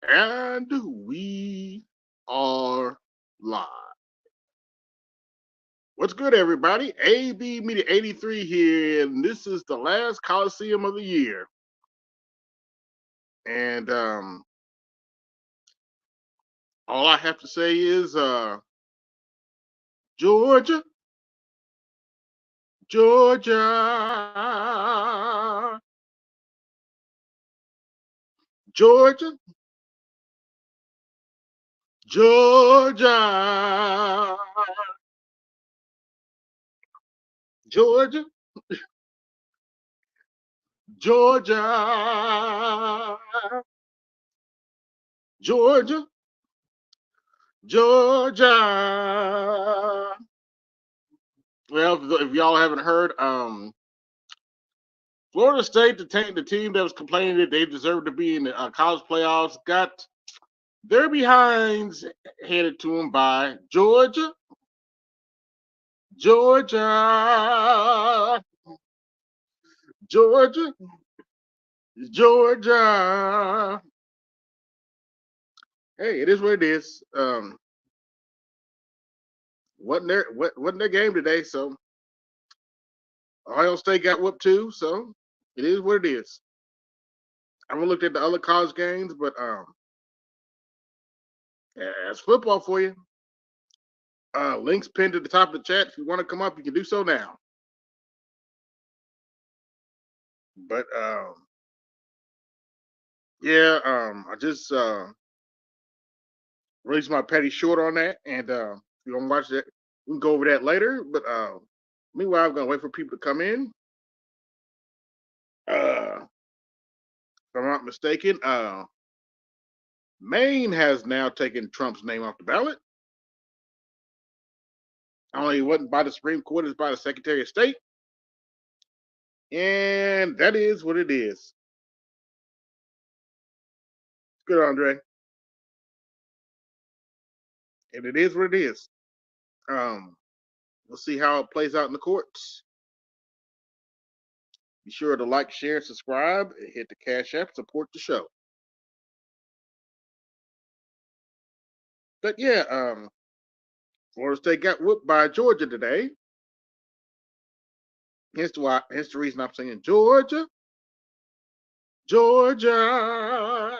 And we are live. What's good, everybody? AB Media 83 here, and this is the last Coliseum of the year. And all I have to say is Georgia, Georgia, Georgia, Georgia, Georgia, Georgia, Georgia, Georgia. Well, if y'all haven't heard, Florida State, the team that was complaining that they deserved to be in the college playoffs, got their behinds handed to them by Georgia, Georgia, Georgia, Georgia. Hey, it is what it is. Wasn't their game today, so Ohio State got whooped too. So it is what it is. I haven't looked at the other college games, but that's football for you. Links pinned at the top of the chat. If you want to come up, you can do so now. But yeah, I just released my petty short on that, and if you don't watch that, we can go over that later. But meanwhile, I'm gonna wait for people to come in. If I'm not mistaken, Maine has now taken Trump's name off the ballot. Only it wasn't by the Supreme Court; it's by the Secretary of State, and that is what it is. Good, Andre, and it is what it is. We'll see how it plays out in the courts. Be sure to like, share, subscribe, and hit the Cash App, support the show. But yeah, Florida State got whooped by Georgia today. Hence the reason I'm saying Georgia, Georgia.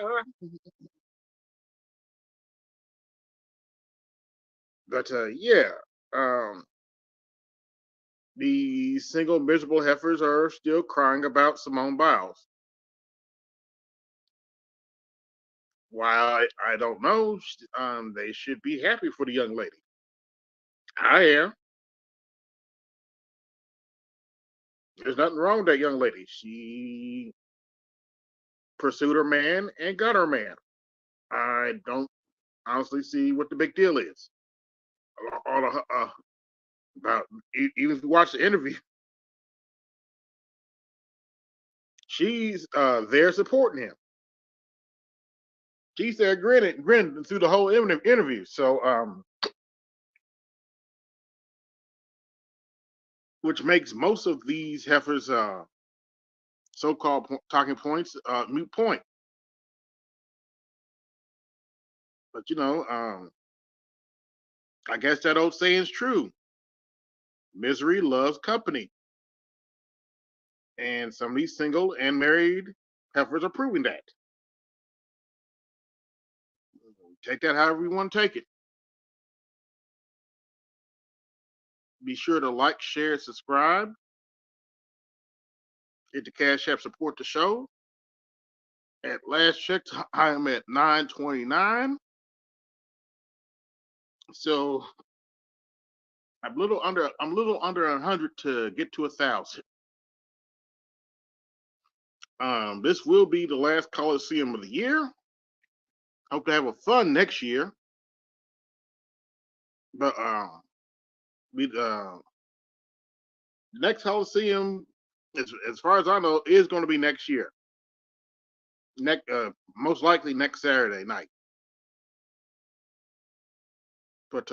But yeah, um, the single miserable heifers are still crying about Simone Biles. While I don't know, they should be happy for the young lady. I am. There's nothing wrong with that young lady. She pursued her man and got her man. I don't honestly see what the big deal is. All the, about even if you watch the interview, she's there supporting him. She's there grinning through the whole interview. So, which makes most of these heifers so-called talking points moot point. But I guess that old saying's true. Misery loves company, and some of these single and married heifers are proving that. Take that however you want to take it. Be sure to like, share, subscribe. Hit the Cash App, support the show. At last check, I am at 929. So I'm a little under 100 to get to 1,000. This will be the last Coliseum of the year. Hope to have a fun next year. But we the next Coliseum, as far as I know, is going to be next year. Next, most likely next Saturday night. But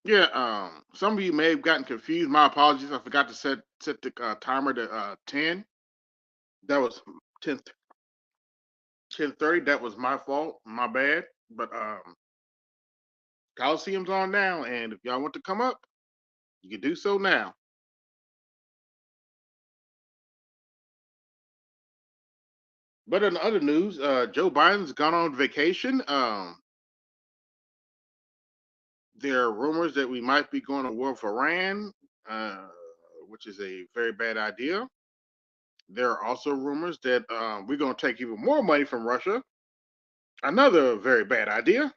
yeah, some of you may have gotten confused. My apologies. I forgot to set the timer to 10. That was 10 10:30. That was my fault. My bad. But Coliseum's on now, and if y'all want to come up, you can do so now. But in other news, Joe Biden's gone on vacation. There are rumors that we might be going to war with Iran, uh, which is a very bad idea. There are also rumors that we're going to take even more money from Russia. Another very bad idea.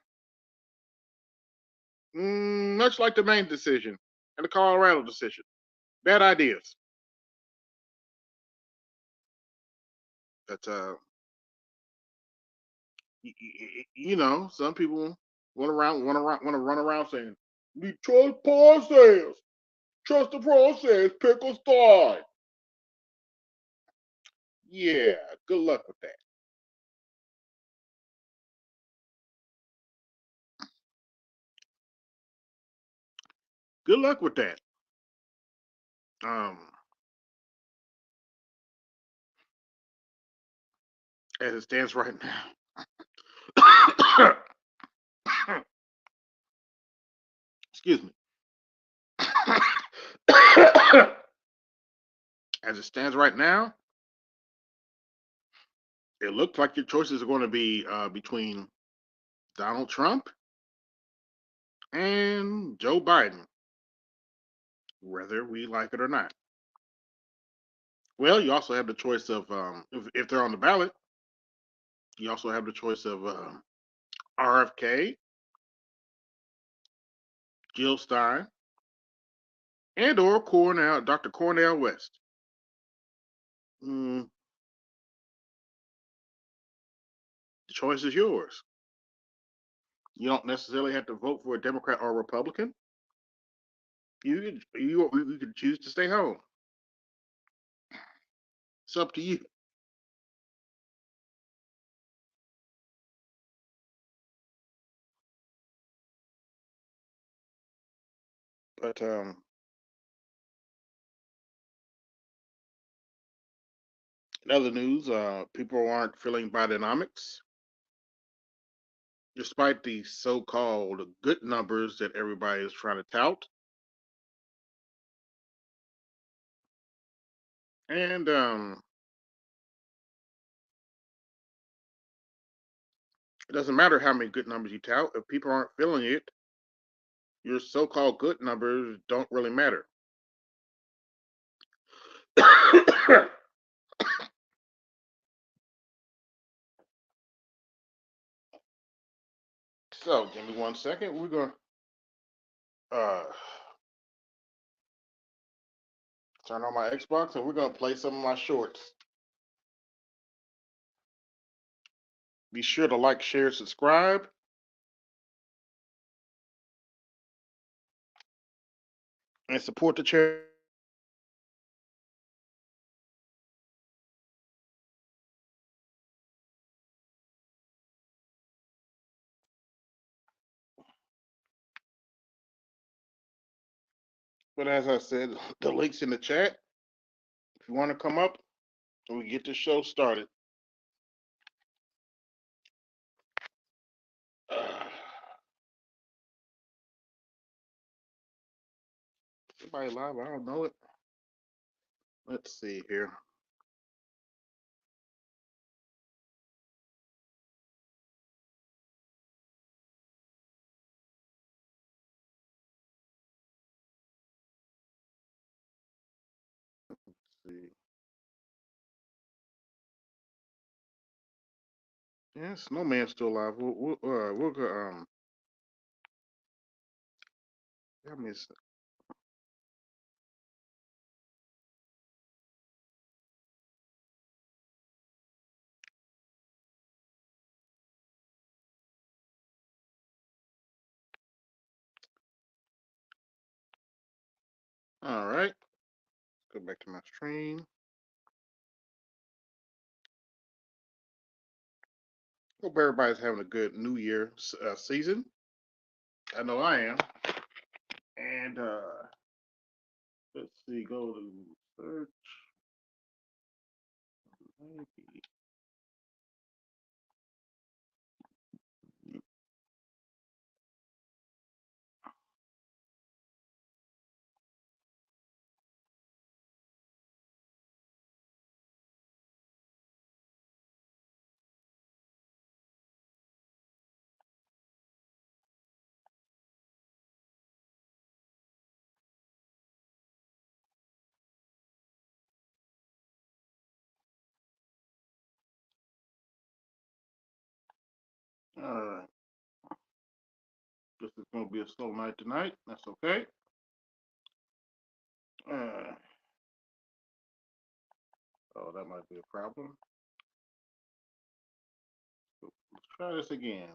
Much like the Maine decision and the Colorado decision. Bad ideas. But some people want to run around saying, "We trust process, trust the process, pick a side." Yeah, good luck with that. Good luck with that. Um, as it stands right now. Excuse me. As it stands right now, it looks like your choices are going to be between Donald Trump and Joe Biden, whether we like it or not. Well, you also have the choice of if they're on the ballot, you also have the choice of RFK, Jill Stein, and or Dr. Cornell West. Mm, the choice is yours. You don't necessarily have to vote for a Democrat or a Republican. You could choose to stay home. It's up to you. But in other news, people aren't feeling Bidenomics, despite the so-called good numbers that everybody is trying to tout. And it doesn't matter how many good numbers you tout. If people aren't feeling it, your so-called good numbers don't really matter. So, give me 1 second. We're gonna uh, turn on my Xbox and we're gonna play some of my shorts. Be sure to like, share, subscribe, and support the channel. But as I said, the links in the chat. If you want to come up, and we get the show started. Uh, Somebody live? I don't know it. Let's see here. Let's see. Yeah, Snowman's still alive. We'll go. Let me see. All right. Go back to my stream. Hope everybody's having a good New Year season. I know I am. And let's see. Go to search. All right. Guess it's going to be a slow night tonight. That's okay. Oh, that might be a problem. Let's try this again.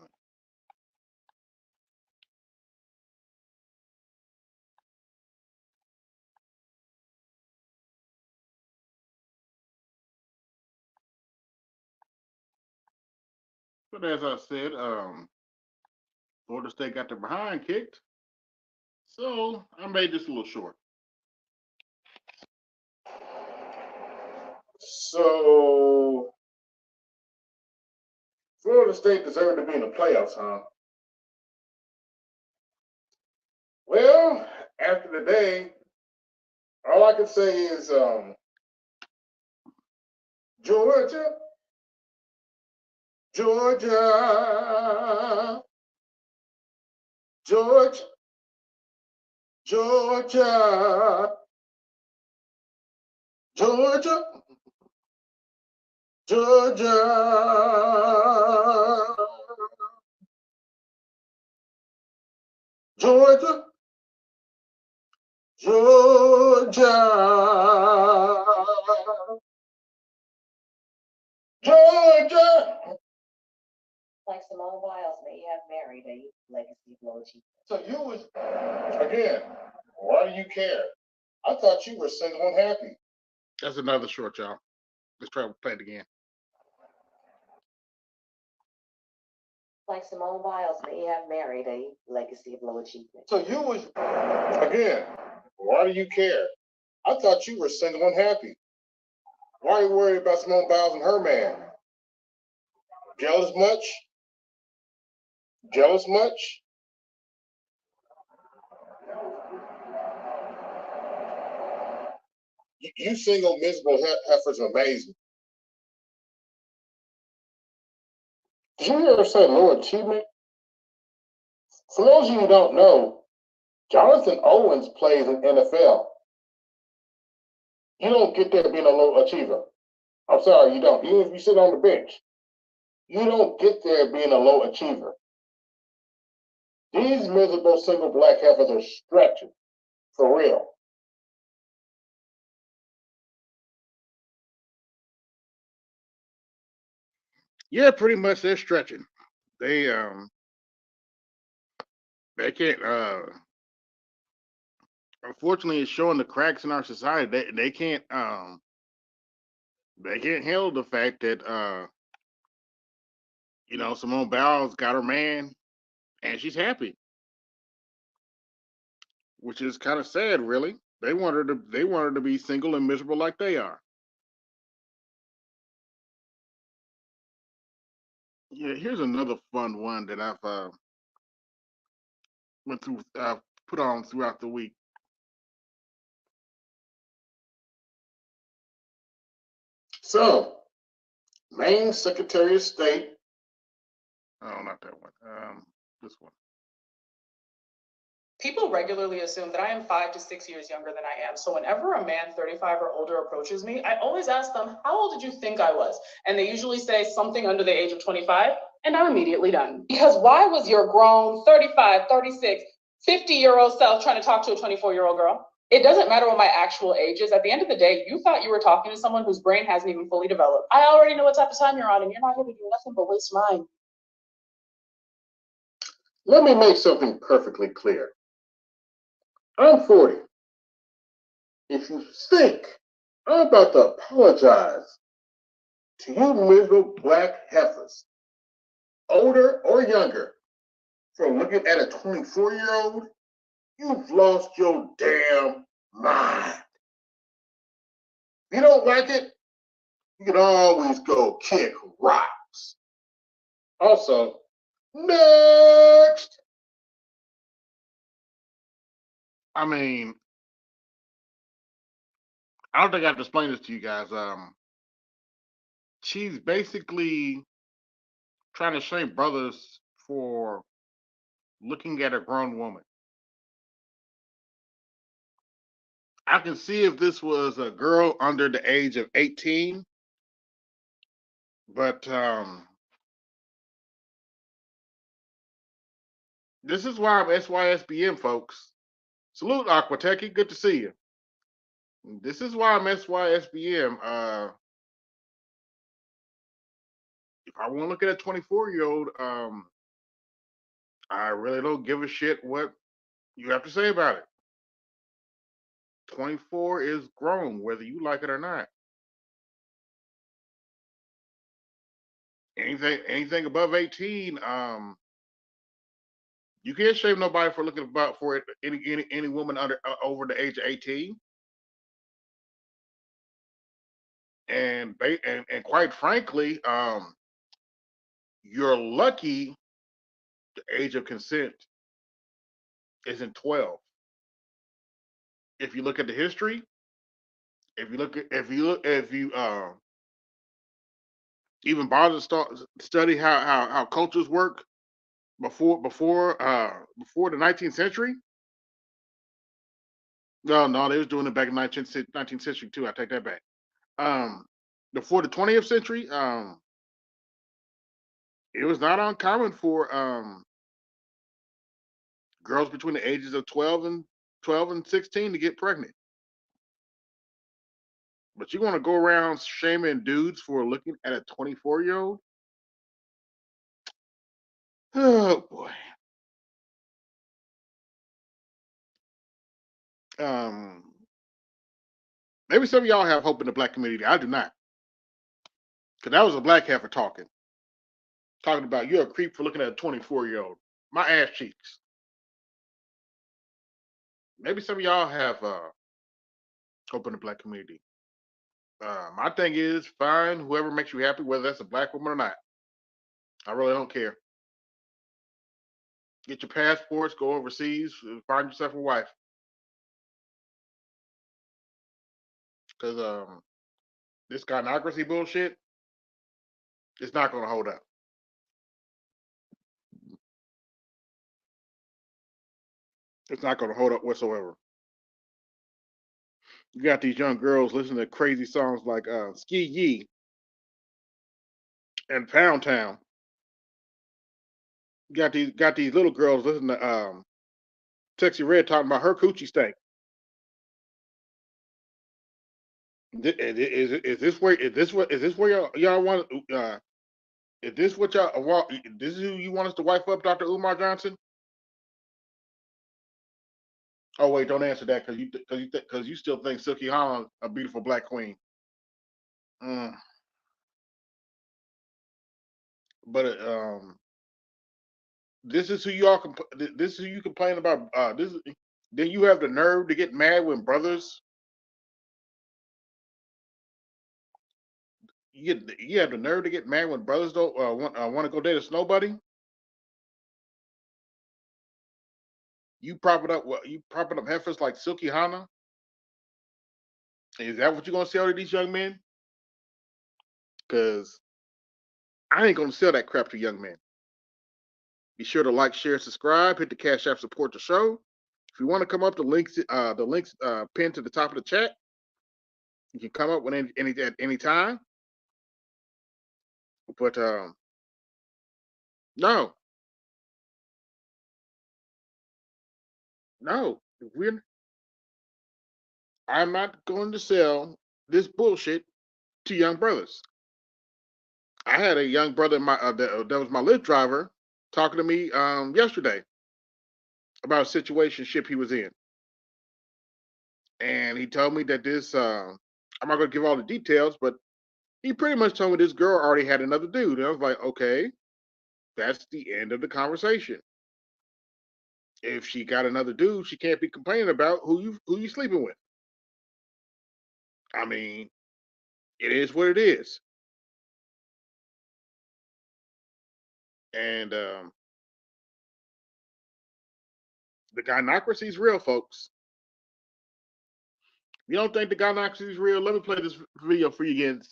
But as I said, Florida State got their behind kicked. So I made this a little short. So Florida State deserved to be in the playoffs, huh? Well, after the day, all I can say is Georgia, Georgia, Georgia, Georgia, Georgia, Georgia, Georgia, Georgia, Georgia. Like Simone Biles may have married a legacy of low achievement. So you was, again, why do you care? I thought you were single and happy. That's another short, y'all. Let's try to play it again. Like Simone Biles may have married a legacy of low achievement. So you was, again, why do you care? I thought you were single and happy. Why are you worried about Simone Biles and her man? Jealous much? Jealous much? You single, miserable heifers are amazing. Did you ever say low achievement? For those of you who don't know, Jonathan Owens plays in NFL. You don't get there being a low achiever. I'm sorry, you don't. Even if you sit on the bench, you don't get there being a low achiever. These miserable single black heifers are stretching, for real. Yeah, pretty much they're stretching. They can't unfortunately it's showing the cracks in our society. They can't handle the fact that Simone Biles got her man and she's happy. Which is kind of sad, really. They want her to be single and miserable like they are. Yeah, here's another fun one that I've went through put on throughout the week. So, Maine Secretary of State. Oh, not that one. This one. People regularly assume that I am 5 to 6 years younger than I am. So whenever a man 35 or older approaches me, I always ask them, how old did you think I was? And they usually say something under the age of 25, and I'm immediately done. Because why was your grown 35, 36, 50-year-old self trying to talk to a 24-year-old girl? It doesn't matter what my actual age is. At the end of the day, you thought you were talking to someone whose brain hasn't even fully developed. I already know what type of time you're on, and you're not going to do nothing but waste mine. Let me make something perfectly clear. I'm 40. If you think I'm about to apologize to you miserable black heifers, older or younger, for looking at a 24-year-old, you've lost your damn mind. If you don't like it, You can always go kick rocks. Also, next. I mean, I don't think I have to explain this to you guys. She's basically trying to shame brothers for looking at a grown woman. I can see if this was a girl under the age of 18, but this is why I'm SYSBM, folks. Salute, Aquateki. Good to see you. This is why I'm SYSBM. If I want to look at a 24-year-old, I really don't give a shit what you have to say about it. 24 is grown, whether you like it or not. Anything above 18, you can't shame nobody for looking about for it, any woman under over the age of 18. And quite frankly, you're lucky the age of consent isn't 12. If you look at the history, if you even bother to start study how cultures work before the 19th century. No, they was doing it back in 19th century too. I take that back. Um, Before the 20th century, it was not uncommon for girls between the ages of 12 and 16 to get pregnant. But you want to go around shaming dudes for looking at a 24-year-old? Oh boy. Um, Maybe some of y'all have hope in the black community. I do not, because that was a black heifer talking about you're a creep for looking at a 24-year-old. My ass cheeks. Maybe some of y'all have hope in the black community. My thing is, find whoever makes you happy, whether that's a black woman or not. I really don't care. Get your passports, go overseas, find yourself a wife. Because this gynocracy bullshit is not going to hold up. It's not going to hold up whatsoever. You got these young girls listening to crazy songs like Ski Yee and Pound Town. You got these little girls listening to Sexy Red talking about her coochie stank. Is this where y'all want? Is this what y'all want? This is who you want us to wipe up, Dr. Umar Johnson? Oh wait, don't answer that because you still think Silky Holland a beautiful black queen. Mm. But this is who y'all. This is who you complain about. Then you have the nerve to get mad when brothers. You have the nerve to get mad when brothers don't want to go date a snow buddy. You propping up heifers like Silky Hana. Is that what you're gonna sell to these young men? Because I ain't gonna sell that crap to young men. Be sure to like, share, subscribe. Hit the Cash App, support the show. If you want to come up, the links pinned to the top of the chat. You can come up with at any time. But no, no, I'm not going to sell this bullshit to young brothers. I had a young brother that was my Lyft driver talking to me yesterday about a situation ship he was in, and he told me that this. I'm not going to give all the details, but he pretty much told me this girl already had another dude, and I was like, okay, that's the end of the conversation. If she got another dude, she can't be complaining about who you sleeping with. I mean, It is what it is. And the gynocracy is real, folks. If you don't think the gynocracy is real, let me play this video for you again.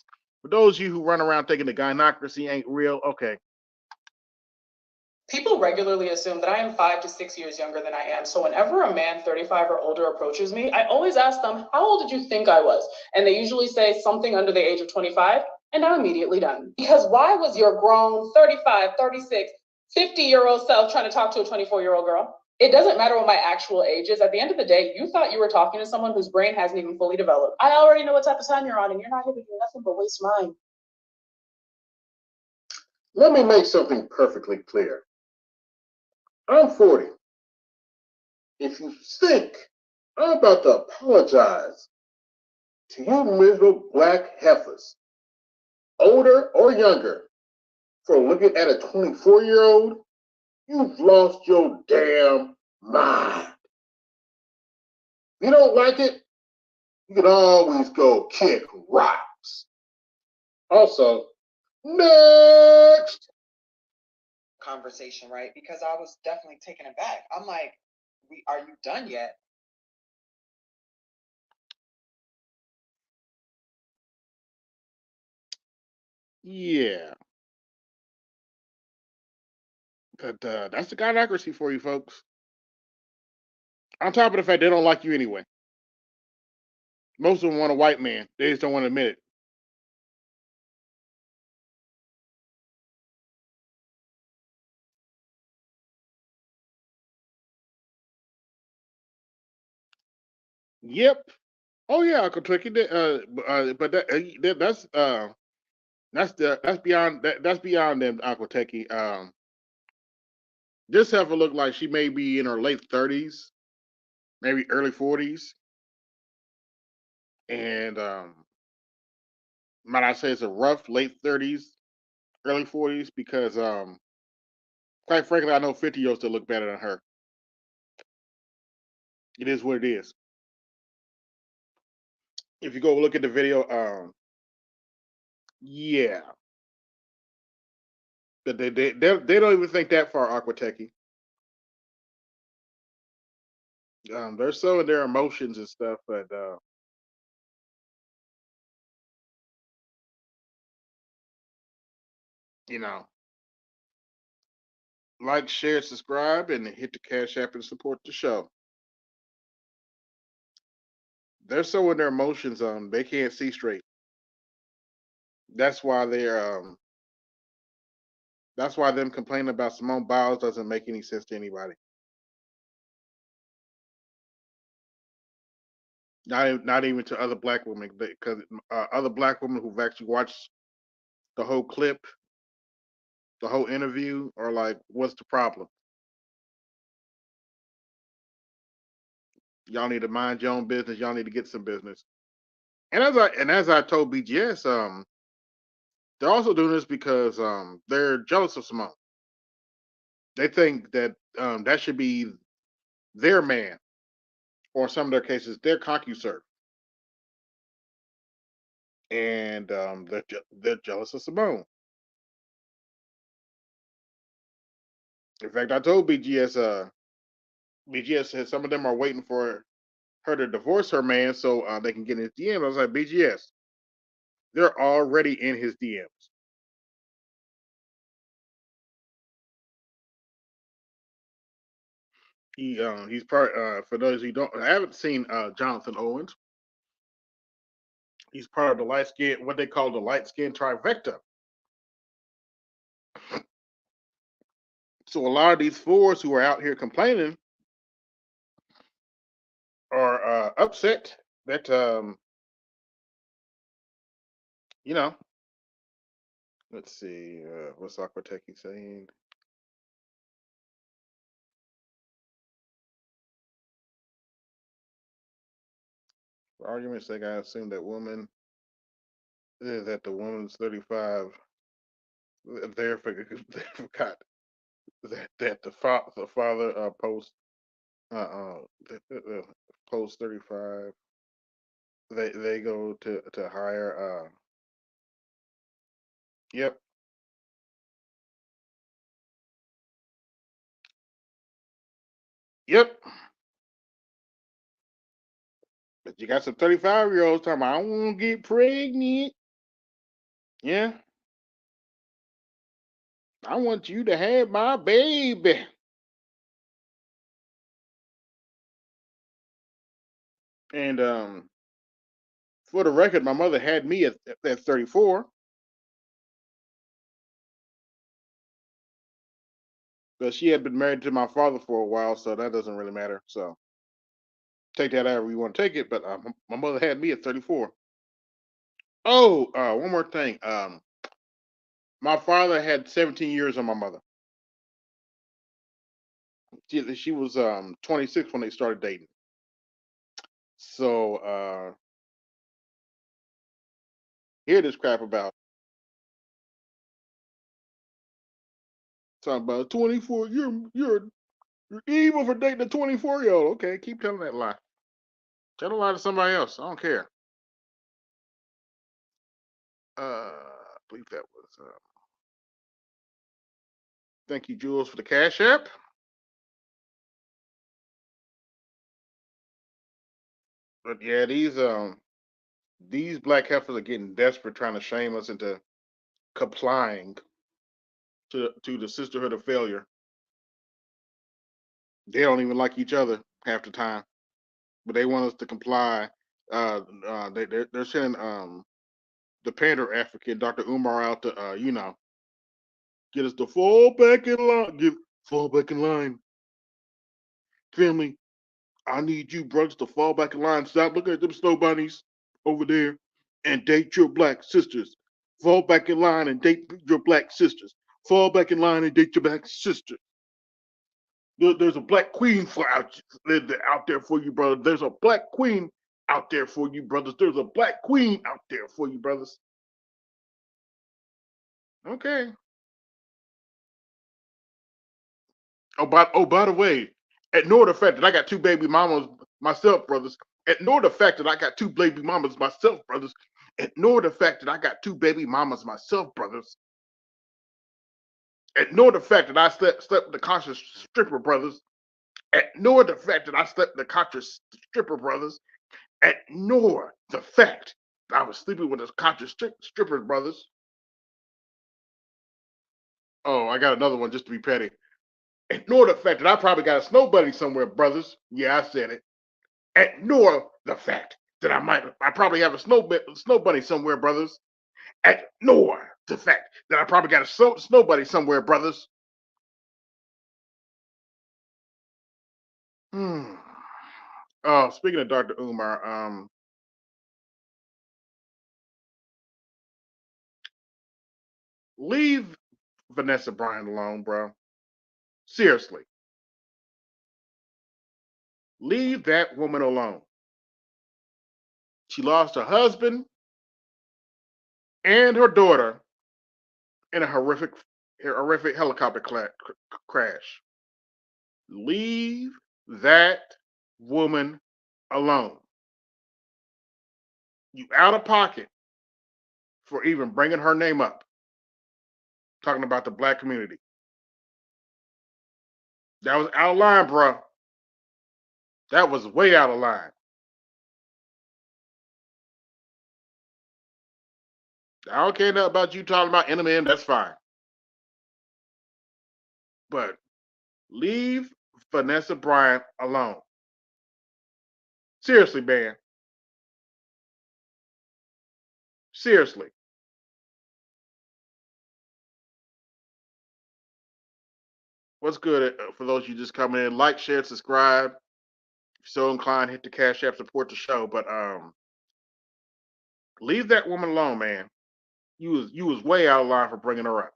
For those of you who run around thinking the gynocracy ain't real, okay. People regularly assume that I am 5 to 6 years younger than I am. So whenever a man 35 or older approaches me, I always ask them, how old did you think I was? And they usually say something under the age of 25, and I'm immediately done. Because why was your grown 35, 36, 50-year-old self trying to talk to a 24-year-old girl? It doesn't matter what my actual age is. At the end of the day, you thought you were talking to someone whose brain hasn't even fully developed. I already know what type of time you're on, and you're not here to do nothing but waste mine. Let me make something perfectly clear. I'm 40. If you think I'm about to apologize to you miserable black heifers, older or younger, for looking at a 24-year-old, you've lost your damn mind. If you don't like it, you can always go kick rocks. Also, next conversation, right? Because I was definitely taken aback. I'm like, are you done yet? Yeah. But that's the gynocracy for you folks. On top of the fact they don't like you anyway. Most of them want a white man. They just don't want to admit it. Yep. Oh yeah, Uncle Tricky. But that's beyond that's beyond them, Uncle Techie. This heifer look like she may be in her late 30s, maybe early 40s, and might I say it's a rough late 30s, early 40s because quite frankly, I know 50-year-olds still look better than her. It is what it is. If you go look at the video, yeah, but they don't even think that far, Aqua Techie. They're so in their emotions and stuff, but you know, like, share, subscribe, and hit the Cash App and support the show. They're so in their emotions, they can't see straight. That's why that's why them complaining about Simone Biles doesn't make any sense to anybody. Not even to other black women, because other black women who've actually watched the whole clip, the whole interview, are like, "What's the problem? Y'all need to mind your own business. Y'all need to get some business." And as I told BGS, they're also doing this because they're jealous of Simone. They think that that should be their man, or in some of their cases, their concuserve, and they're jealous of Simone. In fact, I told BGS, BGS said some of them are waiting for her to divorce her man so they can get in his DM. I was like, BGS, they're already in his DMs. He's part. For those who don't, I haven't seen Jonathan Owens. He's part of the light skin, what they call the light skin trifecta. So a lot of these fours who are out here complaining are upset that you know. Let's see, what's Aquateki saying? For argument's sake, I assume that that the woman's 35. There they forgot that the father post uh, uh, post 35. They go to hire Yep. Yep. But you got some 35-year-olds talking about, I want to get pregnant. Yeah. I want you to have my baby. And for the record, my mother had me at 34, but she had been married to my father for a while, so that doesn't really matter. So take that however you want to take it. But my mother had me at 34. Oh, one more thing. My father had 17 years on my mother. She was 26 when they started dating. So hear this crap about talking about 24. You're evil for dating a 24-year-old. Okay, keep telling that lie. Tell a lie to somebody else. I don't care. I believe that was. Thank you, Jules, for the cash app. But yeah, these black heifers are getting desperate, trying to shame us into complying to the sisterhood of failure. They don't even like each other half the time, but they want us to comply. They're sending the Panther African Dr. Umar out to get us to fall back in line. Fall back in line, family. I need you brothers to fall back in line. Stop looking at them snow bunnies over there and date your black sisters. Fall back in line and date your black sisters. Fall back in line and date your black sister. There's a black queen out there for you, brother. There's a black queen out there for you, brothers. There's a black queen out there for you, brothers. Okay. By the way, ignore the fact that I got two baby mamas myself, brothers. Ignore the fact that I got two baby mamas myself, brothers. Ignore the fact that I got two baby mamas myself, brothers. Ignore the fact that I slept with the conscious stripper, brothers. Ignore the fact that I slept with the conscious stripper, brothers. Ignore the fact that I was sleeping with the conscious strippers, brothers. Oh, I got another one just to be petty. Ignore the fact that I probably got a snow bunny somewhere, brothers. Yeah, I said it. Ignore the fact that I probably have a snow bunny somewhere, brothers. Ignore the fact that I probably got a snow bunny somewhere, brothers. Hmm. Oh, speaking of Dr. Umar, leave Vanessa Bryant alone, bro. Seriously, leave that woman alone. She lost her husband and her daughter in a horrific helicopter crash. Leave that woman alone. You out of pocket for even bringing her name up, talking about the black community. That was out of line, bro. That was way out of line. I don't care nothing about you talking about Eminem. That's fine, but leave Vanessa Bryant alone. Seriously, man. Seriously. What's good for those of you just coming in? Like, share, subscribe. If you're so inclined, hit the Cash App, support the show. But leave that woman alone, man. You was way out of line for bringing her up.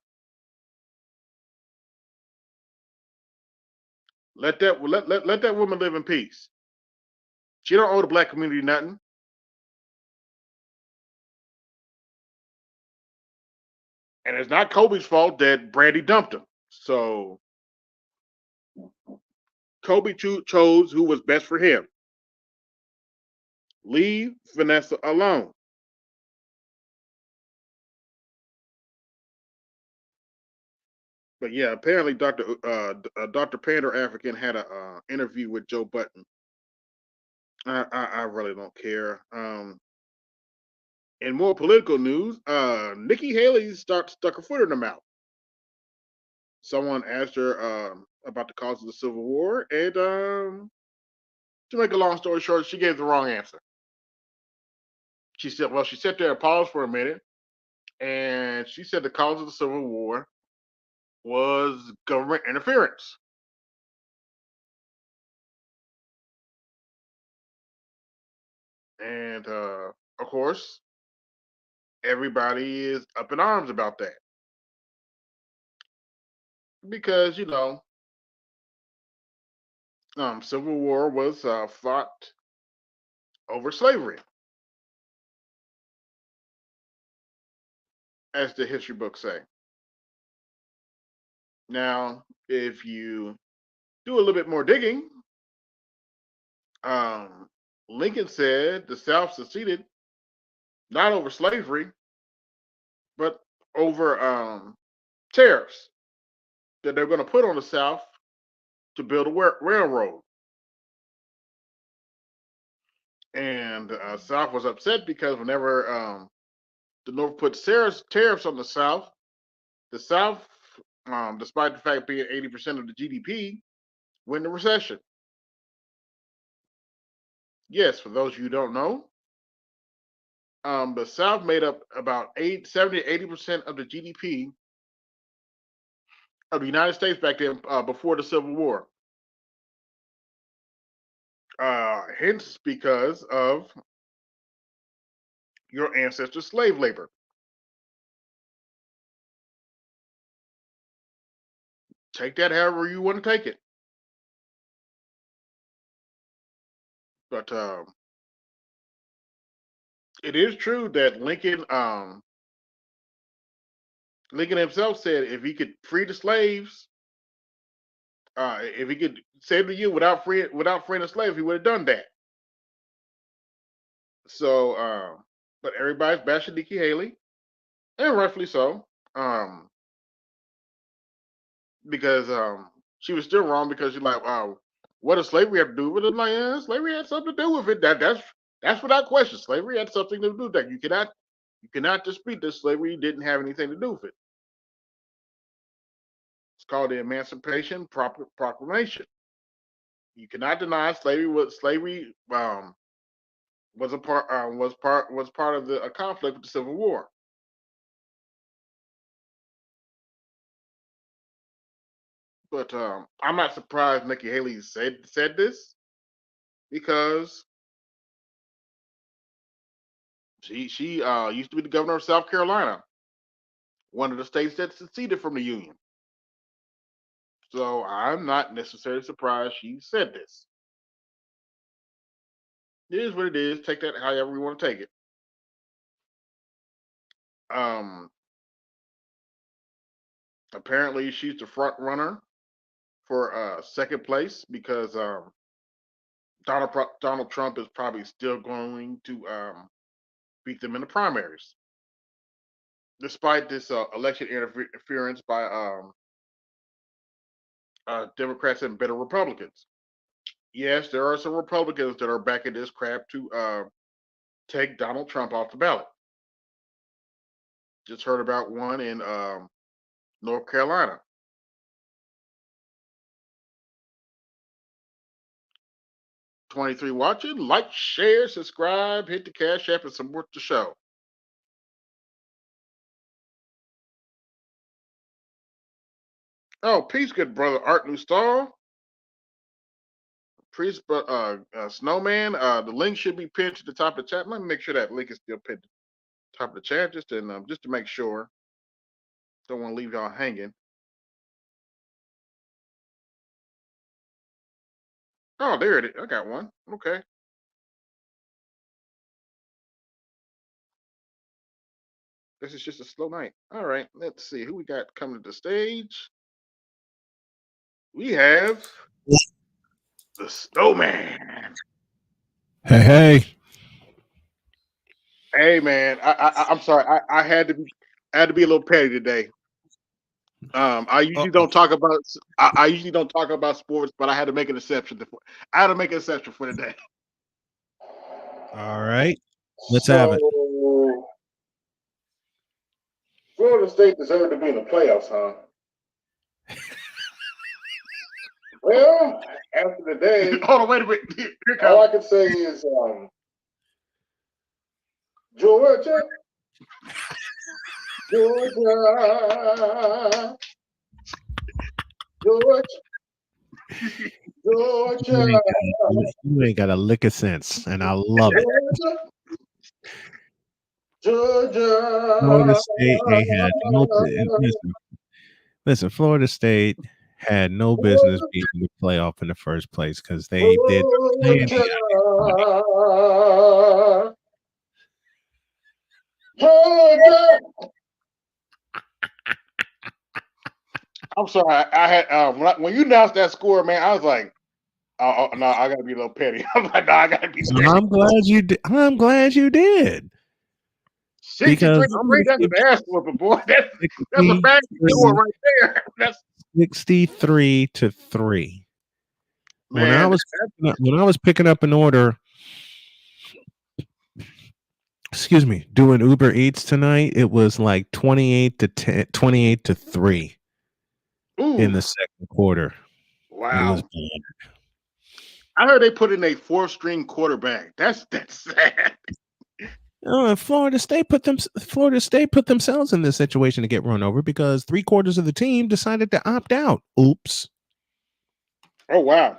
Let that woman live in peace. She don't owe the black community nothing. And it's not Kobe's fault that Brandy dumped him. So Kobe chose who was best for him. Leave Vanessa alone. But yeah, apparently Dr. Pander African had a interview with Joe Button. I really don't care. In more political news, Nikki Haley stuck her foot in her mouth. Someone asked her about the cause of the Civil War, and to make a long story short, she gave the wrong answer. She said, well, she sat there and paused for a minute, and she said the cause of the Civil War was government interference. And of course, everybody is up in arms about that because Civil War was fought over slavery, as the history books say. Now, if you do a little bit more digging, um, Lincoln said the South seceded not over slavery, but over tariffs that they're going to put on the South to build a railroad. And South was upset because whenever the North put tariffs on the South, despite the fact being 80% of the GDP, went into recession. Yes, for those of you who don't know, the South made up about 70 to 80% of the GDP of the United States back then, before the Civil War. Hence, because of your ancestors' slave labor. Take that however you want to take it. But it is true that Lincoln himself said if he could free the slaves, if he could save the union without freeing the slaves, he would have done that. So, but everybody's bashing Nikki Haley, and rightfully so, because she was still wrong because she's like, what does slavery have to do with it? I'm like, yeah, slavery had something to do with it. That's without question. Slavery had something to do with that. You cannot dispute that slavery didn't have anything to do with it. It's called the Emancipation Proclamation. You cannot deny slavery was part of the conflict with the Civil War. But I'm not surprised Nikki Haley said this because she used to be the governor of South Carolina, one of the states that seceded from the Union. So I'm not necessarily surprised she said this. It is what it is. Take that however you want to take it. Um, Apparently she's the front runner for second place because Donald Trump is probably still going to beat them in the primaries, despite this election interference by Democrats and better Republicans. Yes, there are some Republicans that are backing this crap to take Donald Trump off the ballot. Just heard about one in North Carolina. '23 watching, like, share, subscribe, hit the Cash App, and support the show. Oh, peace, good brother Art Newstall. Priest, Snowman. The link should be pinned to the top of the chat. Let me make sure that link is still pinned to the top of the chat, just to make sure. Don't want to leave y'all hanging. Oh, there it is. I got one. Okay. This is just a slow night. All right. Let's see who we got coming to the stage. We have the Snowman. Hey. Hey man, I'm sorry. I had to be a little petty today. I usually don't talk about. I usually don't talk about sports, but I had to make an exception. I had to make an exception for today. All right. Let's have it. Florida State deserved to be in the playoffs, huh? Well, after the day, hold on, wait a minute. All I can say is Georgia, Georgia, Georgia. You ain't got a lick of sense, and I love it. Georgia. Florida State ain't had no. Listen, Florida State had no business being in the playoff in the first place because they did. Georgia. I'm sorry. I had when you announced that score, man, I was like, "Oh no, I gotta be a little petty." I'm like, "No, I gotta be." I'm glad you did. I'm glad you did. 63-3, that's an ass whooping, boy. That's a bad score right there. That's 63-3. Man, when I was picking up an order, doing Uber Eats tonight, it was like 28-3 in the second quarter. Wow. I heard they put in a 4th-string quarterback. That's sad. And Florida State put themselves in this situation to get run over because 3/4 of the team decided to opt out. Oops. Oh wow.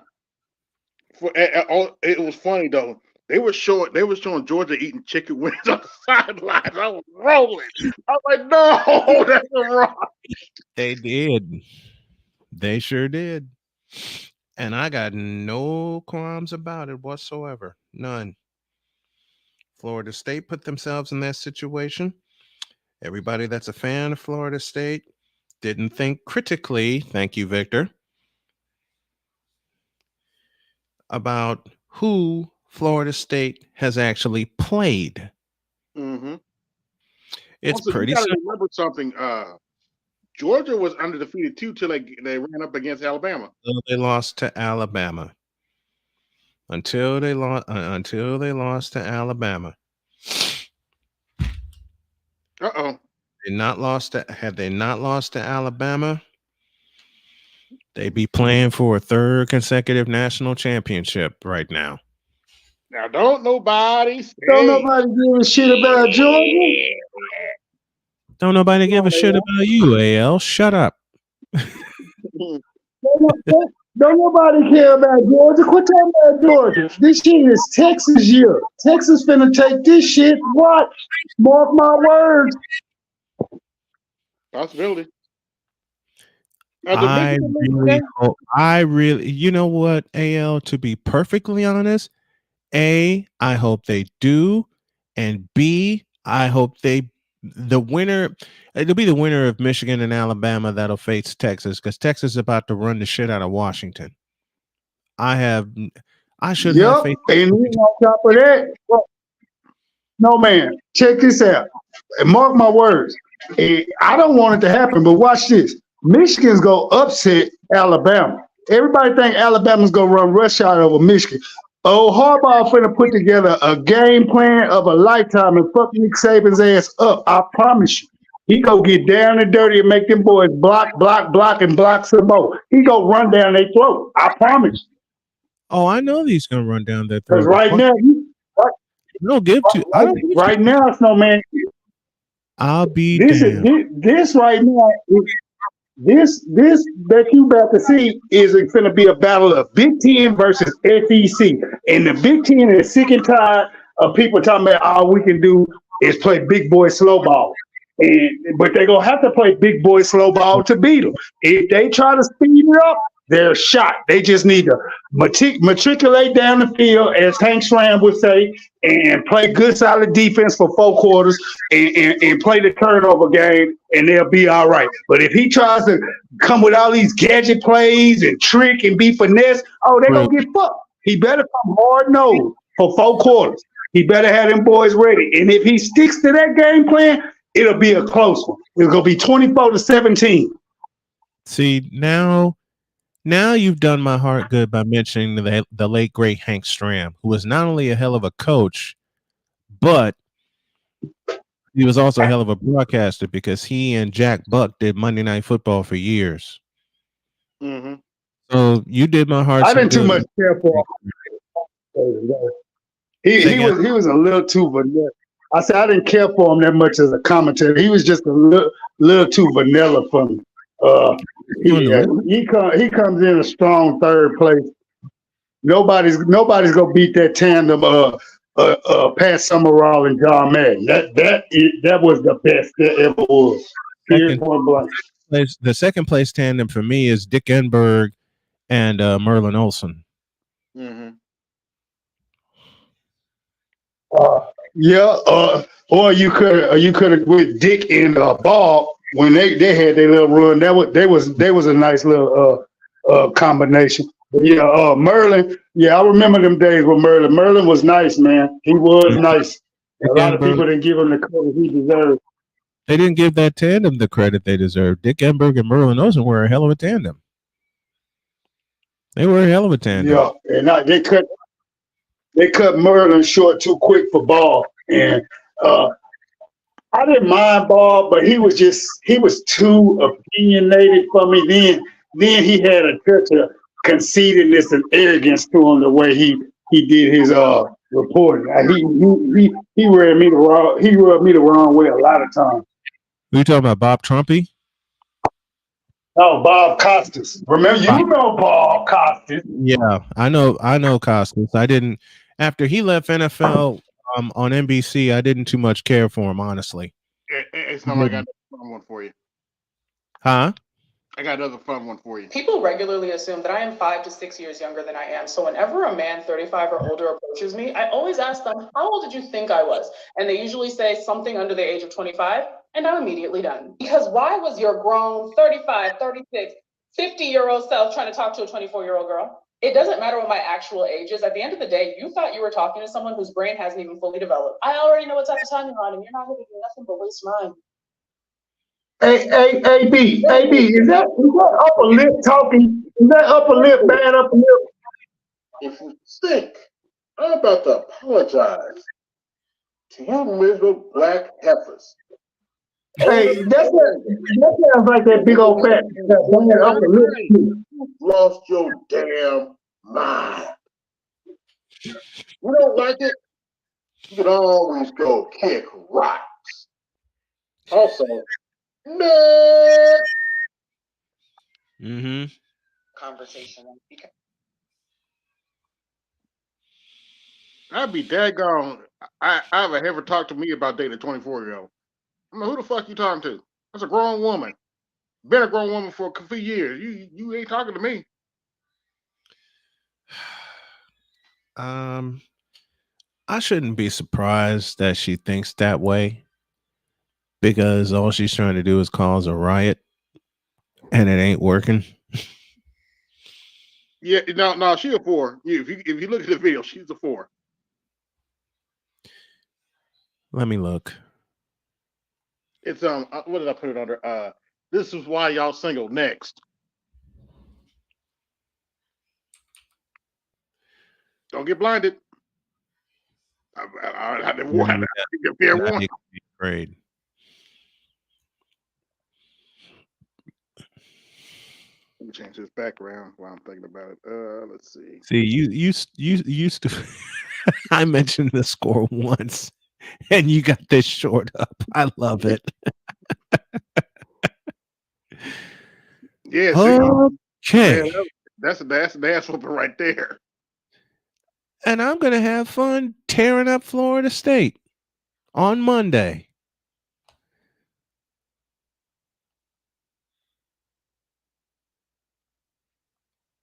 It was funny though. They were showing Georgia eating chicken wings on the sidelines. I was rolling. I was like, no, that's wrong. They did. They sure did. And I got no qualms about it whatsoever. None. Florida State put themselves in that situation. Everybody that's a fan of Florida State didn't think critically, thank you, Victor, about who Florida State has actually played. Mm-hmm. It's also, pretty you gotta simple. remember something. Georgia was undefeated too till they ran up against Alabama. They lost to Alabama. Until they lost to Alabama. Uh-oh. Had they not lost to Alabama, they'd be playing for a 3rd consecutive national championship right now. Now, don't nobody give a shit about Georgia. Don't nobody give a shit about you, AL. Shut up. Don't nobody care about Georgia. Quit talking about Georgia. This shit is Texas year. Texas finna take this shit. Watch. Mark my words. Possibility. I really, you know what, AL, to be perfectly honest, A, I hope they do, and B, I hope the winner, it'll be the winner of Michigan and Alabama that'll face Texas, because Texas is about to run the shit out of Washington. I shouldn't have faith. And on top of that, no man, check this out. And mark my words. I don't want it to happen, but watch this. Michigan's go upset Alabama. Everybody think Alabama's gonna run rush out over Michigan. Oh, Harbaugh finna put together a game plan of a lifetime and fuck Nick Saban's ass up. I promise you. He go get down and dirty and make them boys block, and block some more. He go run down their throat. I promise you. Oh, I know he's gonna run down their throat. Because right now, right now, it's no man. I'll be this right now. This that you about to see is going to be a battle of Big Ten versus SEC, and the Big Ten is sick and tired of people talking about all we can do is play big boy slow ball, but they're gonna have to play big boy slow ball to beat them. If they try to speed it up, they're shot. They just need to matriculate down the field, as Hank Stram would say, and play good, solid defense for 4 quarters and play the turnover game, and they'll be all right. But if he tries to come with all these gadget plays and trick and be finesse, they're going to get fucked. He better come hard nosed for 4 quarters. He better have them boys ready. And if he sticks to that game plan, it'll be a close one. It's going to be 24-17. See, now you've done my heart good by mentioning the late great Hank Stram, who was not only a hell of a coach, but he was also a hell of a broadcaster because he and Jack Buck did Monday Night Football for years. Mm-hmm. So you did my heart I some didn't too good. much care for him. Say He again? was a little too vanilla. I said I didn't care for him that much as a commentator. He was just a little too vanilla for me. Uh, On the list? he comes in a strong third place. Nobody's gonna beat that tandem. Pat Summerall and John Madden. That was the best that ever was. Period. Second Point blank. place, the second place tandem for me is Dick Enberg and Merlin Olsen. Mm-hmm. Yeah, or you could have with Dick and Bob when they had their little run. They was a nice little combination. But yeah, Merlin. Yeah, I remember them days with Merlin. Merlin was nice, man. He was nice. Dick A lot of Enberg, people didn't give him the credit he deserved. they didn't give that tandem the credit they deserved. Dick Enberg and Merlin Olsen were a hell of a tandem. They were a hell of a tandem. Yeah, and they cut Merlin short too quick for Bob, and uh, I didn't mind Bob, but he was too opinionated for me. Then he had a touch of conceitedness and arrogance to him the way he did his reporting. He rubbed me the wrong way a lot of times. Who you talking about, Bob Trumpy? Oh, Bob Costas. Remember, you know Bob Costas. Yeah, I know Costas. I didn't after he left NFL on NBC. I didn't too much care for him, honestly. It's not like I got another fun one for you. Huh? I got another fun one for you. People regularly assume that I am 5 to 6 years younger than I am. So whenever a man 35 or older approaches me, I always ask them, how old did you think I was? And they usually say something under the age of 25, and I'm immediately done. Because why was your grown 35, 36, 50-year-old self trying to talk to a 24-year-old girl? It doesn't matter what my actual age is. At the end of the day, you thought you were talking to someone whose brain hasn't even fully developed. I already know what type of time you're on, and you're not going to do nothing but waste mine. AB, is that upper lip talking? Is that upper lip bad upper lip? If you think I'm about to apologize to you miserable black heifers. Hey, that sounds like that big old fat bad upper lip. You lost your damn mind. You don't like it? You can always go kick rocks. Also, next. Mm-hmm. Conversation. I'd be daggone. I haven't ever talked to me about dating a 24-year-old. I'm like, who the fuck you talking to? That's a grown woman. Been a grown woman for a few years. You ain't talking to me. I shouldn't be surprised that she thinks that way because all she's trying to do is cause a riot, and it ain't working. Yeah, no, she's a 4. If you look at the video, she's a 4. Let me look. It's what did I put it under? This is why y'all single. Next. Don't get blinded. I didn't Yeah, want to fair that warning. makes me afraid. Let me change this background while I'm thinking about it. Let's see. See, you used to. I mentioned the score once, and you got this short up. I love it. Yeah, see, Okay, man, that's an ass whooping right there. and I'm gonna have fun tearing up Florida State on Monday.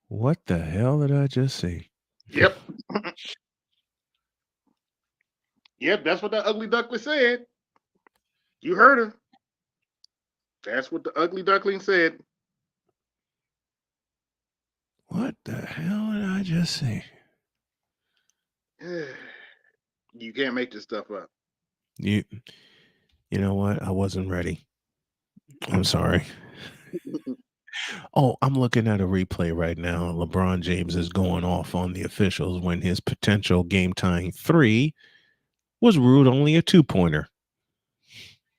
What the hell did I just see? Yep. Yep, that's what the ugly duckling said. You heard her. That's what the ugly duckling said. What the hell did I just see? You can't make this stuff up. You know what? I wasn't ready. I'm sorry. Oh, I'm looking at a replay right now. LeBron James is going off on the officials when his potential game tying three was ruled only a 2-pointer.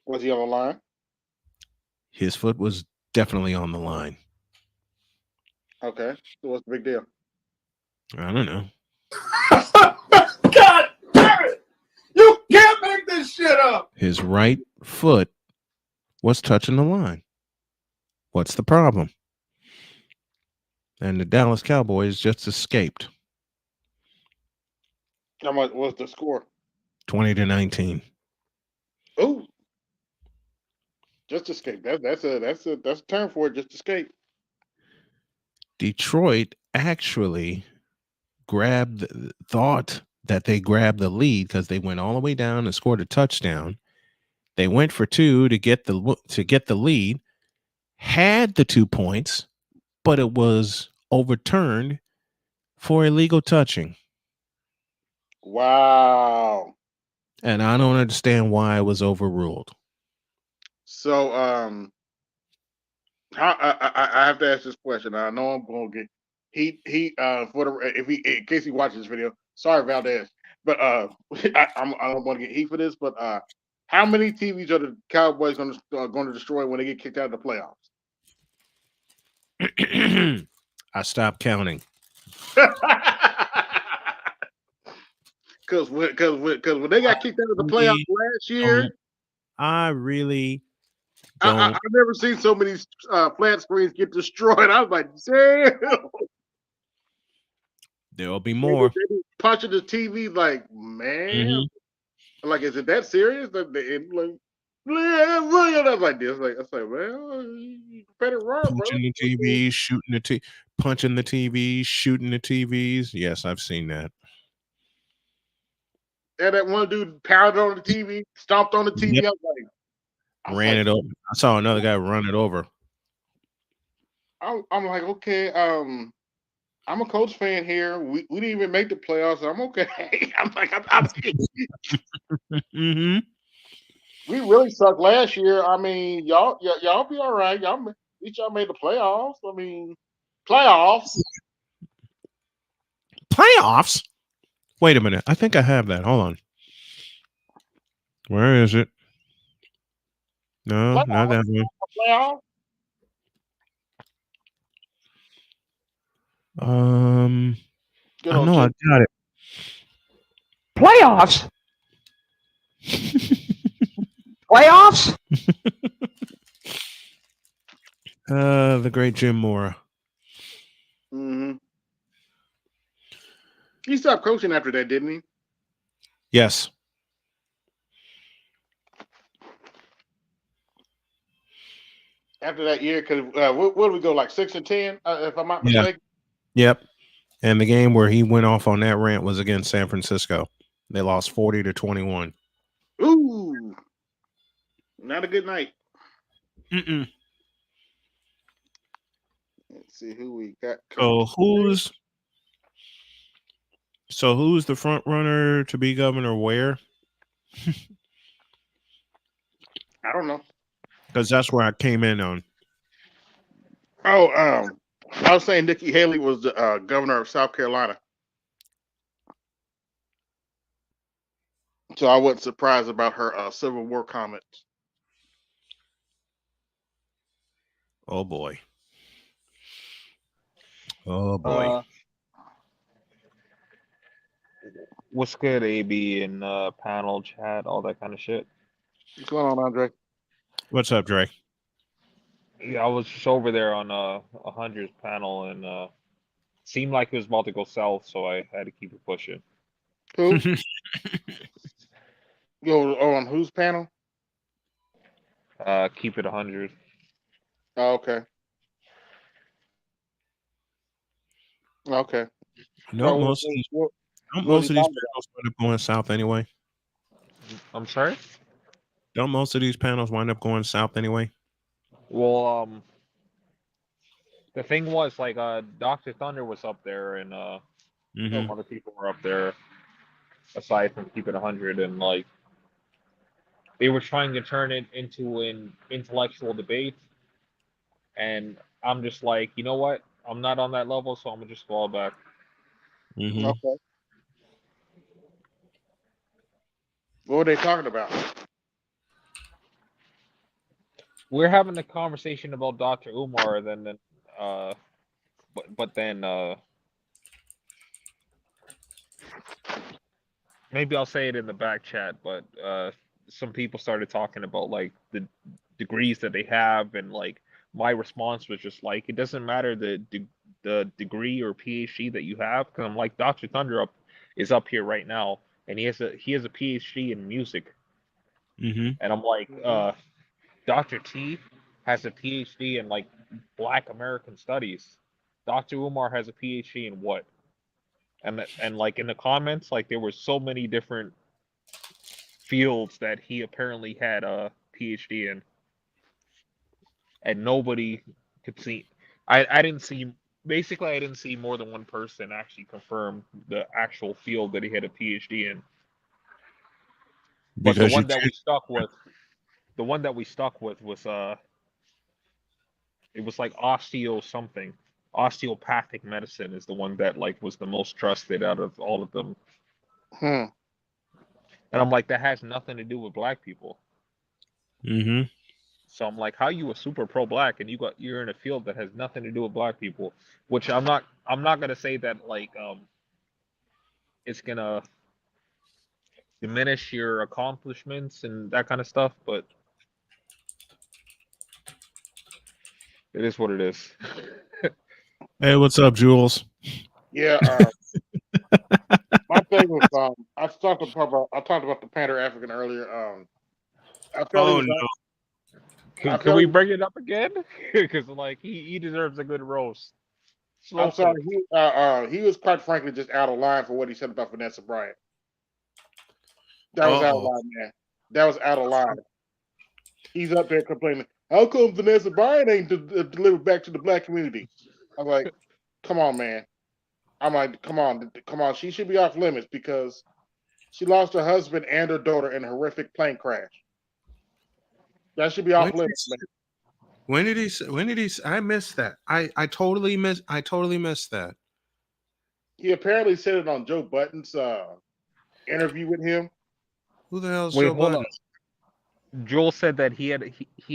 Was he on the line? His foot was definitely on the line. Okay. So what's the big deal? I don't know. God damn it! You can't make this shit up. His right foot was touching the line. What's the problem? And the Dallas Cowboys just escaped How much was the score? 20-19. Ooh. Just escape. That's a term for it. Just escape. Detroit actually thought that they grabbed the lead because they went all the way down and scored a touchdown. They went for two to get the lead, had the 2 points, but it was overturned for illegal touching. Wow. And I don't understand why it was overruled. So I have to ask this question. I know I'm gonna get for the if he in case he watches this video. Sorry, Valdez, but I don't want to get heat for this. But how many TVs are the Cowboys going to destroy when they get kicked out of the playoffs? I stopped counting. Because when they got kicked out of the playoffs last year, I really I've never seen so many flat screens get destroyed. I was like, damn. There'll be more. They be punching the TV like, man. Like, is it that serious? Like, I was like this. I was like, well, you better run, brother. Punching the TVs, shooting punching the TVs, shooting the TVs. Yes, I've seen that. And that one dude pounded on the TV, stomped on the TV. Yep. I was ran it over. I saw another guy run it over. I'm like, okay, I'm a Colts fan here. We didn't even make the playoffs. I'm okay. I'm like, we really sucked last year. I mean, y'all be all right. At least y'all made the playoffs. I mean, playoffs. Playoffs? Wait a minute. I think I have that. Hold on. Where is it? No, not that one. Playoffs? I know I got it. Playoffs? Playoffs? The great Jim Mora. Mm-hmm. He stopped coaching after that, didn't he? Yes. After that year, because what do we go, like 6-10, if I'm not mistaken? Yep. And the game where he went off on that rant was against San Francisco. They lost 40-21. Ooh. Not a good night. Mm-mm. Let's see who we got. So who's the front runner to be governor where? I don't know. Because that's where I came in on. Oh, I was saying Nikki Haley was the governor of South Carolina. So I wasn't surprised about her Civil War comments. Oh boy. Oh boy. What's good, AB, and panel chat, all that kind of shit? What's going on, Andre? What's up, Dre? Yeah, I was just over there on 100's panel, and seemed like it was about to go south, so I had to keep it pushing. Who? Yo, on whose panel? Keep it 100. Oh, okay. Okay. No, most of these panels wind up going south anyway. I'm sorry? Don't most of these panels wind up going south anyway? Well, the thing was, like, Dr. Thunder was up there, and some other people were up there, aside from Keep It 100, and, like, they were trying to turn it into an intellectual debate, and I'm just like, you know what? I'm not on that level, so I'm gonna just fall back. Mm-hmm. Okay. What were they talking about? We're having a conversation about Dr. Umar, then uh, but then maybe I'll say it in the back chat, but some people started talking about like the degrees that they have, and like my response was just like, it doesn't matter the degree or PhD that you have, because I'm like, Dr. Thunder is up here right now, and he has a PhD in music, Mm-hmm. and I'm like, Mhm. Dr. T has a PhD in like Black American Studies. Dr. Umar has a PhD in what? And like in the comments, like there were so many different fields that he apparently had a PhD in, and nobody could see. I didn't see. Basically, I didn't see more than one person actually confirm the actual field that he had a PhD in. But the Because you one that can't. we stuck with, the one that we stuck with was it was like osteo something. Osteopathic medicine is the one that like was the most trusted out of all of them. Hmm. And I'm like, that has nothing to do with black people. Mm-hmm. So I'm like, how you a super pro black and you're in a field that has nothing to do with black people? Which I'm not gonna say that like it's gonna diminish your accomplishments and that kind of stuff, but it is what it is. Hey, what's up, Jules? Yeah. My thing was I talked about the Panther African earlier. I felt he Oh was. no. I Can felt we he. bring it up again? Because like he deserves a good roast. Slow I'm sorry. cooked. He was quite frankly just out of line for what he said about Vanessa Bryant. That was out of Uh-oh. line, man. That was out of line. He's up there complaining. How come Vanessa Bryant ain't delivered back to the black community? I'm like, come on, man. I'm like, come on, come on. She should be off limits because she lost her husband and her daughter in a horrific plane crash. That should be When off did he limits, say, man. when did he I missed that. I totally missed that. He apparently said it on Joe Budden's interview with him. Who the hell's Wait, Joe hold Budden? up. Joel said that he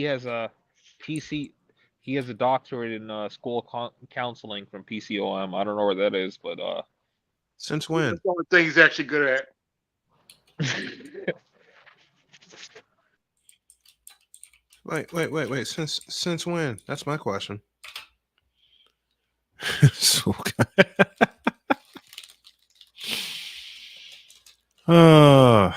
has a PC. He has a doctorate in school counseling from PCOM. I don't know where that is, but Since That's when? the only thing he's actually good at. Wait. Since when? That's my question. So, uh,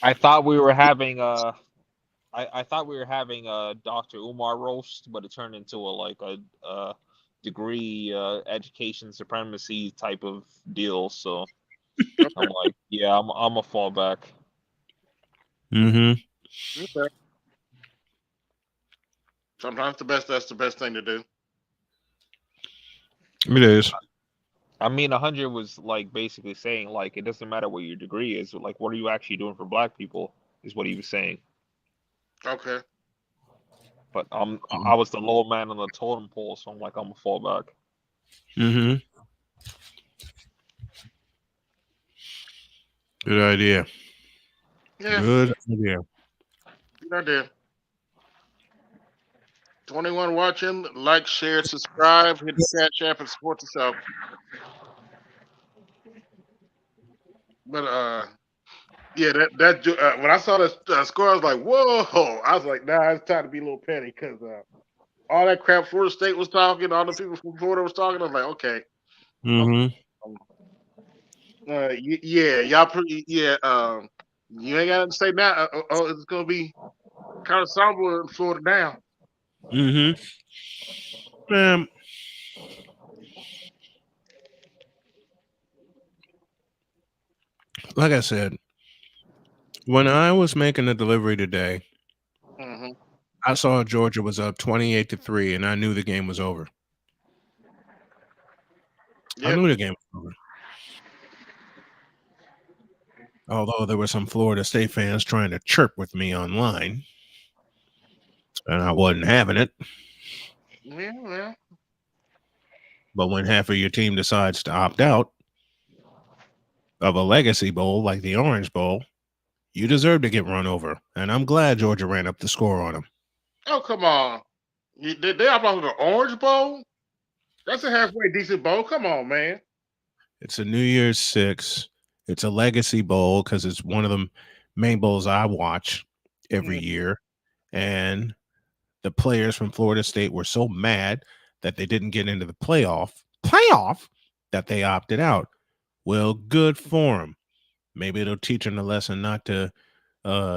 I thought we were having I thought we were having a Dr. Umar roast, but it turned into a degree education supremacy type of deal. So I'm like, yeah, I'm a fallback. mm-hmm. Okay. Sometimes that's the best thing to do. It is. I mean, 100 was like basically saying like it doesn't matter what your degree is, like what are you actually doing for black people is what he was saying. Okay. But I was the low man on the totem pole, so I'm like I'm a fallback. Mm-hmm. Good idea. Yeah, Good idea. good idea. 21 watching, like, share, subscribe, hit the cash app and support the show. But yeah, when I saw the score, I was like, whoa! I was like, nah, it's time to be a little petty because all that crap Florida State was talking, all the people from Florida was talking. I was like, okay, Mm-hmm. yeah, y'all pretty, yeah. You ain't got to say now. It's gonna be kind of somber in Florida now. Mm-hmm. Man, like I said, when I was making the delivery today, Mm-hmm. I saw Georgia was up 28-3, and I knew the game was over. I Yep. knew the game was over. Although there were some Florida State fans trying to chirp with me online. and I wasn't having it. Yeah. But when half of your team decides to opt out of a legacy bowl like the Orange Bowl, you deserve to get run over. And I'm glad Georgia ran up the score on them. Oh, come on. They opt out of the Orange Bowl? That's a halfway decent bowl. Come on, man. It's a New Year's Six. It's a legacy bowl because it's one of the main bowls I watch every year. And the players from Florida State were so mad that they didn't get into the playoff that they opted out. Well, good for them. Maybe it'll teach them a lesson not to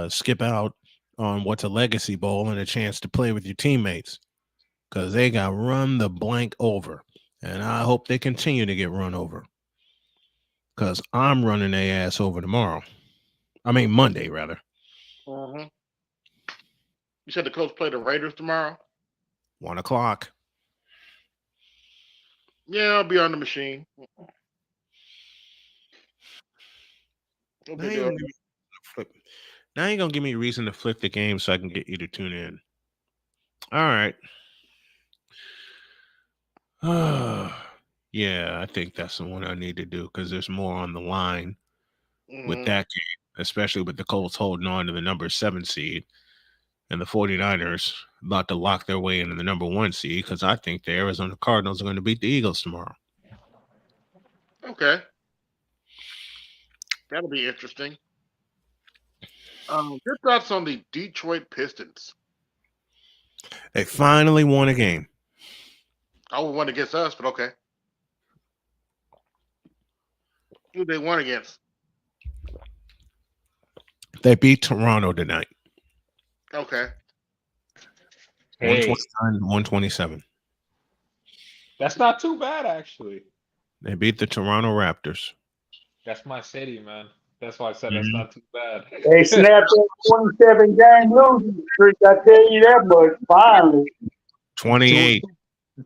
skip out on what's a legacy bowl and a chance to play with your teammates, because they got run the blank over. And I hope they continue to get run over, because I'm running their ass over tomorrow. I mean, Monday, rather. You said the Colts play the Raiders tomorrow? 1 o'clock. Yeah, I'll be on the machine. Now you're going to give me a reason to flip the game so I can get you to tune in. All right. Yeah, I think that's the one I need to do because there's more on the line with that game, especially with the Colts holding on to the number 7 seed and the 49ers about to lock their way into the number 1 seed, because I think the Arizona Cardinals are going to beat the Eagles tomorrow. Okay. That'll be interesting. Your thoughts on the Detroit Pistons? They finally won a game. I would win against us, but okay. Who they won against? They beat Toronto tonight. Okay. Hey. 129, 127. That's not too bad, actually. They beat the Toronto Raptors. That's my city, man. That's why I said that's not too bad. They snapped that 27-game losing streak. I tell you that much. Finally, 28.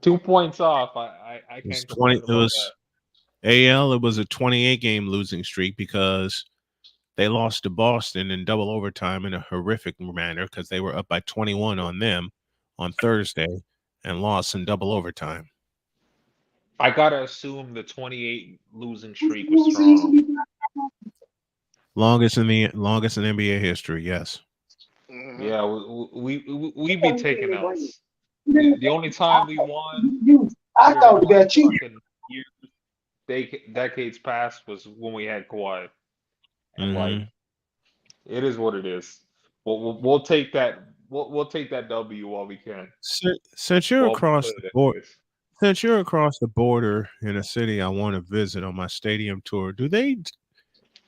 2 points off. I can't complain about that. AL. It was a 28-game losing streak because they lost to Boston in double overtime in a horrific manner because they were up by 21 on them on Thursday and lost in double overtime. I gotta assume the 28 losing streak was Toronto. Longest in NBA history, yes. Yeah, we be taking L's. The only time we won, I thought about you. Decades past was when we had Kawhi. And like, it is what it is. We'll take that. We'll take that W while we can. Since you're across the border. Since you're across the border in a city I want to visit on my stadium tour, do they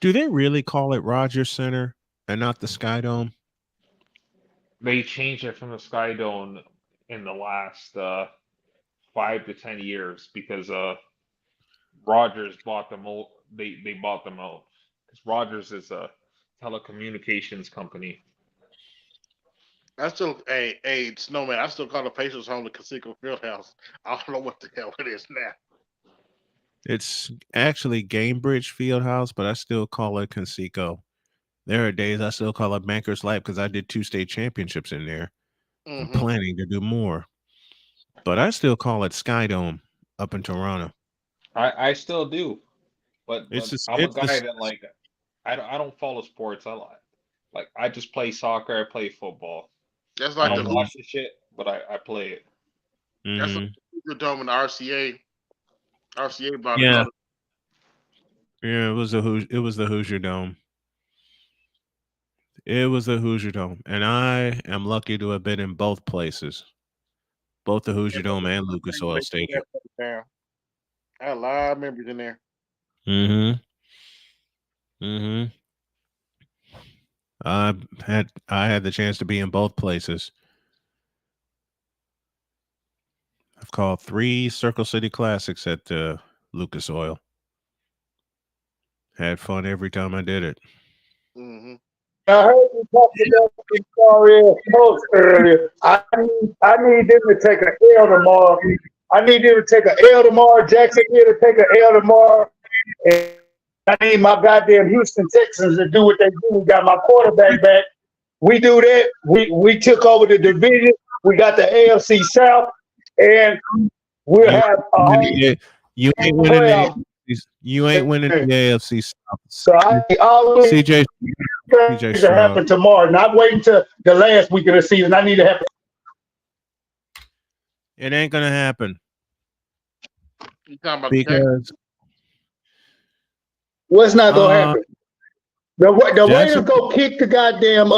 really call it Rogers Center and not the Sky Dome? They changed it from the Sky Dome in the last 5 to 10 years because Rogers bought them out. They bought them out because Rogers is a telecommunications company. I still, hey, Snowman, I still call the Pacers home the Conseco Fieldhouse. I don't know what the hell it is now. It's actually Gamebridge Fieldhouse, but I still call it Conseco. There are days I still call it Bankers Life because I did 2 state championships in there. I'm planning to do more. But I still call it Sky Dome up in Toronto. I still do. But I'm a guy that, like, I don't follow sports. I just play soccer, I play football. That's like I don't watch the shit, but I play it. That's like the Dome in the RCA. RCA bought Yeah. it. Yeah, it was the Hoosier Dome. It was the Hoosier Dome. And I am lucky to have been in both places. Both the Hoosier Dome and Lucas Oil Stadium. I had a lot of memories in there. I had the chance to be in both places. I've called 3 Circle City Classics at Lucas Oil. Had fun every time I did it. I heard you talking about the sorry folks earlier. I need them to take an L tomorrow. I need them to take an L tomorrow. Jackson here to take an L tomorrow. And I need my goddamn Houston Texans to do what they do. We got my quarterback back. We do that. We took over the division. We got the AFC South, and we'll have a home you ain't winning playoff. you ain't winning the AFC South. So all these CJ things to Stroud. happen tomorrow. Not waiting to the last week of the season. I need to happen. It ain't gonna happen You talking about because What's not gonna happen? The Raiders Jackson- go kick the goddamn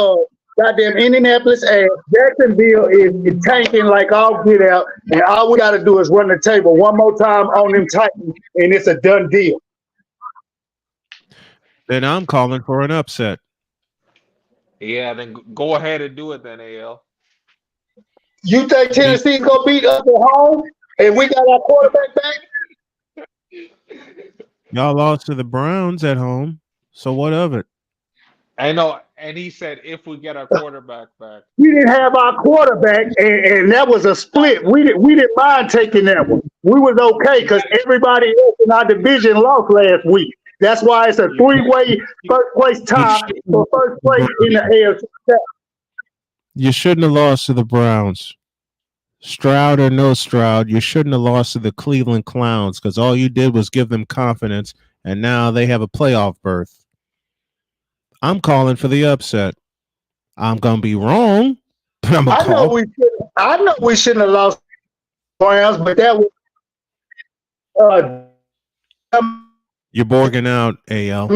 Indianapolis ass. Jacksonville is tanking like all get out, and all we got to do is run the table one more time on them Titans, and it's a done deal. then I'm calling for an upset. Yeah, then go ahead and do it then, AL. You think Tennessee's gonna beat us at home, and we got our quarterback back? Y'all lost to the Browns at home, so what of it? I know, and he said if we get our quarterback back. We didn't have our quarterback, and that was a split. We didn't mind taking that one. We was okay because everybody else in our division lost last week. That's why it's a three-way first place tie for first place in the AFC South. You shouldn't have lost to the Browns. Stroud or no Stroud, you shouldn't have lost to the Cleveland Clowns because all you did was give them confidence, and now they have a playoff berth. I'm calling for the upset. I'm gonna be wrong, but I'm gonna call. I know we shouldn't have lost Browns, but that was You're borging out, AL.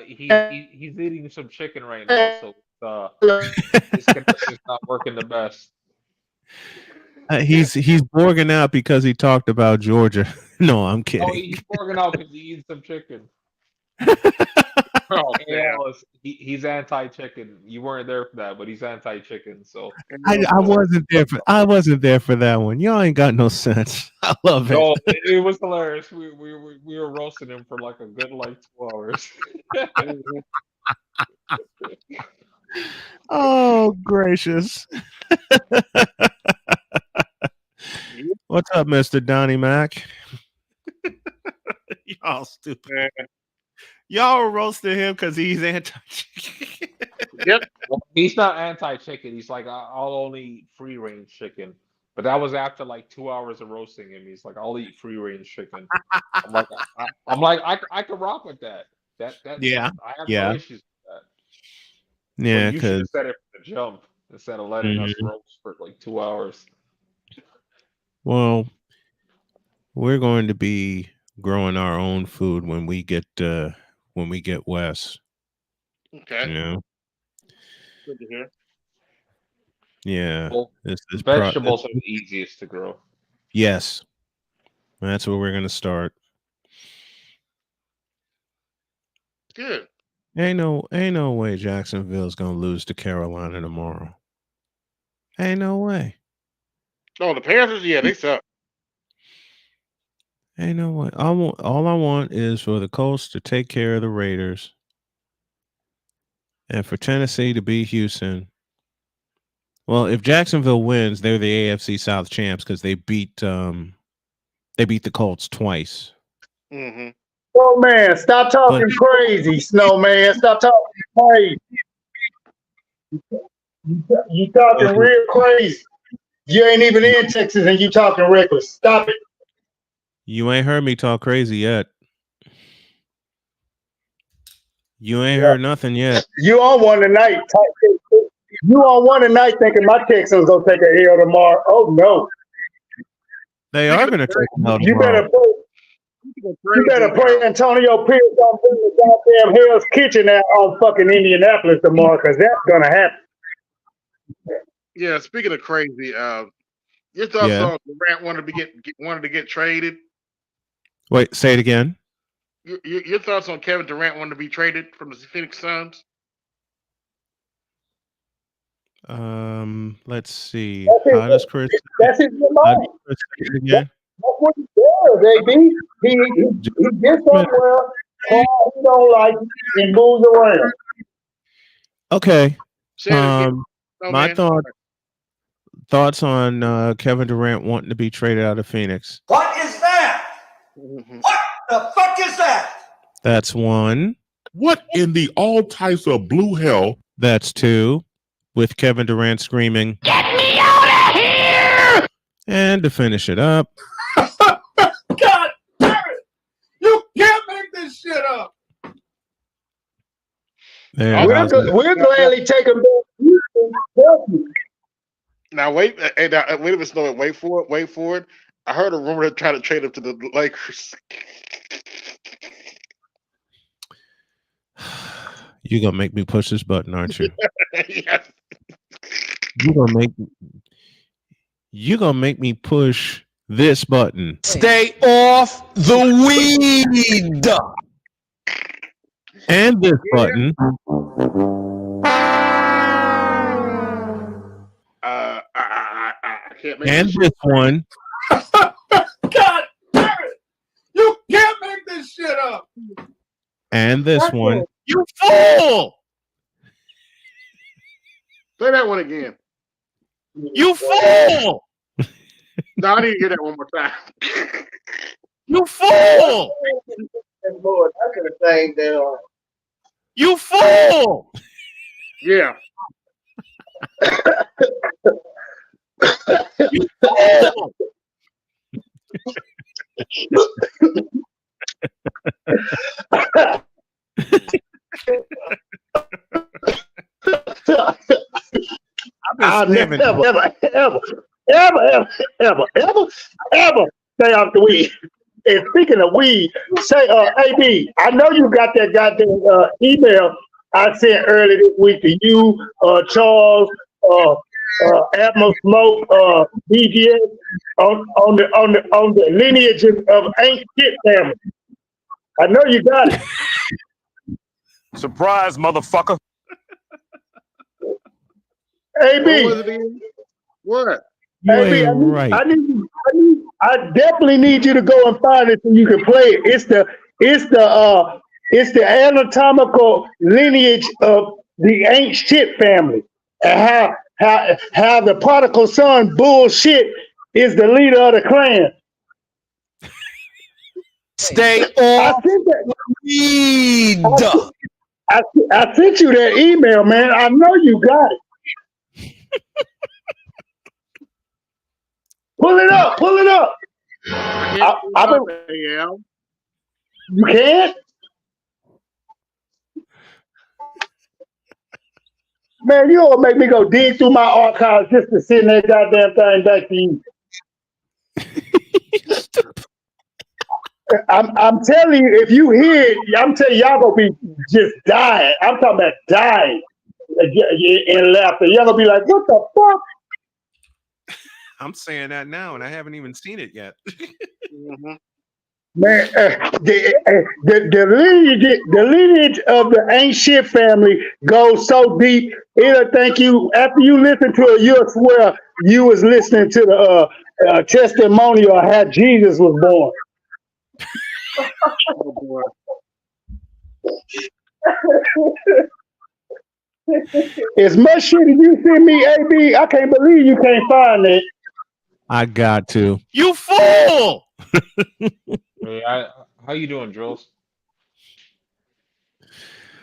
He's eating some chicken right now, so his connection's not working the best. He's borging out because he talked about Georgia. No, I'm kidding. Oh, he's borging out because he eats some chicken. Oh, he's anti-chicken. You weren't there for that, but he's anti-chicken. So I wasn't there for that one. Y'all ain't got no sense. I love it. no, it was hilarious. We were roasting him for like a good 2 hours. Oh gracious! What's up, Mr. Donnie Mac? Y'all stupid. Y'all roasted him because he's anti-chicken. Yep. Well, he's not anti-chicken. He's like, I'll only eat free-range chicken. But that was after like 2 hours of roasting him. He's like, I'll eat free-range chicken. I'm like, I can rock with that. Yeah. I have no issues with that. Yeah, you should have because said it from the jump instead of letting us roast for like 2 hours. well, we're going to be growing our own food when we get west. Okay. You know? Good to hear. Yeah. Well, vegetables are the easiest to grow. Yes. That's where we're gonna start. Good. Ain't no way Jacksonville's gonna lose to Carolina tomorrow. Ain't no way. Oh, the Panthers, yeah, they suck. Ain't no way. All I want is for the Colts to take care of the Raiders and for Tennessee to beat Houston. Well, if Jacksonville wins, they're the AFC South champs because they beat the Colts twice. Mm-hmm. Oh man, stop talking crazy, Snowman. Stop talking crazy. You talking real crazy. You ain't even in Texas and you talking reckless. Stop it. You ain't heard me talk crazy yet. You ain't heard nothing yet. You on one tonight. You on one tonight thinking my Texans gonna take a L tomorrow. Oh no. They are gonna take them out You tomorrow. better pray Antonio Pierce don't bring the goddamn Hell's Kitchen out on fucking Indianapolis tomorrow, because that's gonna happen. Yeah, speaking of crazy, your thoughts on Durant wanted to get traded? Wait, say it again. Your thoughts on Kevin Durant wanting to be traded from the Phoenix Suns? Let's see. That's his remote. That's what he does, baby. He gets somewhere, he don't like it, and moves around. Okay. No, my thoughts on Kevin Durant wanting to be traded out of Phoenix. What is that? Mm-hmm. What the fuck is that? That's one. What in the all types of blue hell? That's two. with Kevin Durant screaming, Get me out of here! and to finish it up, God damn it! You can't make this shit up. there, We'll gladly take them back. Now wait, wait a minute, Snow. Wait for it. Wait for it. I heard a rumor they're trying to trade him to the Lakers. you're gonna make me push this button, aren't you? Yes. You're gonna make me push this button. Stay off the weed. And this button. I can't make And this this one. God damn it! You can't make this shit up. And this one. You fool! Say that one again. You fool! No, I need to hear that one more time. You fool! Lord, I could have sang that. You fool! Yeah. You fool! I'll never, ever stay off the weed. And speaking of weed, say, AB, I know you got that goddamn email I sent earlier this week to you, Charles, Admiral Smoke, BGS on the lineage of ain't shit family. I know you got it. Surprise, motherfucker. AB, What was it again? What? You AB, ain't right. I definitely need you to go and find it so you can play it. It's the anatomical lineage of the ain't shit family, and how the prodigal son bullshit is the leader of the clan. Stay I off sent that. weed. I sent you that email, man. I know you got it. Pull it up. Pull it up. You can't? Man, you don't make me go dig through my archives just to send that goddamn thing back to you. I'm telling you, if you hear it, I'm telling you, y'all gonna be just dying. I'm talking about dying in laughter. Y'all gonna be like, what the fuck? I'm saying that now, and I haven't even seen it yet. Mm-hmm. Man, the lineage of the ain't shit family goes so deep. It'll think you after you listen to it, you'll swear you was listening to the testimonial of how Jesus was born. Oh boy. As much shit as you send me, AB, I can't believe you can't find it. I got to. You fool! Hey, how you doing, Drills?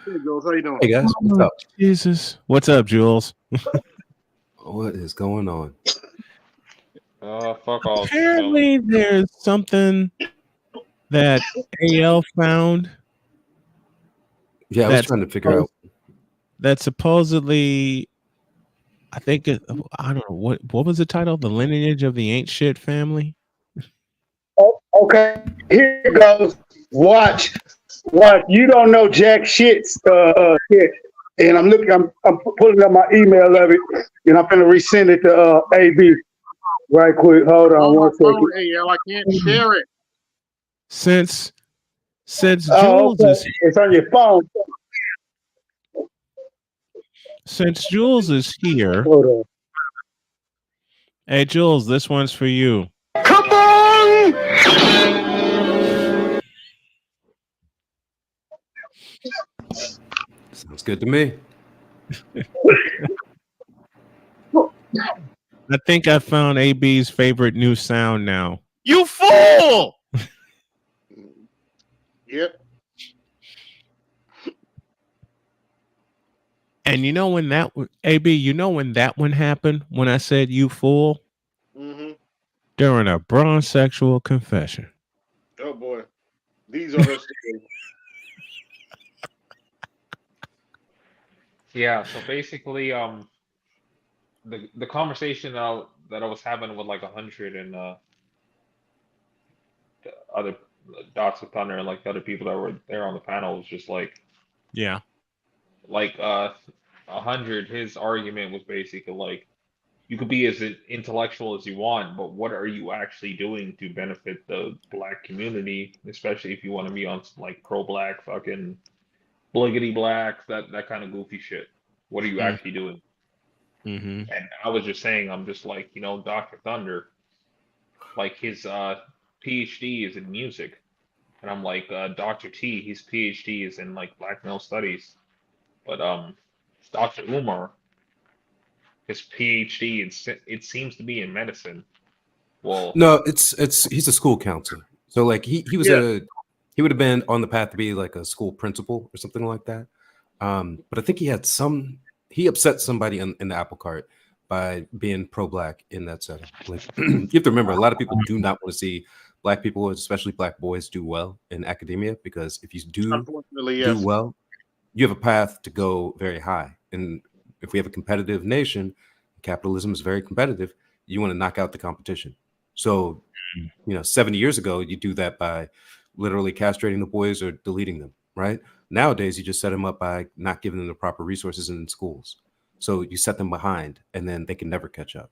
Hey, Jules, how you doing? Hey guys, what's up? Jesus. What's up, Jules? What is going on? Fuck all. Apparently, there's something that AL found Yeah, I was trying to figure out. that supposedly, I think I don't know what was the title? The lineage of the ain't shit family. Okay, here it goes. Watch. You don't know jack shit. Shit. And I'm pulling up my email of it, and I'm gonna resend it to AB right quick. Hold on one second. Hey, I can't share it. Since Jules okay. is It's on your phone. Since Jules is here, Hold on. hey Jules, this one's for you. Come on! Sounds good to me. I think I found AB's favorite new sound now. You fool! Yep. And you know when AB, you know when that one happened? When I said you fool? Mm-hmm. During a bronze sexual confession. Oh boy, these are the stories. Yeah. So basically, the conversation that I was having with like 100 and the other dots of thunder and like the other people that were there on the panel was just Yeah. like 100. His argument was basically like you could be as intellectual as you want, but what are you actually doing to benefit the black community, especially if you want to be on some like pro-black fucking bliggity black, that kind of goofy shit. What are you actually doing? Mm-hmm. And I was just saying, I'm just like, Dr. Thunder, like his PhD is in music. And I'm like, Dr. T, his PhD is in like black male studies. But Dr. Umar, his PhD, it seems to be in medicine. Well, No, it's he's a school counselor. So like he was Yeah. he would have been on the path to be like a school principal or something like that. But I think he upset somebody in the apple cart by being pro-black in that setting. Like you have to remember, a lot of people do not want to see black people, especially black boys, do well in academia because if you Unfortunately, do yes. well, you have a path to go very high. And if we have a competitive nation, capitalism is very competitive. You want to knock out the competition. So 70 years ago, you do that by literally castrating the boys or deleting them, right? Nowadays, you just set them up by not giving them the proper resources in schools. So you set them behind, and then they can never catch up.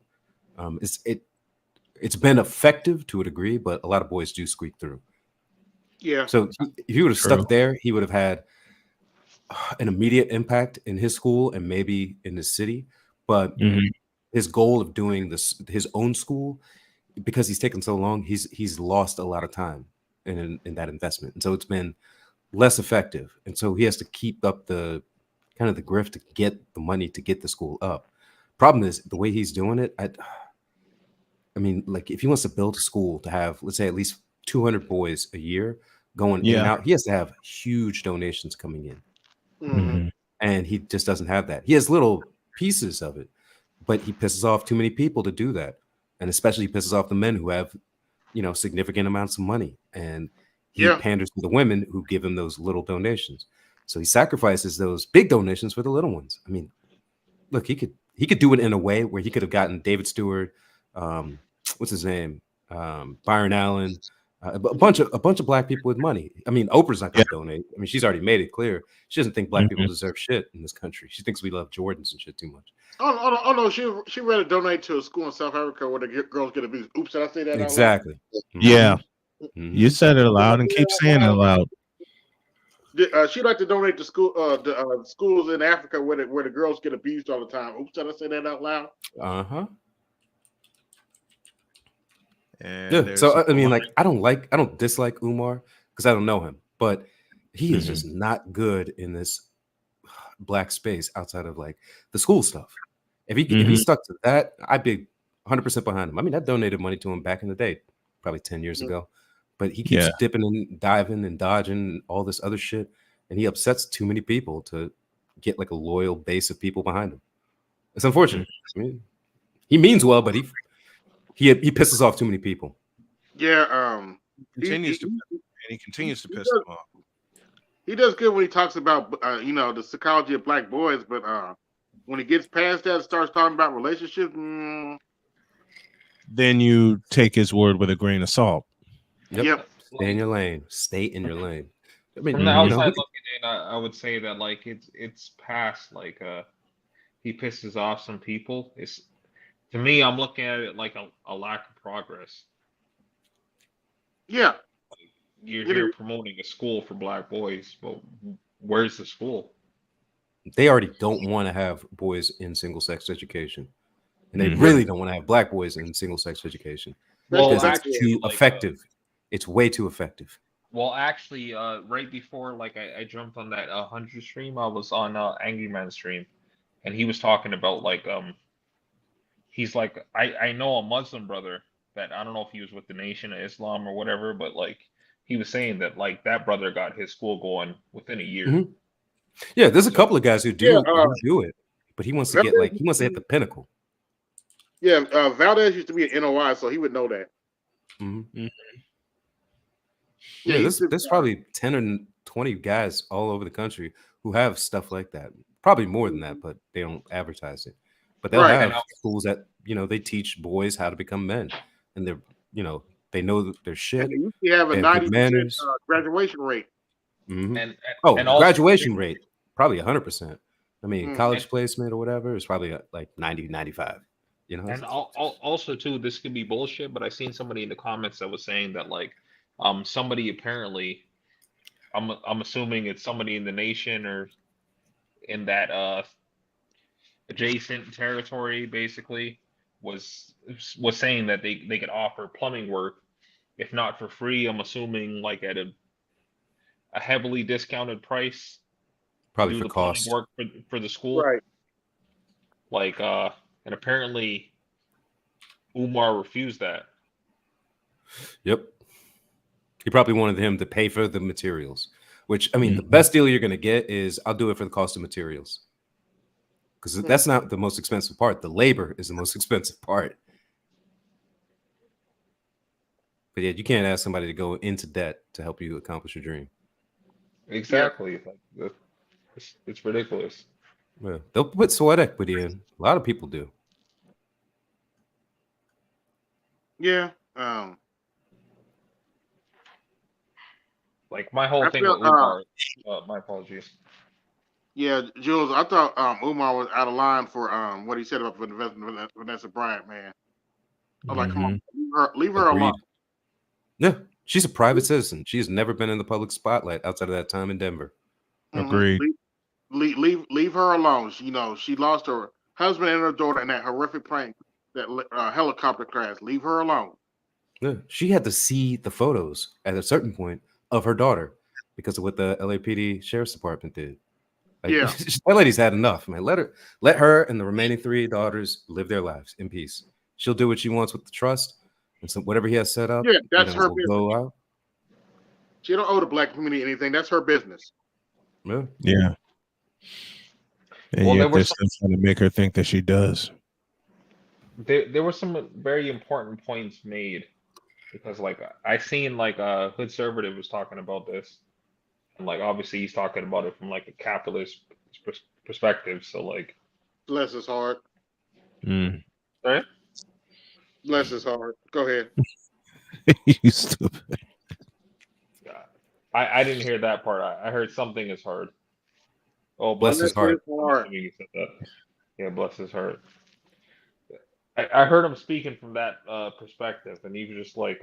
It's been effective to a degree, but a lot of boys do squeak through. Yeah. So if he would have True. stuck there, he would have had an immediate impact in his school and maybe in his city. But Mm-hmm. his goal of doing his own school, because he's taken so long, he's lost a lot of time in that investment, and so it's been less effective. And so he has to keep up the kind of the grift to get the money to get the school up. Problem is the way he's doing it. I mean, like if he wants to build a school to have, let's say, at least 200 boys a year going in and Yeah. out, he has to have huge donations coming in, Mm-hmm. Mm-hmm. and he just doesn't have that. He has little pieces of it, but he pisses off too many people to do that, and especially pisses off the men who have significant amounts of money, and he Yeah. panders to the women who give him those little donations. So he sacrifices those big donations for the little ones. I mean, look, he could do it in a way where he could have gotten David Stewart, what's his name, Byron Allen, a bunch of black people with money. I mean, Oprah's not going Yeah. to donate. I mean, she's already made it clear she doesn't think black people Mm-hmm. deserve shit in this country. She thinks we love Jordans and shit too much. Oh no, she rather donate to a school in South Africa where the girls get abused. Oops, did I say that out loud? Exactly. Yeah. Mhm. You said it aloud and keep saying it aloud. She'd like to donate to schools in Africa where the girls get abused all the time. Oops, did I say that out loud? Uh-huh. And Yeah. there's So I mean, one. like, I don't dislike Umar because I don't know him, but he is Mhm. just not good in this black space outside of like the school stuff. If he Mhm. stuck to that, I'd be 100% behind him. I mean, I donated money to him back in the day, probably 10 years ago, but he keeps Yeah. dipping and diving and dodging and all this other shit, and he upsets too many people to get like a loyal base of people behind him. It's unfortunate. I mean, he means well, but he pisses off too many people. Yeah. Continues to, he, and he continues to he piss does, them off. he does good when he talks about the psychology of black boys, but when he gets past that and starts talking about relationships, Then you take his word with a grain of salt. Yep. yep. Stay in your lane. Stay in your lane. I mean, from the Mhm. outside looking in, I would say that like it's past like he pisses off some people. It's to me, I'm looking at it like a lack of progress. Yeah. You're It here is. promoting a school for black boys, but where's the school? they already don't want to have boys in single sex education, and they Mhm. really don't want to have black boys in single sex education Well, because it's actually, too like, effective. It's way too effective. well, actually, right before like I jumped on that 100 stream, I was on Angry Man stream, and he was talking about like he's like I know a Muslim brother that I don't know if he was with the Nation of Islam or whatever, but like he was saying that like that brother got his school going within a year. Mhm. Yeah, there's a couple of guys who Yeah, do it, but he wants to get he wants to hit the pinnacle. Yeah, Valdez used to be an NOI, so he would know that. Mm-hmm. Yeah, Yeah, there's probably 10 or 20 guys all over the country who have stuff like that. Probably more than that, but they don't advertise it. But they'll Right. have schools that they teach boys how to become men, and they're they know their shit. And they usually have a They have 90% good manners. graduation rate. Mhm. And Oh, also, graduation rate probably 100%. I mean, Mm. college placement or whatever is probably like 90, 95. You know, and also too, this could be bullshit, but I seen somebody in the comments that was saying that like, somebody apparently, I'm assuming it's somebody in the nation or in that adjacent territory, basically, was saying that they could offer plumbing work, if not for free, I'm assuming like at a heavily discounted price, probably do for the plumbing cost. work for the school. Right. Like and apparently Umar refused that. Yep. He probably wanted him to pay for the materials, which I mean, the best deal you're going to get is I'll do it for the cost of materials. Because that's not the most expensive part. The labor is the most expensive part. But yeah, you can't ask somebody to go into debt to help you accomplish your dream. Exactly. Like, it's ridiculous. Yeah, they'll put sweat equity in. A lot of people do. Yeah. Like my whole I thing feel, with Umar. My apologies. Yeah, Jules, I thought Umar was out of line for what he said about Vanessa Bryant, man. I was like, come on, leave her Agreed. alone. Yeah, she's a private citizen. She's never been in the public spotlight outside of that time in Denver. Agreed. Leave her alone. She lost her husband and her daughter in that horrific plane, that helicopter crash. Leave her alone. Yeah, she had to see the photos at a certain point of her daughter because of what the LAPD Sheriff's Department did. Like, Yeah. that lady's had enough, man. Let her and the remaining 3 daughters live their lives in peace. She'll do what she wants with the trust, and so whatever he has set up, Yeah, that's her will business. go out. She don't owe the black community anything. That's her business. Yeah. And Well, yet there were they're still trying to make her think that she does. There were some very important points made, because like I seen like Hood Conservative was talking about this, and like obviously he's talking about it from like a capitalist perspective. So like, Bless his heart. right? Bless his heart. Go ahead. You stupid. I didn't hear that part. I heard something is hard. Oh, Bless his heart. He said that. Yeah, bless his heart. I heard him speaking from that perspective, and he was just like,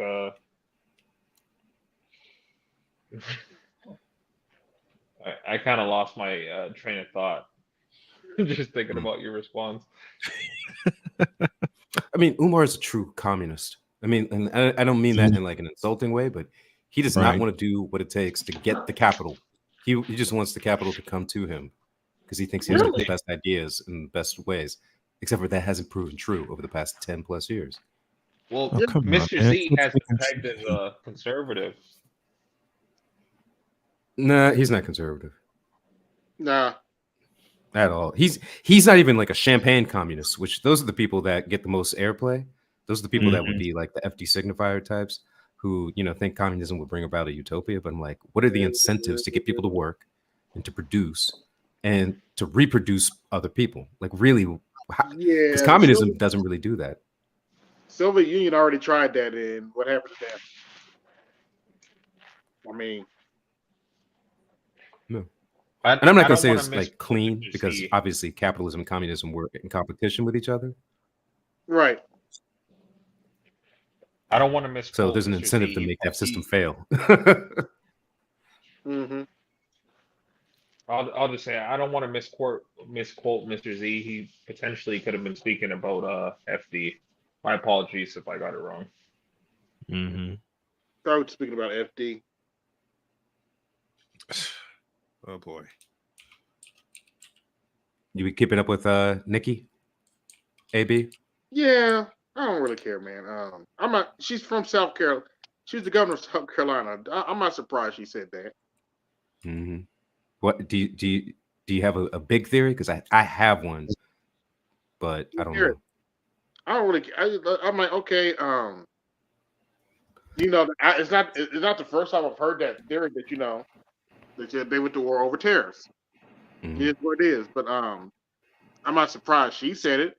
I kind of lost my train of thought just thinking about your response. I mean, Umar is a true communist. I mean, and I don't mean that in like an insulting way, but he does not want to do what it takes to get the capital. He just wants the capital to come to him because he thinks he has the best ideas and the best ways. Except for that hasn't proven true over the past 10 plus years. Well, Mr. Z has been pegged as a conservative. Nah, he's not conservative. Nah. At all. He's not even like a champagne communist, which those are the people that get the most airplay. Those are the people that would be like the FD signifier types who, think communism would bring about a utopia. But I'm like, what are the incentives to get people to work and to produce and to reproduce other people? Like, really? Because communism doesn't really do that. Soviet Union already tried that, and what happened to that? I mean, no. And I'm not going to say it's like clean because obviously capitalism and communism work in competition with each other. Right. I don't want to misquote. So there's an incentive to make that system fail. Mm-hmm. I'll just say I don't want to misquote Mr. Z. He potentially could have been speaking about FD. My apologies if I got it wrong. Sorry, speaking about FD. Oh boy. You be keeping up with Nikki? AB? Yeah, I don't really care, man. I'm not. She's from South Carolina. She's the governor of South Carolina. I'm not surprised she said that. What do you Do you have a big theory? Because I have one, but I don't know. I don't really. I'm like, okay, it's not the first time I've heard that theory that that they went to war over tariffs. Mhm. It is what it is, but I'm not surprised she said it.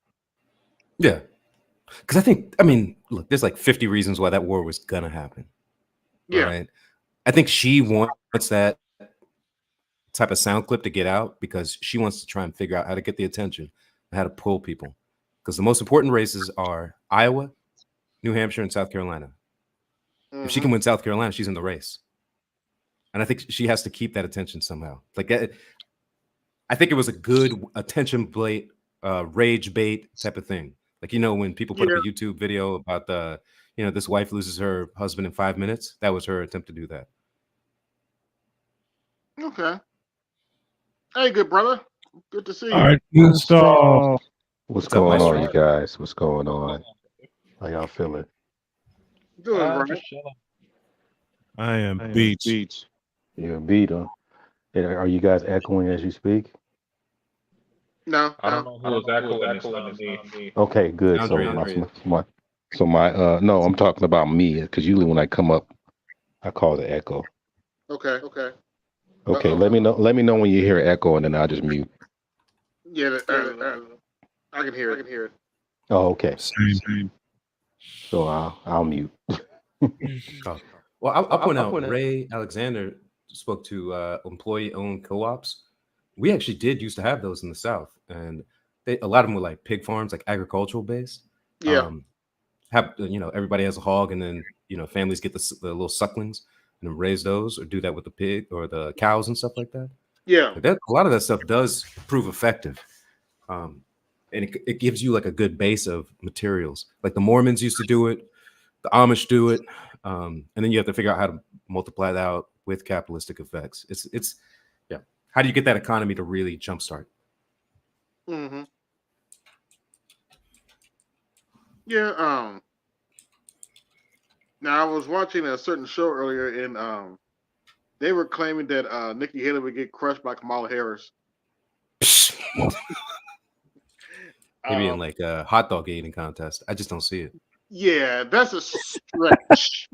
Yeah, because look, there's like 50 reasons why that war was gonna happen. Yeah, Right? I think she wants that type of sound clip to get out because she wants to try and figure out how to get the attention and how to pull people. Because the most important races are Iowa, New Hampshire, and South Carolina. If she can win South Carolina, she's in the race. And I think she has to keep that attention somehow. Like, I think it was a good attention bait, rage bait type of thing. Like, when people put up a YouTube video about this wife loses her husband in 5 minutes, that was her attempt to do that. Okay. Hey, good brother. Good to see you. All right, Gustav. What's up, going on, Maestro? you guys? What's going on? How y'all feeling? Doing right. Just chilling. I am beat. You're a beat, huh? Are you guys echoing as you speak? No, I don't know who was echoing. It's not me. Okay, good. So no, I'm talking about me because usually when I come up, I call the echo. Okay. Okay, let me know. Let me know when you hear echo, and then I'll just mute. Yeah, I can hear it. Oh, okay. Same. So I'll mute. Well, I'll point out Ray Alexander spoke to employee-owned co-ops. We actually did used to have those in the South, and a lot of them were like pig farms, like agricultural based. Yeah. Everybody has a hog, and then families get the little sucklings and then raise those, or do that with the pig or the cows and stuff like that. Yeah. A lot of that stuff does prove effective, and it gives you like a good base of materials. Like the Mormons used to do it, the Amish do it, and then you have to figure out how to multiply that out with capitalistic effects. It's how do you get that economy to really jumpstart? Mm-hmm. Yeah. Now I was watching a certain show earlier, and they were claiming that Nikki Haley would get crushed by Kamala Harris. Maybe in like a hot dog eating contest. I just don't see it. Yeah, that's a stretch.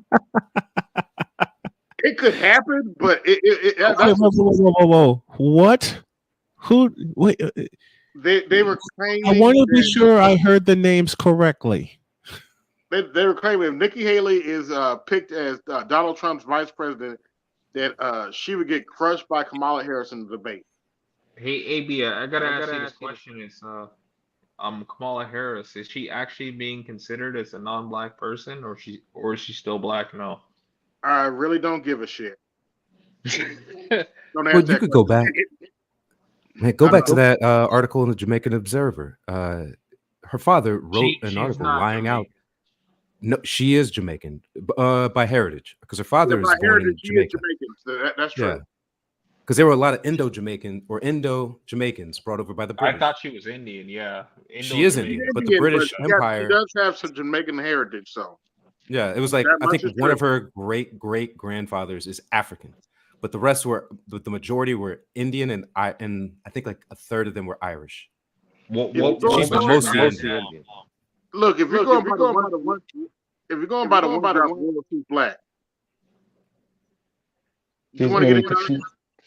It could happen, but Whoa. What? Who? Wait. They were claiming. I want to be sure I heard the names correctly. They were claiming if Nikki Haley is picked as Donald Trump's vice president, that she would get crushed by Kamala Harris in the debate. Hey, AB, I gotta ask you this question: Is Kamala Harris, is she actually being considered as a non-black person, or is she still black now? I really don't give a shit. Well, you could go back. Man, go back to that article in the Jamaican Observer. Her father wrote an article lying out. No, she is Jamaican by heritage because her father is born in Jamaica. So that's true. Yeah, because there were a lot of Indo-Jamaicans brought over by the British. I thought she was Indian. Yeah, she is Indian, but the British Empire. She does have some Jamaican heritage, so. Yeah, it was like I think one of her great grandfathers is African, but the rest the majority were Indian, and I think like a third of them were Irish. She's mostly Indian. Look, if you're going by the one, she's black.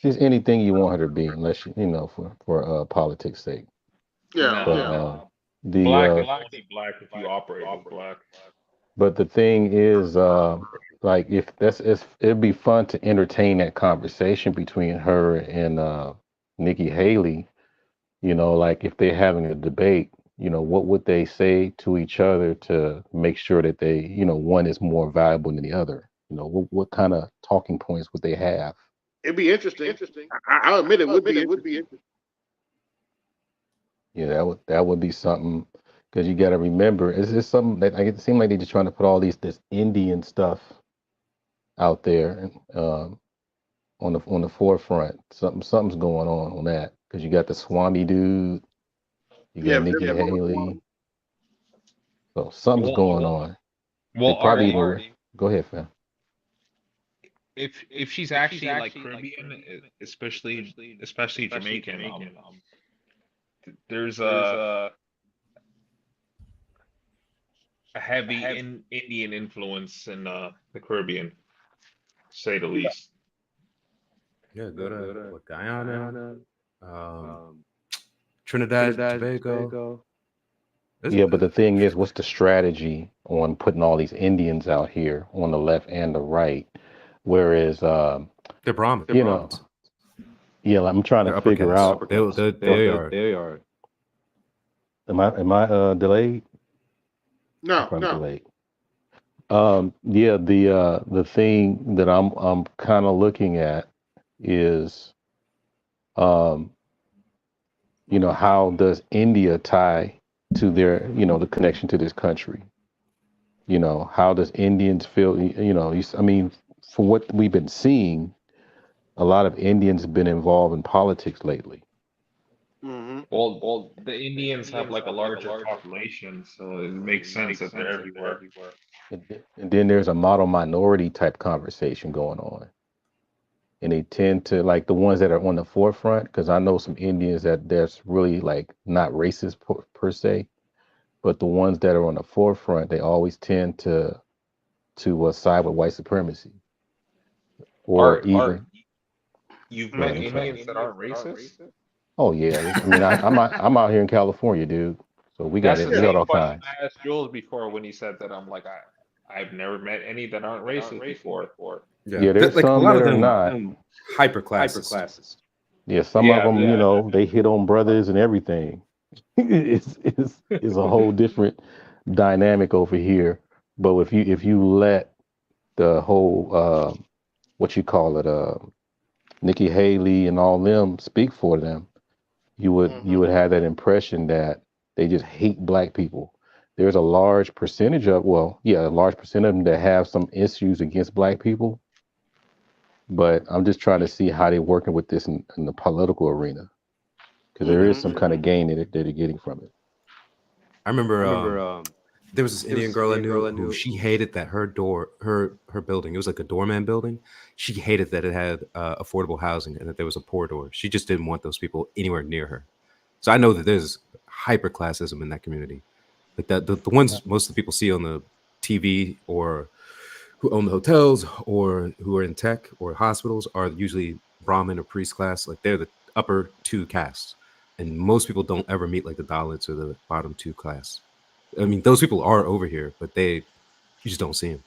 She's anything you want her to be, unless for politics' sake. Yeah, black if you operate as black. But the thing is, like it'd be fun to entertain that conversation between her and Nikki Haley. Like if they're having a debate, what would they say to each other to make sure that they, one is more valuable than the other? What kind of talking points would they have? It'd be interesting. I'll admit it would be interesting. Yeah, that would be something, because you got to remember, it's just something that it seems like they're just trying to put all this Indian stuff out there on the forefront. Something's going on that, because you got the Swami dude, you got Nikki Haley, so something's going on. Well, probably go ahead, fam. if she's actually like Caribbean, especially Jamaican, there's a heavy Indian influence in the Caribbean, to say the least. Yeah, go to what, Guyana, um, Trinidad, Tobago. There's Yeah, but the thing is, what's the strategy on putting all these Indians out here on the left and the right? Whereas, they're Brahmin. you know, yeah, like, I'm trying to They're upper figure caste. out. They are. Am I delayed? No, I'm delayed. Yeah, the thing that I'm kind of looking at is, um, how does India tie to their, the connection to this country? How does Indians feel? I mean, from what we've been seeing, a lot of Indians have been involved in politics lately. Well, the Indians have like a larger population, so it makes sense that they're everywhere. And then there's a model minority type conversation going on. And they tend to like the ones that are on the forefront, because I know some Indians that's really like not racist per se, but the ones that are on the forefront, they always tend to side with white supremacy, or Art, even. you've Go met ahead, I'm sorry. Indians that aren't racist? Oh yeah, I mean I'm out here in California, dude. So we got That's it. the We got same all question kinds. I asked Jules before when he said that. I'm like, I've never met any that aren't racist before. Yeah, there's like a some lot that of are them not. hyper classes. Yeah, some of them, they hit on brothers and everything. It's a whole different dynamic over here. But if you let the whole what you call it, Nikki Haley and all them speak for them, you would have that impression that they just hate black people. There's a large percentage of, well, yeah, a large percentage of them that have some issues against black people. But I'm just trying to see how they're working with this in the political arena, because there is some kind of gain that they're getting from it. I remember there was this Indian girl I knew who she hated that her building, it was like a doorman building. She hated that it had affordable housing and that there was a poor door. She just didn't want those people anywhere near her. So I know that there's hyper classism in that community. Like that the ones most of the people see on the TV or who own the hotels or who are in tech or hospitals are usually Brahmin or priest class. Like they're the upper two castes. And most people don't ever meet like the Dalits or the bottom two class. I mean, those people are over here, but you just don't see them.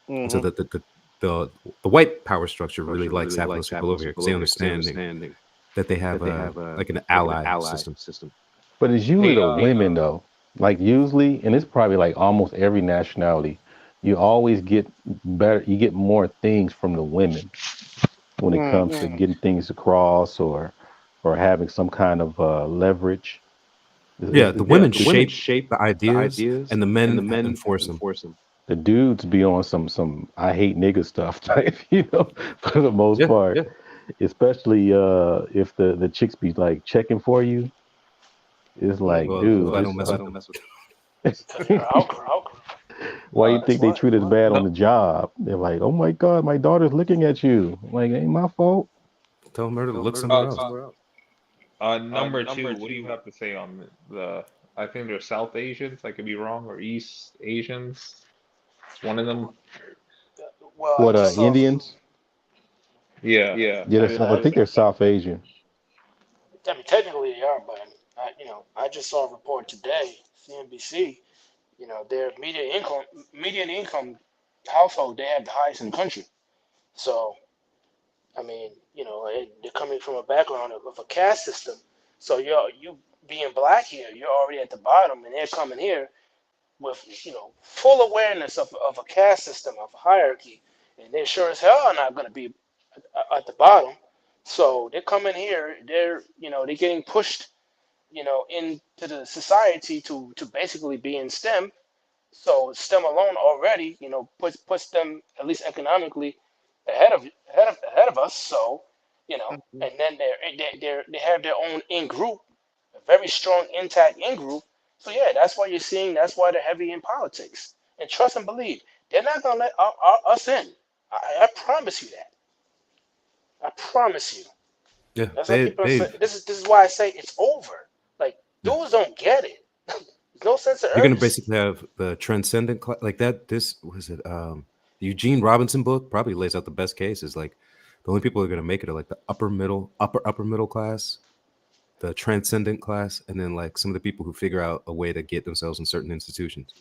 And so the white power structure really likes having those people over here because they understand that they have like an ally system. But it's usually the women though. Like usually, and it's probably like almost every nationality, you always get better. You get more things from the women when it comes to getting things across or having some kind of leverage. Yeah, the women shape the ideas, and the men enforce them. The dudes be on some I hate nigga stuff type, for the most part. Yeah. Especially if the chicks be like checking for you. It's like, dude, I don't mess with why you think they treat us bad on the job? They're like, oh my God, my daughter's looking at you. I'm like, ain't my fault. Tell her to look somewhere else. Number two, what do you have to say on I think they're South Asians, I could be wrong, or East Asians. It's one of them. Well, What Indians? Yeah. Yeah, I think they're South Asian. I mean, technically they are, but I just saw a report today, CNBC. Their median income household, they have the highest in the country. So, I mean, they're coming from a background of a caste system. So you being black here, you're already at the bottom, and they're coming here with full awareness of a caste system, of a hierarchy, and they sure as hell are not going to be at the bottom. So they're coming here, they're getting pushed, into the society to basically be in STEM. So STEM alone already, puts them at least economically ahead of us. So, and then they have their own in group, a very strong intact in group. So yeah, that's why you're seeing. That's why they're heavy in politics. And trust and believe, they're not gonna let us in. I promise you that. I promise you. Yeah, That's why people are they saying this is why I say it's over. Like dudes don't get it. There's no sense of you're gonna urgency. basically have the transcendent like that. This was it. The Eugene Robinson book probably lays out the best cases. Like the only people who are gonna make it are like the upper middle class, the transcendent class, and then like some of the people who figure out a way to get themselves in certain institutions.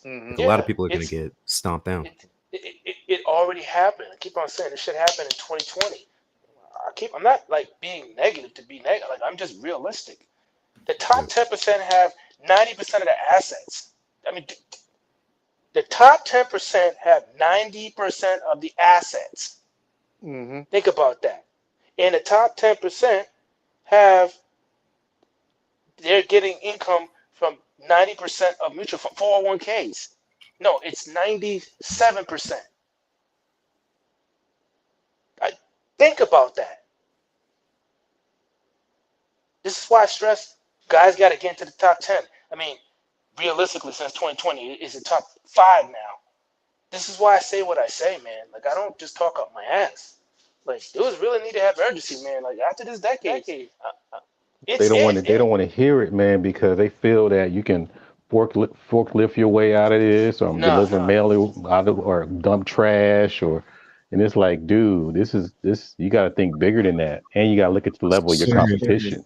Mm-hmm. Like a lot of Yeah, people are gonna get stomped down. it already happened. I keep on saying this shit happened in 2020. I'm not like being negative to be negative. Like I'm just realistic. The top 10% have 90% of the assets. I mean, the top 10% have 90% of the assets. Mm-hmm. Think about that. And the top 10% have they're getting income from 90% of mutual 401ks. No, it's 97%. I think about that. This is why I stress guys got to get into the top 10. I mean, realistically, since 2020, it's the top 5 now. This is why I say what I say, man. Like, I don't just talk up my ass. Like, dudes really need to have urgency, man. Like, after this decade, They it's don't want it. to. They don't want to hear it, man, because they feel that you can forklift your way out of this, or Nah, deliver mail out of, or dump trash, or. And it's like, dude, this. You got to think bigger than that, and you got to look at the level of your Seriously. competition.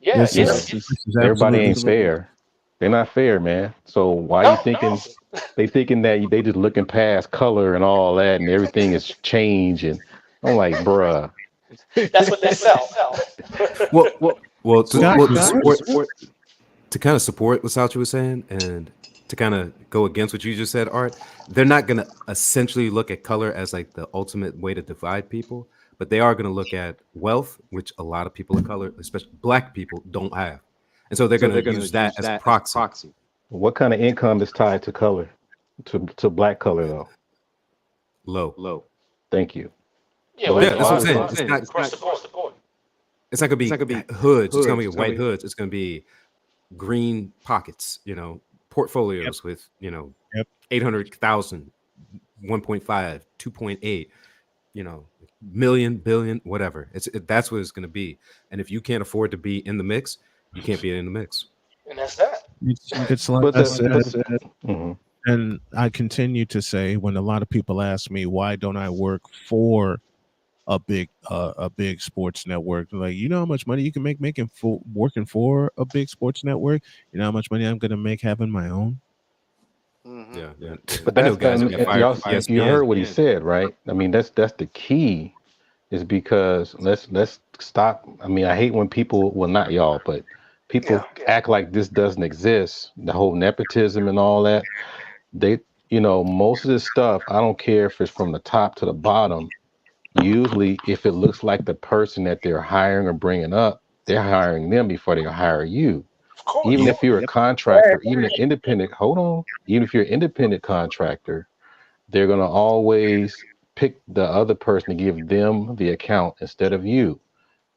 yeah, This You is know, it's this is everybody absolutely ain't fair. They're not fair, man. So why you no. thinking they thinking that they just looking past color and all that, and everything is change? And I'm like, bruh. That's what they sell. Well, Scott. to kind of support what Salchi was saying, and to kind of go against what you just said, Art, they're not going to essentially look at color as like the ultimate way to divide people, but they are going to look at wealth, which a lot of people of color, especially black people, don't have. And so they're going to use that as a proxy. What kind of income is tied to color, to black color though? Low. Thank you. Yeah, Go well, ahead. Yeah, that's what I'm saying. across the board. It's not going to be hoods. It's going to be white hoods. It's going to be green pockets, portfolios with, 800,000, 1.5, 2.8, million, billion, whatever. That's what it's going to be. And if you can't afford to be in the mix, you can't be in the mix. And that's that. It's like But I said, mhm. and I continue to say when a lot of people ask me why don't I work for a big sports network, like how much money you can make working for a big sports network. You know how much money I'm going to make having my own. Mm-hmm. Yeah. But I know that's guys who got fired y'all. from You heard ESPN. what he said, right? I mean, that's the key. Is because let's stop. I mean, I hate when people, well, not y'all, but people act like this doesn't exist. The whole nepotism and all that. They, most of this stuff. I don't care if it's from the top to the bottom. Usually, if it looks like the person that they're hiring or bringing up, they're hiring them before they hire you. Of course. Even if you're a contractor, even an independent, hold on, even if you're an independent contractor, they're going to always pick the other person to give them the account instead of you.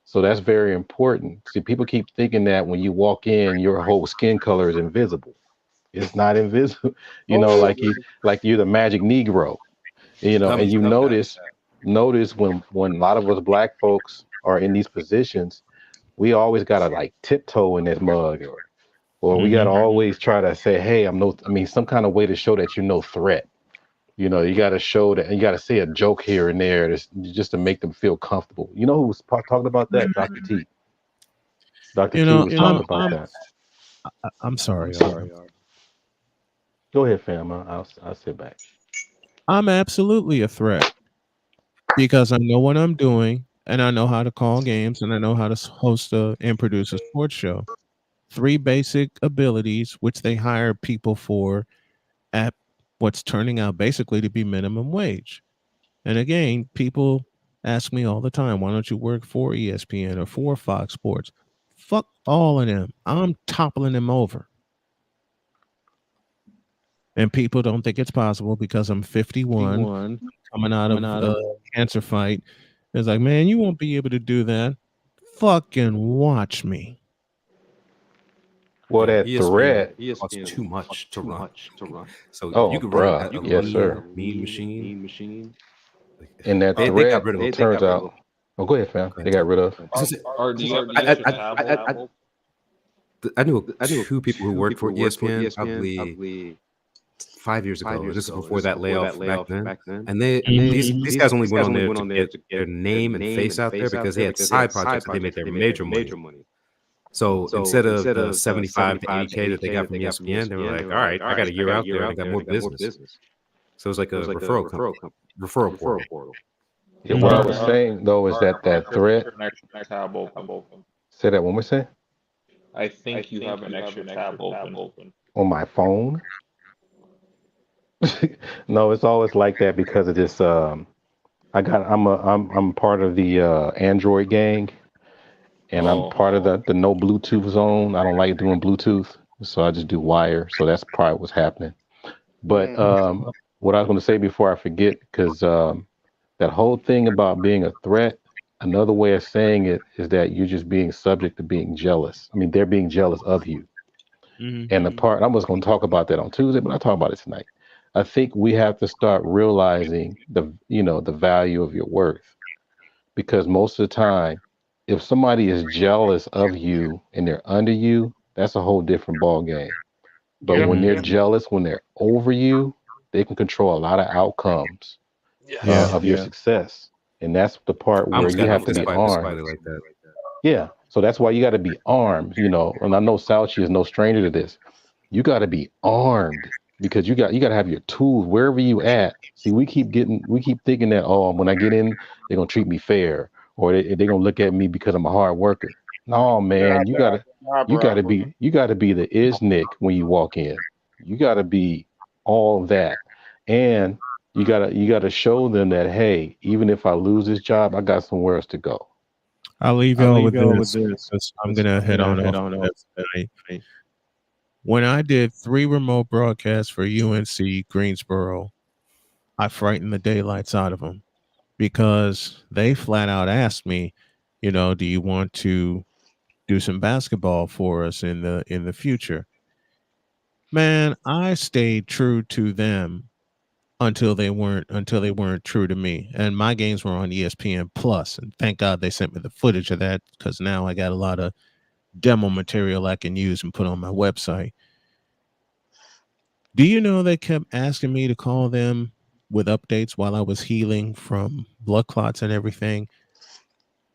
So that's very important. See, people keep thinking that when you walk in, your whole skin color is invisible. It's not invisible. Like you're the magic Negro. And you notice when a lot of us black folks are in these positions, we always gotta like tiptoe in this mug, or we gotta always try to say, hey, some kind of way to show that you're no threat. You gotta show that, and you gotta say a joke here and there just to make them feel comfortable. You know who was talking about that? Dr. T. Dr. T was talking about that. I'm sorry. Go ahead, fam. I'll sit back. I'm absolutely a threat because I know what I'm doing and I know how to call games and I know how to host and produce a sports show. 3 basic abilities which they hire people for at what's turning out basically to be minimum wage. And again, people ask me all the time, why don't you work for ESPN or for Fox Sports? Fuck all of them. I'm toppling them over. And people don't think it's possible because I'm 51, coming out of a cancer fight. It's like, man, you won't be able to do that. Fucking watch me. Well, that threat. Costs too much to run. So Oh, you could run bruh. a Yes, sir. mean machine. And that they threat got rid of him. turns out. Oh, go ahead, fam. Go They ahead. got rid of. Do you have the I, extra I, tab I, I, open? I knew two people who worked for ESPN probably 5 years ago, and this is before that layoff back then. And these guys only went on there to get their name and face out there because they had side projects and they made their major money. So instead of the 75 to 80K that they got from ESPN, they were like, all right, I got a year out there and I got more business. So it was like a referral portal. Yeah, what I was saying though is that threat. An extra tab open. Say that one more time. I think you have an extra tab open. On my phone. No, it's always like that because of this. I'm part of the Android gang, and I'm part of the no Bluetooth zone. I don't like doing Bluetooth, so I just do wire. So that's probably what's happening. But what I was going to say before I forget, because that whole thing about being a threat, another way of saying it is that you're just being subject to being jealous. I mean, they're being jealous of you. And the part I was going to talk about that on Tuesday, but I'll talk about it tonight. I think we have to start realizing the value of your worth, because most of the time, if somebody is jealous of you and they're under you, that's a whole different ball game. But when they're jealous, when they're over you, they can control a lot of outcomes of your success. And that's the part where you have to be armed. Like that. Yeah. So that's why you got to be armed, and I know Sauchi is no stranger to this. You got to be armed because you got to have your tools wherever you at. See, we keep thinking that, oh, when I get in, they're going to treat me fair, or they're going to look at me because I'm a hard worker. No, man, you got to be the Isnick when you walk in. You got to be all that. And you got to show them that, hey, even if I lose this job, I got somewhere else to go. I'll leave y'all with this. I'm gonna head on off tonight. When I did 3 remote broadcasts for UNC Greensboro, I frightened the daylights out of them because they flat out asked me, do you want to do some basketball for us in the future? Man, I stayed true to them until they weren't true to me. And my games were on ESPN Plus, and thank God they sent me the footage of that, because now I got a lot of demo material I can use and put on my website. Do you know they kept asking me to call them with updates while I was healing from blood clots and everything?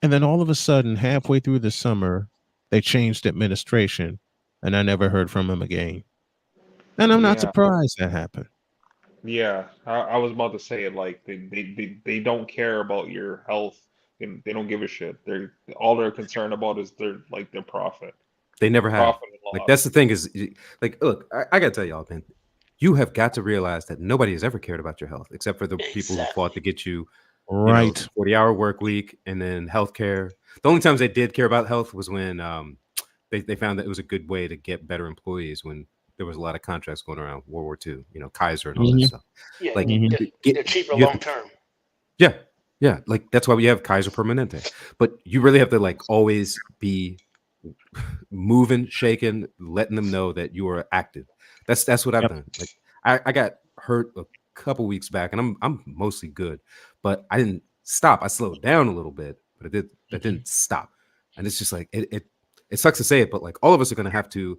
And then all of a sudden, halfway through the summer, they changed administration, and I never heard from them again. And I'm not surprised that happened. Yeah, I was about to say it. Like they don't care about your health. They don't give a shit. They're concerned about is their profit. They never have. Like that's the thing is, like, look, I gotta tell y'all, man, you have got to realize that nobody has ever cared about your health except for the people who fought to get you, 40-hour work week and then healthcare. The only times they did care about health was when they found that it was a good way to get better employees when there was a lot of contracts going around World War II, Kaiser and all that stuff. Yeah, like they're cheaper long term. Yeah, like that's why we have Kaiser Permanente. But you really have to always be moving, shaking, letting them know that you are active. That's what I've done. Like I got hurt a couple weeks back, and I'm mostly good, but I didn't stop. I slowed down a little bit, but that didn't stop. And it's just like it sucks to say it, but all of us are gonna have to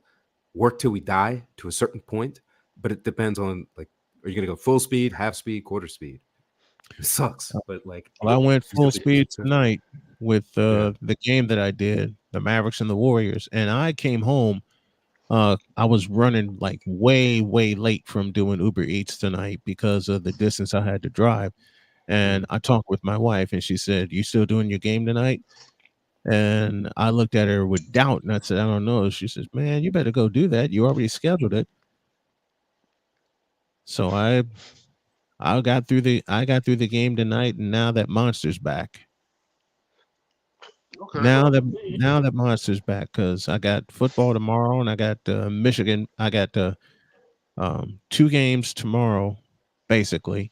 work till we die to a certain point, but it depends on are you gonna go full speed, half speed, quarter speed? It sucks, but I went full speed tonight with the game that I did, the Mavericks and the Warriors, and I came home. I was running way late from doing Uber Eats tonight because of the distance I had to drive. And I talked with my wife, and she said, "You still doing your game tonight?" And I looked at her with doubt, and I said, "I don't know." She says, "Man, you better go do that. You already scheduled it." So I got through the game tonight, and now that Monster's back. Okay. Now that Monster's back, because I got football tomorrow, and I got Michigan. I got 2 games tomorrow, basically,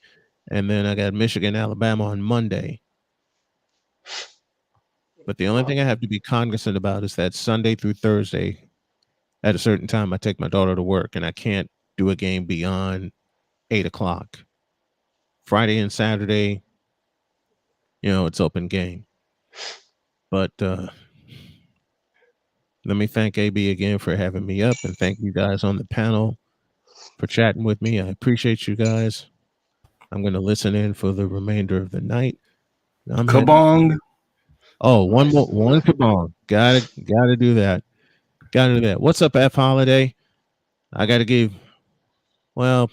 and then I got Michigan, Alabama on Monday. But the only thing I have to be cognizant about is that Sunday through Thursday, at a certain time, I take my daughter to work, and I can't do a game beyond 8 o'clock. Friday and Saturday, it's open game. But let me thank AB again for having me up, and thank you guys on the panel for chatting with me. I appreciate you guys. I'm going to listen in for the remainder of the night. I'm heading. Kabong. Oh, one kabong. Gotta do that. Gotta do that. What's up, F Holiday? I gotta give. Well,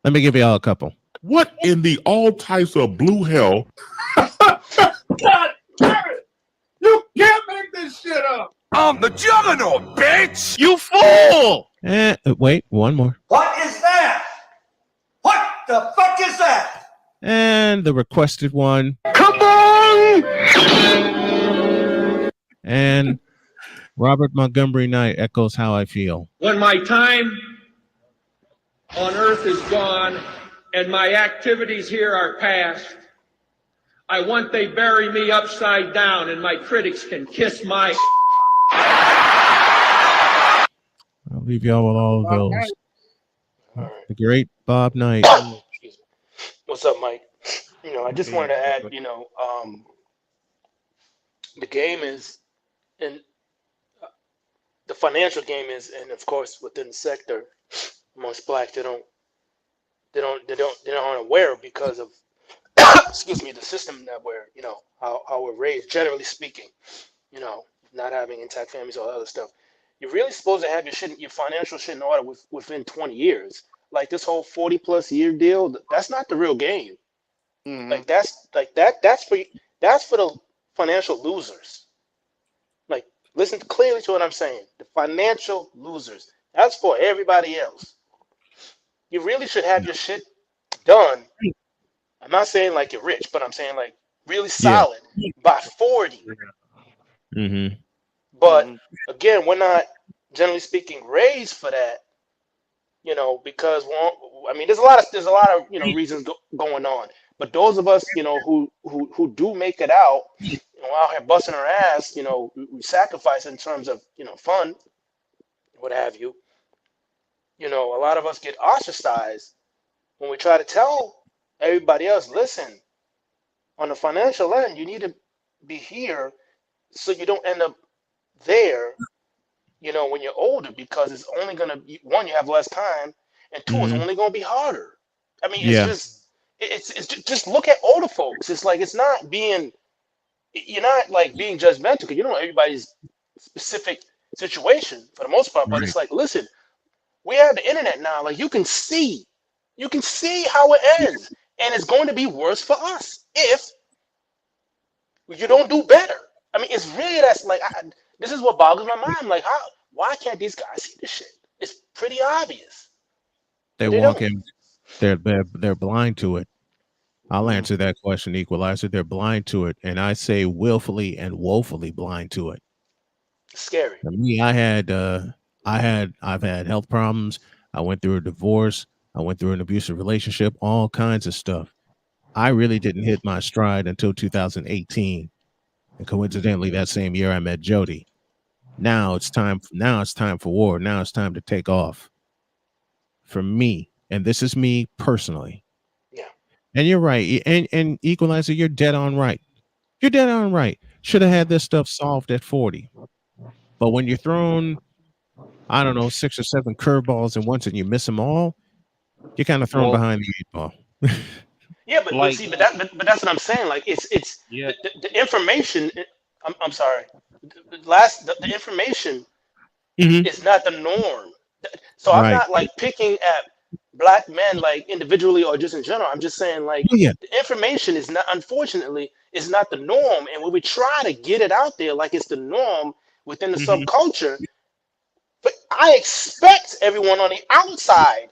let me give y'all a couple. What in the all types of blue hell? God damn it! You can't make this shit up. I'm the juggernaut, bitch. You fool! Wait, one more. What is that? What the fuck is that? And the requested one. Kabong! And Robert Montgomery Knight echoes how I feel. When my time on earth is gone and my activities here are past, I want they bury me upside down and my critics can kiss my. I'll leave y'all with all of those. The great Bob Knight. Excuse me. What's up, Mike? I just wanted to add, the game is, and the financial game is, and of course within the sector, amongst blacks, they aren't aware because of, excuse me, the system that we're, how we're raised, generally speaking, not having intact families, all that other stuff. You're really supposed to have your financial shit in order within 20 years. Like this whole 40+ year deal, that's not the real game. Mhm. That's for the financial losers. Like, listen clearly to what I'm saying. The financial losers. That's for everybody else. You really should have your shit done. I'm not saying like you're rich, but I'm saying like really solid by 40. Mm-hmm. But again, we're not, generally speaking, raised for that. Because there's a lot of reasons going on. But those of us, who do make it out, out here busting our ass, we sacrifice in terms of fun, what have you. A lot of us get ostracized when we try to tell everybody else, listen, on the financial end, you need to be here so you don't end up there, when you're older, because it's only gonna be, one, you have less time, and two, it's only gonna be harder. I mean, it's just look at older folks. It's like you're not like being judgmental because you know everybody's specific situation for the most part. But it's like, listen, we have the internet now. Like you can see how it ends, and it's going to be worse for us if you don't do better. I mean, it's really that's like this is what boggles my mind. Like, why can't these guys see this shit? It's pretty obvious. They walk in. They're blind to it. I'll answer that question, Equalizer. They're blind to it, and I say willfully and woefully blind to it. Scary. For me, I've had health problems. I went through a divorce. I went through an abusive relationship. All kinds of stuff. I really didn't hit my stride until 2018, and coincidentally, that same year I met Jody. Now it's time for war. Now it's time to take off. For me, and this is me personally. Yeah. And you're right. And Equalizer, you're dead on right. You're dead on right. Should have had this stuff solved at 40. But when you're thrown, I don't know, 6 or 7 curveballs at once and you miss them all, you're kind of thrown behind the 8 ball. Yeah, but that's what I'm saying. Like it's the information. I'm sorry. The information is not the norm. So I'm not like picking at black men like individually or just in general. I'm just saying like the information is not, unfortunately, is not the norm. And when we try to get it out there like it's the norm within the subculture, but I expect everyone on the outside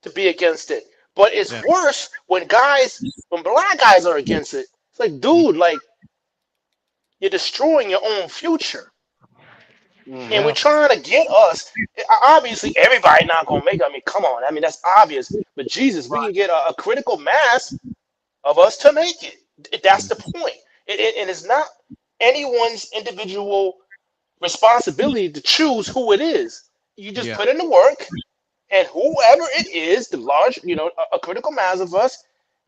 to be against it. But it's worse when black guys are against it. It's like, dude, like you're destroying your own future. And we're trying to get us. Obviously, everybody not gonna make it. I mean, come on. I mean, that's obvious. But Jesus, we can get a critical mass of us to make it. That's the point. And it's not anyone's individual responsibility to choose who it is. You just put in the work, and whoever it is, the large, a critical mass of us,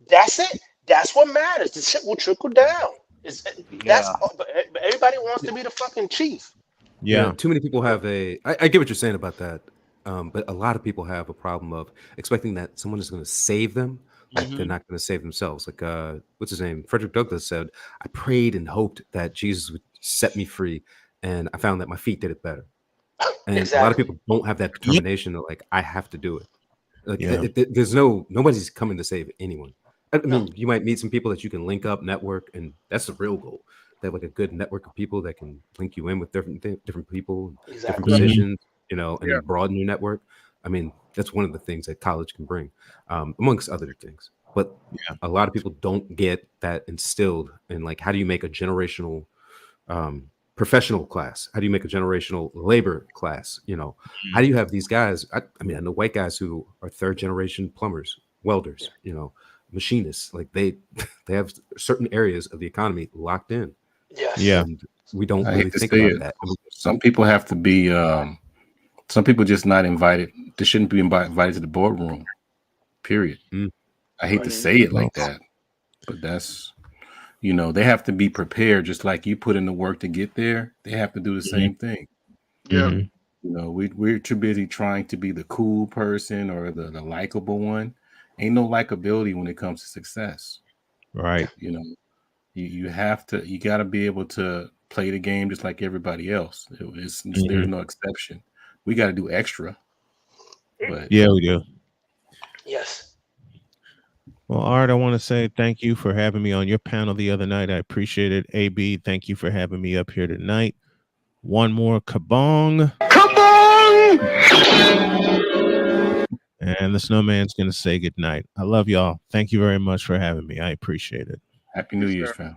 that's it. That's what matters. The shit will trickle down. That's Yeah. but everybody wants to be the fucking chief. Yeah, Yeah. too many people have I get what you're saying about that, but a lot of people have a problem of expecting that someone is going to save them, like they're not going to save themselves. Like, what's his name? Frederick Douglass said, "I prayed and hoped that Jesus would set me free, and I found that my feet did it better." And a lot of Exactly. people don't have that Yep. determination. Of like, I have to do it. Like, Yeah. there's nobody's coming to save anyone. I No. mean, you might meet some people that you can link up, network, and that's the real goal. They have like a good network of people that can link you in with different people, different Exactly. positions, and Yeah. then broaden your network. I mean, that's one of the things that college can bring, amongst other things. But a lot of people don't get that instilled in, like, how do you make a generational professional class? How do you make a generational labor class? How do you have these guys? I mean, I know white guys who are third generation plumbers, welders, machinists. Like they have certain areas of the economy locked in. Yes. Yeah. And we don't I really hate to think say about it. that. Some people have to be. Some people just not invited. They shouldn't be invited to the boardroom. Period. I hate to say it like that, but that's they have to be prepared. Just like you put in the work to get there, they have to do the same thing. Yeah. We're too busy trying to be the cool person or the likable one. Ain't no likability when it comes to success. Right. You got to be able to play the game just like everybody else. There's no exception. We got to do extra, but Yeah, we do. Yes. Well, Art, I want to say thank you for having me on your panel the other night. I appreciate it. AB, thank you for having me up here tonight. One more kabong. And the snowman's going to say goodnight. I love y'all. Thank you very much for having me. I appreciate it. Happy New Year's, fam.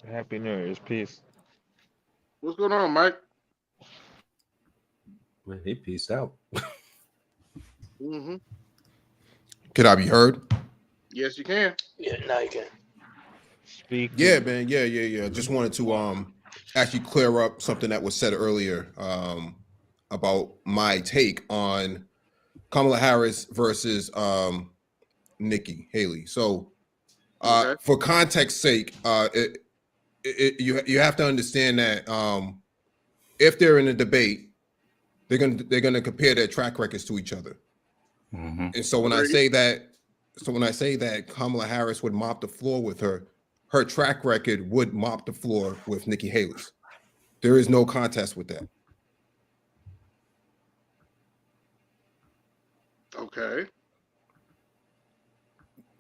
Happy New Year's. Peace. What's going on, Mike? Man, he peaced out. Mm-hmm. Could I be heard? Yes, you can. Yeah, now you can. Speak. Yeah, man. Yeah. Just wanted to actually clear up something that was said earlier about my take on Kamala Harris versus Nikki Haley. So Okay. for context sake, you have to understand that if they're in a debate, they're gonna compare their track records to each other. And so when I say that Kamala Harris would mop the floor with her track record would mop the floor with Nikki Haley's. There is no contest with that. Okay.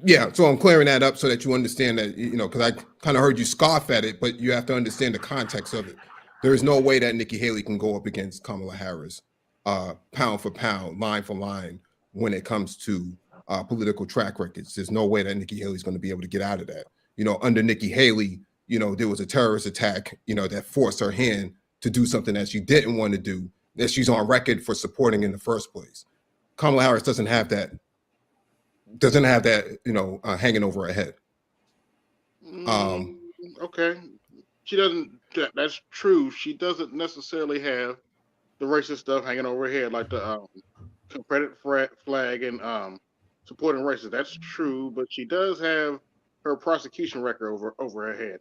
Yeah, so I'm clearing that up so that you understand that, because I kind of heard you scoff at it, but you have to understand the context of it. There is no way that Nikki Haley can go up against Kamala Harris, pound for pound, line for line, when it comes to political track records. There's no way that Nikki Haley's going to be able to get out of that. Under Nikki Haley, there was a terrorist attack, that forced her hand to do something that she didn't want to do, that she's on record for supporting in the first place. Kamala Harris doesn't have that, hanging over her head. Okay. She doesn't. That's true. She doesn't necessarily have the racist stuff hanging over her head, like the Confederate flag and supporting racists. That's true, but she does have her prosecution record over her head.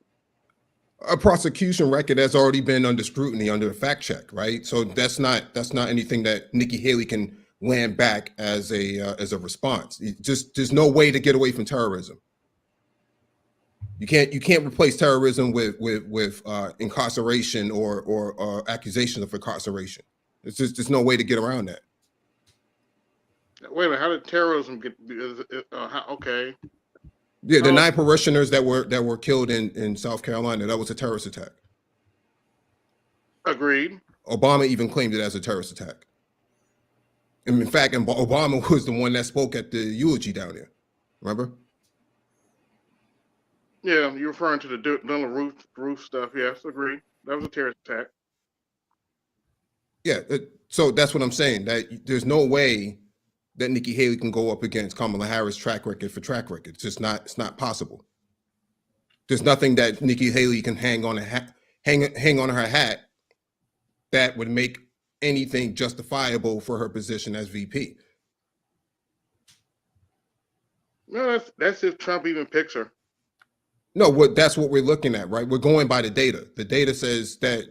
A prosecution record that's already been under scrutiny, under a fact check, right? So that's not anything that Nikki Haley can land back as a response. There's no way to get away from terrorism. You can't replace terrorism with incarceration or accusation of incarceration. There's no way to get around that. Wait a minute. How did terrorism get? Okay. Yeah, the 9 parishioners that were killed in South Carolina, that was a terrorist attack. Agreed. Obama even claimed it as a terrorist attack. And in fact, Obama was the one that spoke at the eulogy down there. Remember? Yeah, you're referring to the Dylan Roof stuff. Yes, agreed. That was a terrorist attack. Yeah, so that's what I'm saying. That there's no way that Nikki Haley can go up against Kamala Harris track record for track record. It's just not. It's not possible. There's nothing that Nikki Haley can hang on her hat that would make anything justifiable for her position as VP. No, that's if Trump even picks her. No, that's what we're looking at, right? We're going by the data. The data says that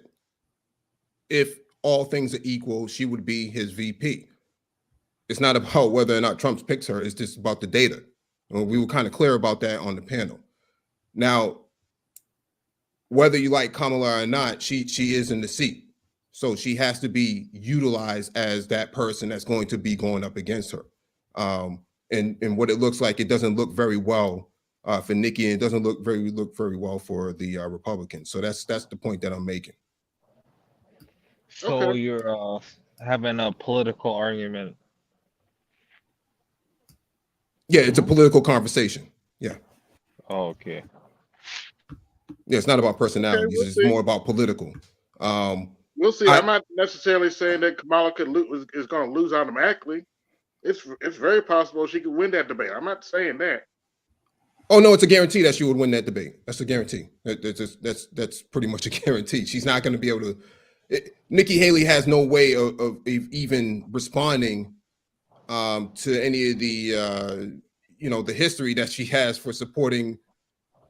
if all things are equal, she would be his VP. It's not about whether or not Trump picks her. It's just about the data. And we were kind of clear about that on the panel. Now, whether you like Kamala or not, she is in the seat. So she has to be utilized as that person that's going to be going up against her. And what it looks like, it doesn't look very well for Nikki, and it doesn't look very well for the Republicans. So that's the point that I'm making. So you're having a political argument. Yeah, it's a political conversation. Yeah. Oh, okay. Yeah, it's not about personalities. we'll It's see. more about political. We'll see. I'm not necessarily saying that Kamala is going to lose automatically. It's very possible she could win that debate. I'm not saying that. Oh no, it's a guarantee that she would win that debate. That's a guarantee. That's pretty much a guarantee. She's not going to be able to. Nikki Haley has no way of even responding to any of the the history that she has for supporting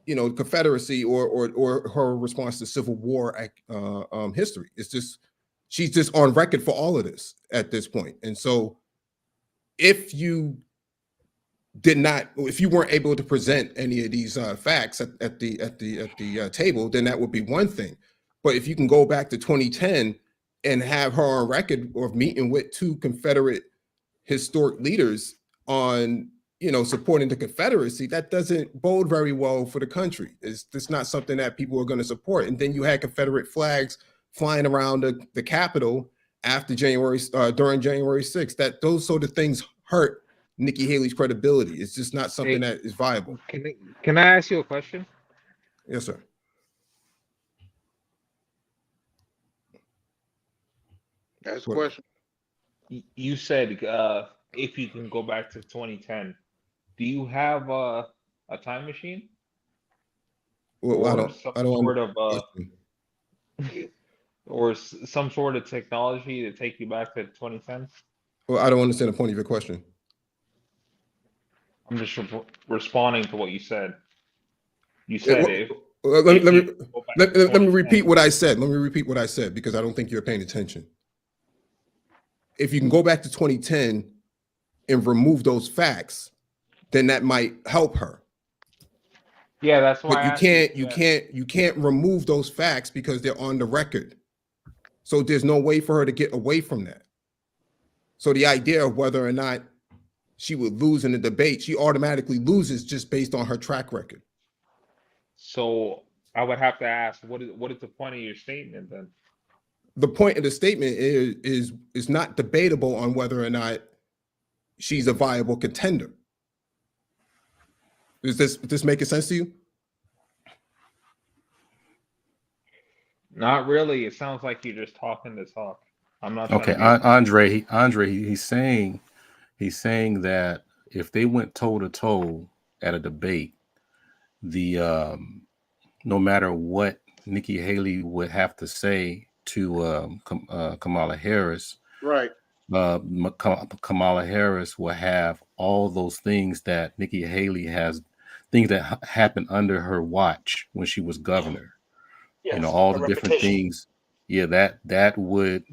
Confederacy or her response to Civil War history. It's just she's just on record for all of this at this point. And so if you weren't able to present any of these facts at the table, then that would be one thing. But if you can go back to 2010 and have her on record of meeting with two Confederate historic leaders on supporting the Confederacy, that doesn't bode very well for the country. It's not something that people are going to support. And then you had Confederate flags flying around the Capitol after during January 6th. That those sort of things hurt Nikki Haley's credibility. It's just not something that is viable. Can I ask you a question? Yes, sir. That's the question. You said if you can go back to 2010, do you have a time machine? Well, or some sort of technology to take you back to 2010? Well, I don't understand the point of your question. I'm just responding to what you said. You said let me repeat what I said. Let me repeat what I said because I don't think you're paying attention. If you can go back to 2010 and remove those facts, then that might help her. Yeah, that's why. But you can't remove those facts because they're on the record. So there's no way for her to get away from that. So the idea of whether or not she would lose in the debate, she automatically loses just based on her track record. So I would have to ask, what is the point of your statement then? The point of the statement is not debatable on whether or not she's a viable contender. Is this making sense to you? Not really. It sounds like you're just talking to talk. I'm not. Okay, Andre, he's saying that if they went toe to toe at a debate, the no matter what Nikki Haley would have to say to Kamala Harris, right? Kamala Harris will have all those things that Nikki Haley has, things that happened under her watch when she was governor. Yes, all the different things. Yeah, that would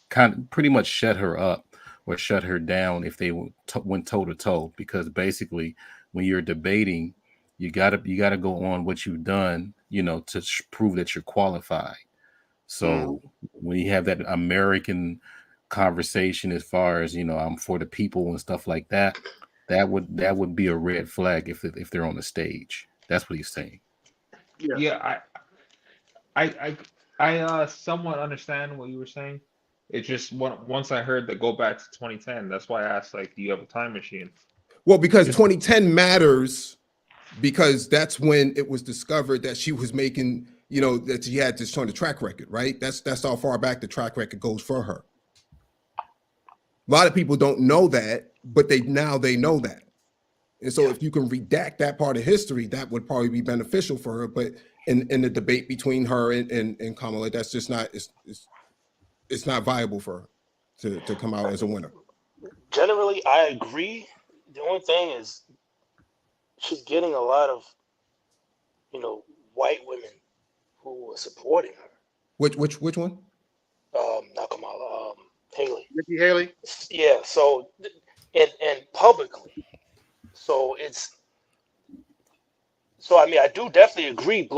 kind of pretty much shut her up or shut her down if they went toe to toe. Because basically, when you're debating, you gotta go on what you've done, to prove that you're qualified. So when you have that American conversation, as far as I'm for the people and stuff like that, that would be a red flag if they're on the stage. That's what he's saying. Yeah, I somewhat understand what you were saying. It's just once I heard that go back to 2010, that's why I asked, do you have a time machine? Well, because 2010 matters because that's when it was discovered that she was making, that she had this on the track record, right? That's how far back the track record goes for her. A lot of people don't know that, but they know that. And so if you can redact that part of history, that would probably be beneficial for her. But in the debate between her and Kamala, that's just not, it's not viable for her to come out as a winner. Generally, I agree. The only thing is, she's getting a lot of, white women who are supporting her. Which one? Not Kamala, Haley. Nikki Haley. Yeah. So, and publicly. So I mean, I do definitely agree.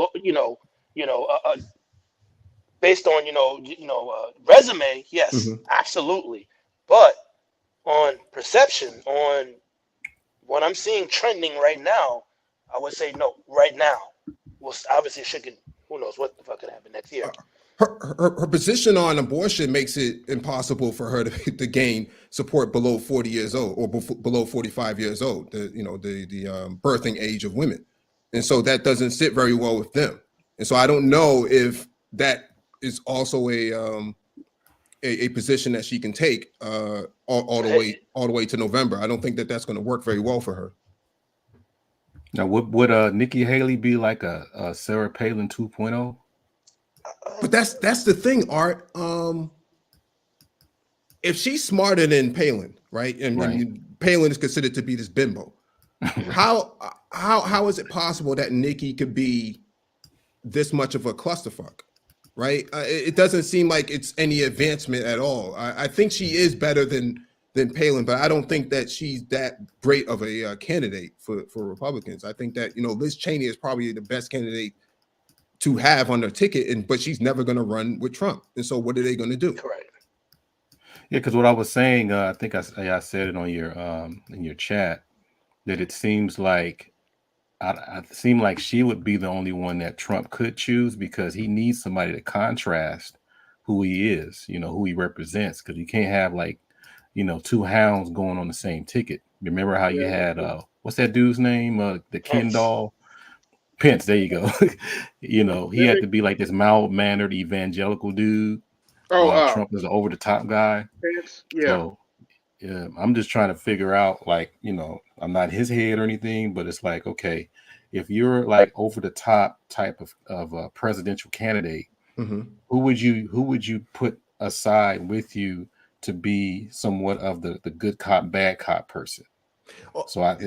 Based on resume, yes, absolutely. But on perception, on what I'm seeing trending right now, I would say no. Right now, well, obviously, who knows what the fuck could happen next year. Her position on abortion makes it impossible for her to gain support below 40 years old or below 45 years old. The birthing age of women, and so that doesn't sit very well with them. And so I don't know if that is also a position that she can take all the way to November. I don't think that that's going to work very well for her. Now, would Nikki Haley be like a Sarah Palin 2.0? But that's the thing, Art. If she's smarter than Palin, right? And Palin is considered to be this bimbo. How is it possible that Nikki could be this much of a clusterfuck? Right? It doesn't seem like it's any advancement at all. I think she is better than Palin, but I don't think that she's that great of a candidate for Republicans. I think that Liz Cheney is probably the best candidate to have on their ticket, but she's never going to run with Trump. And so, what are they going to do? Correct. Yeah, because what I was saying, I think I said it on your in your chat that it seems like she would be the only one that Trump could choose because he needs somebody to contrast who he is, who he represents, because you can't have two hounds going on the same ticket. Remember how you had what's that dude's name? The Ken doll. Pence, there you go. He had to be like this mild-mannered evangelical dude. Trump is an over-the-top guy. Pence, yeah. So, I'm just trying to figure out, I'm not his head or anything, but it's like, okay, if you're like over-the-top type of presidential candidate, who would you put aside with you to be somewhat of the good cop, bad cop person? So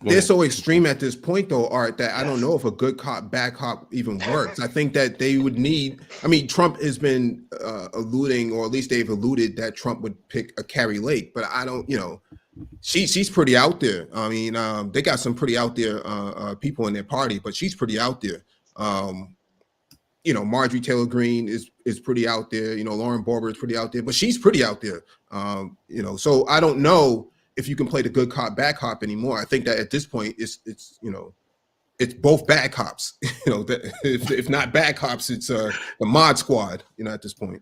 they're so extreme at this point, though, Art, that I don't know if a good cop, bad cop even works. I think that they would need. I mean, Trump has been alluding, or at least they've alluded that Trump would pick a Carrie Lake, but I don't. She's pretty out there. I mean, they got some pretty out there people in their party, but she's pretty out there. Marjorie Taylor Greene is pretty out there. Lauren Boebert is pretty out there, but she's pretty out there. So I don't know if you can play the good cop, bad cop anymore. I think that at this point it's both bad cops. If not bad cops, it's the mod squad. At this point.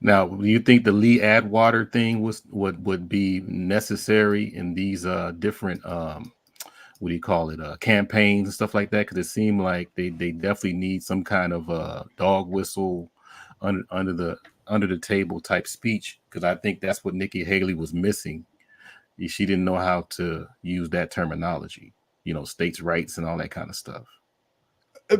Now, do you think the Lee Atwater thing would be necessary in these different campaigns and stuff like that? Because it seemed like they definitely need some kind of dog whistle under the table type speech, because I think that's what Nikki Haley was missing. She didn't know how to use that terminology, states' rights and all that kind of stuff.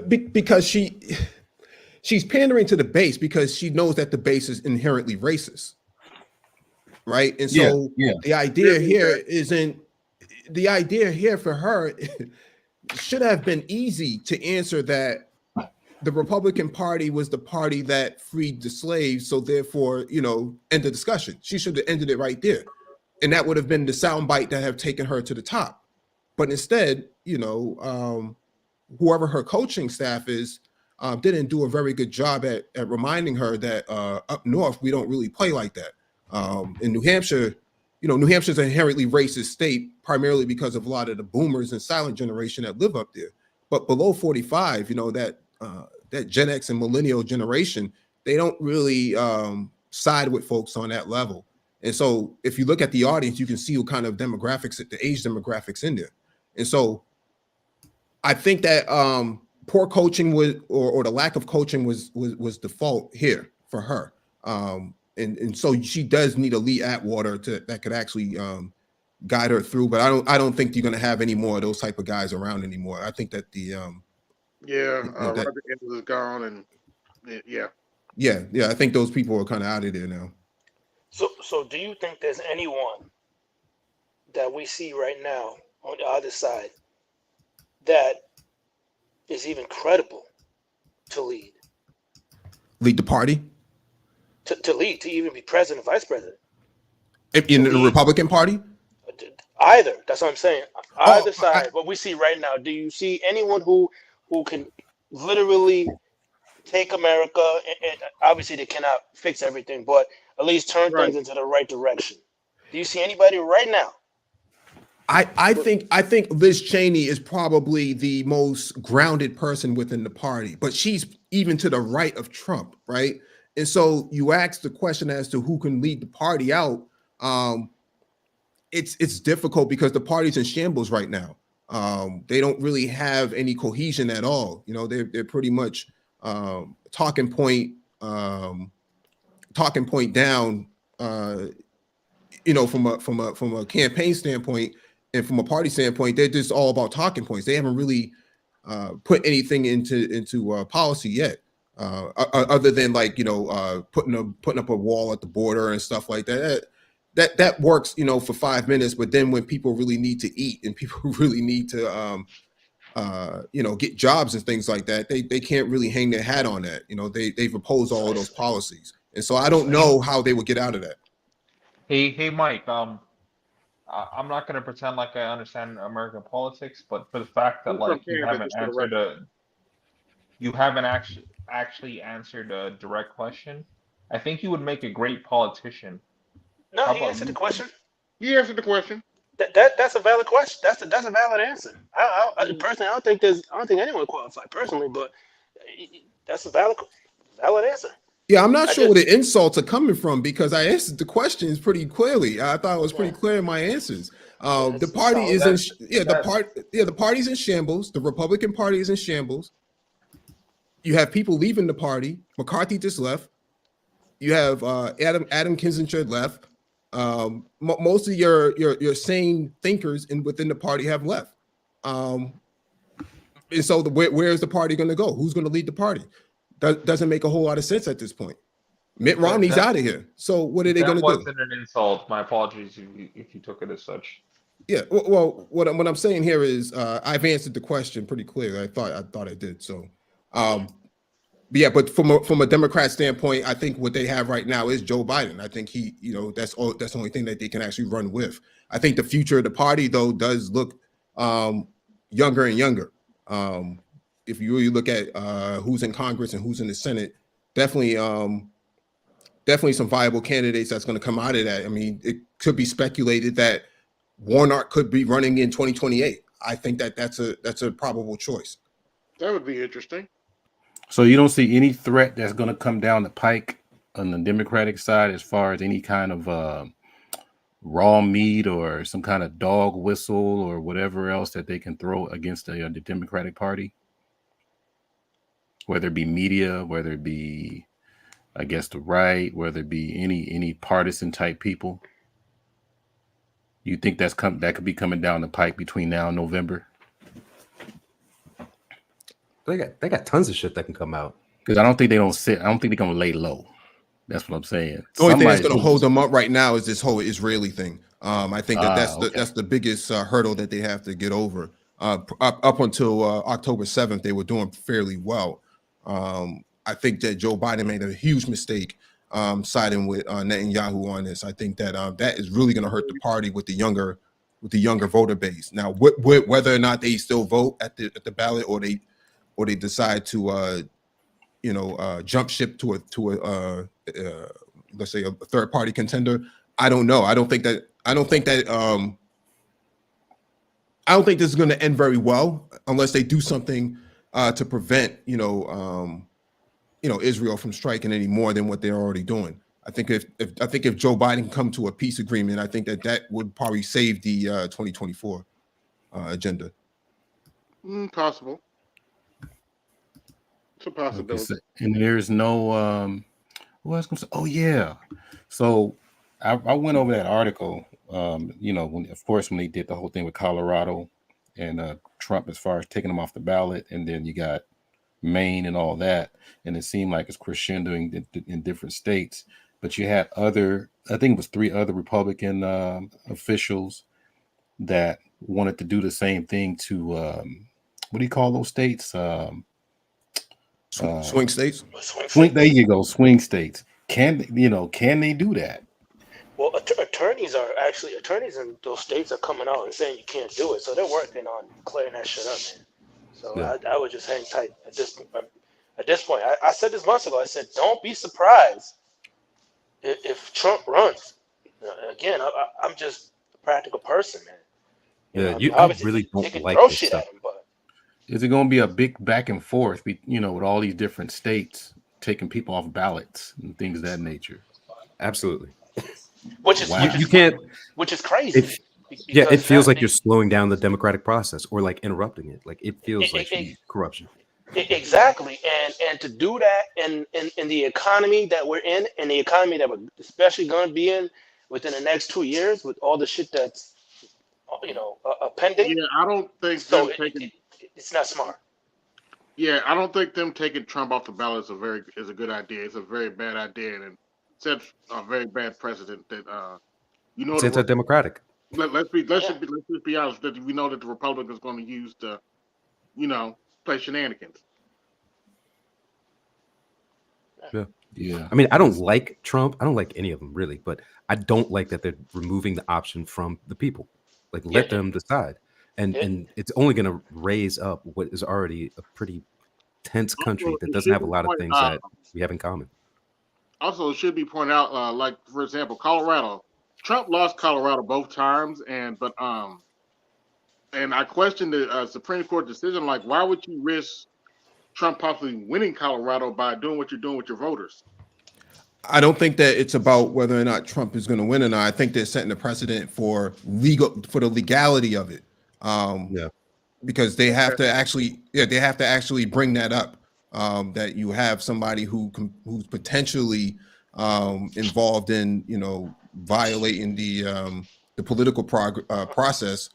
Because she's pandering to the base because she knows that the base is inherently racist, right? And so the idea here for her should have been easy to answer that the Republican Party was the party that freed the slaves, so therefore, end the discussion. She should have ended it right there. And that would have been the soundbite that have taken her to the top. But instead, whoever her coaching staff is, didn't do a very good job at reminding her that up north, we don't really play like that. In New Hampshire, New Hampshire's an inherently racist state, primarily because of a lot of the boomers and silent generation that live up there. But below 45, that Gen X and millennial generation, they don't really side with folks on that level. And so if you look at the audience, you can see what kind of demographics, the age demographics in there. And so I think that poor coaching or the lack of coaching was default here for her. And so she does need a Lee Atwater that could actually guide her through. But I don't think you're going to have any more of those type of guys around anymore. I think that Roger Ailes is gone, and I think those people are kind of out of there now. So do you think there's anyone that we see right now on the other side that is even credible to lead Lead the party to lead to even be president, vice president, in the Republican Party. either. That's what I'm saying. Oh, Either side. What we see right now. Do you see anyone who can literally take America? And obviously, they cannot fix everything, but at least turn Right. things into the right direction. Do you see anybody right now? I think Liz Cheney is probably the most grounded person within the party, but she's even to the right of Trump, right? And so you ask the question as to who can lead the party out. It's difficult because the party's in shambles right now. They don't really have any cohesion at all. You know, they're pretty much talking point down. You know, from a campaign standpoint and from a party standpoint, they're just all about talking points. They haven't really put anything into policy yet, other than like, you know, putting up a wall at the border and stuff like that. That works, you know, for 5 minutes, but then when people really need to eat and people really need to you know, get jobs and things like that, they can't really hang their hat on that. You know, they've opposed all of those policies, and so I don't know how they would get out of that. Hey, Mike. I'm not gonna pretend like I understand American politics, but for the fact that like you haven't actually answered a direct question, I think you would make a great politician. No, he answered the question. He answered the question. That's a valid question. That's a valid answer. I personally, I don't think anyone qualified personally, but that's a valid answer. Yeah, I'm not sure where the insults are coming from because I answered the questions pretty clearly. I thought it was pretty clear in my answers. The party is the party's in shambles. The Republican Party is in shambles. You have people leaving the party. McCarthy just left. You have Adam Kinzinger left. Most of your sane thinkers within the party have left. And so where is the party going to go? Who's going to lead the party? Doesn't make a whole lot of sense at this point. Mitt Romney's out of here. So what are they going to do? That wasn't an insult. My apologies if you took it as such. Yeah. Well, what I'm saying here is I've answered the question pretty clearly. I thought I did. So, yeah. But from a Democrat standpoint, I think what they have right now is Joe Biden. I think he, you know, that's the only thing that they can actually run with. I think the future of the party though does look younger and younger. If you really look at who's in Congress and who's in the Senate, definitely some viable candidates that's going to come out of that. I mean, it could be speculated that Warnock could be running in 2028. I think that's a probable choice. That would be interesting. So you don't see any threat that's going to come down the pike on the Democratic side as far as any kind of raw meat or some kind of dog whistle or whatever else that they can throw against the Democratic Party? Whether it be media, whether it be, I guess, the right, whether it be any partisan type people. You think that could be coming down the pike between now and November? They got tons of shit that can come out. Because I don't think they're gonna lay low. That's what I'm saying. The only thing that's going to hold them up right now is this whole Israeli thing. I think that's the biggest hurdle that they have to get over. Up until October 7th, they were doing fairly well. I think that Joe Biden made a huge mistake siding with Netanyahu on this. I think that that is really going to hurt the party with the younger voter base. Now, whether or not they still vote at the ballot or they decide to jump ship to a let's say a third party contender, I don't know. I don't think this is going to end very well unless they do something to prevent Israel from striking any more than what they're already doing. I think if Joe Biden can come to a peace agreement, I think that would probably save the 2024 agenda. Possible. It's a possibility. And there's no what I was gonna say. Oh yeah. So I went over that article. When they did the whole thing with Colorado and Trump as far as taking them off the ballot, and then you got Maine and all that, and it seemed like it's crescendoing in different states. But you had I think it was 3 other Republican officials that wanted to do the same thing to what do you call those states? Swing states. Swing. There you go. Swing states. Can they do that? Well, attorneys in those states are coming out and saying you can't do it, so they're working on clearing that shit up, man. So Yeah. I would just hang tight at this point. At this point, I said this months ago. I said, don't be surprised if Trump runs. Again, I'm just a practical person, man. I really don't can like throw this shit stuff. at him, but Is it going to be a big back and forth, with all these different states taking people off ballots and things of that nature? Absolutely. which is You can't. which is crazy. It feels like you're slowing down the democratic process or like interrupting it. Like it feels like corruption. Exactly, and to do that in the economy that we're in, and the economy that we're especially going to be in within the next 2 years, with all the shit that's pending. Yeah, I don't think So them taking. it's not smart. Yeah, I don't think them taking Trump off the ballot is a good idea. It's a very bad idea, and it sets a very bad precedent that It's anti-democratic. Let's just be honest that we know that the Republicans going to use to play shenanigans. Yeah. I mean, I don't like Trump. I don't like any of them really, but I don't like that they're removing the option from the people. Like, let them decide, and it's only going to raise up what is already a pretty tense country that doesn't have a lot of things that we have in common. Also, it should be pointed out, like for example, Colorado. Trump lost Colorado both times, and I question the Supreme Court decision. Like, why would you risk Trump possibly winning Colorado by doing what you're doing with your voters? I don't think that it's about whether or not Trump is going to win or not. I think they're setting a precedent for the legality of it. Because they have to actually bring that up. That you have somebody who's potentially involved in violating the political process,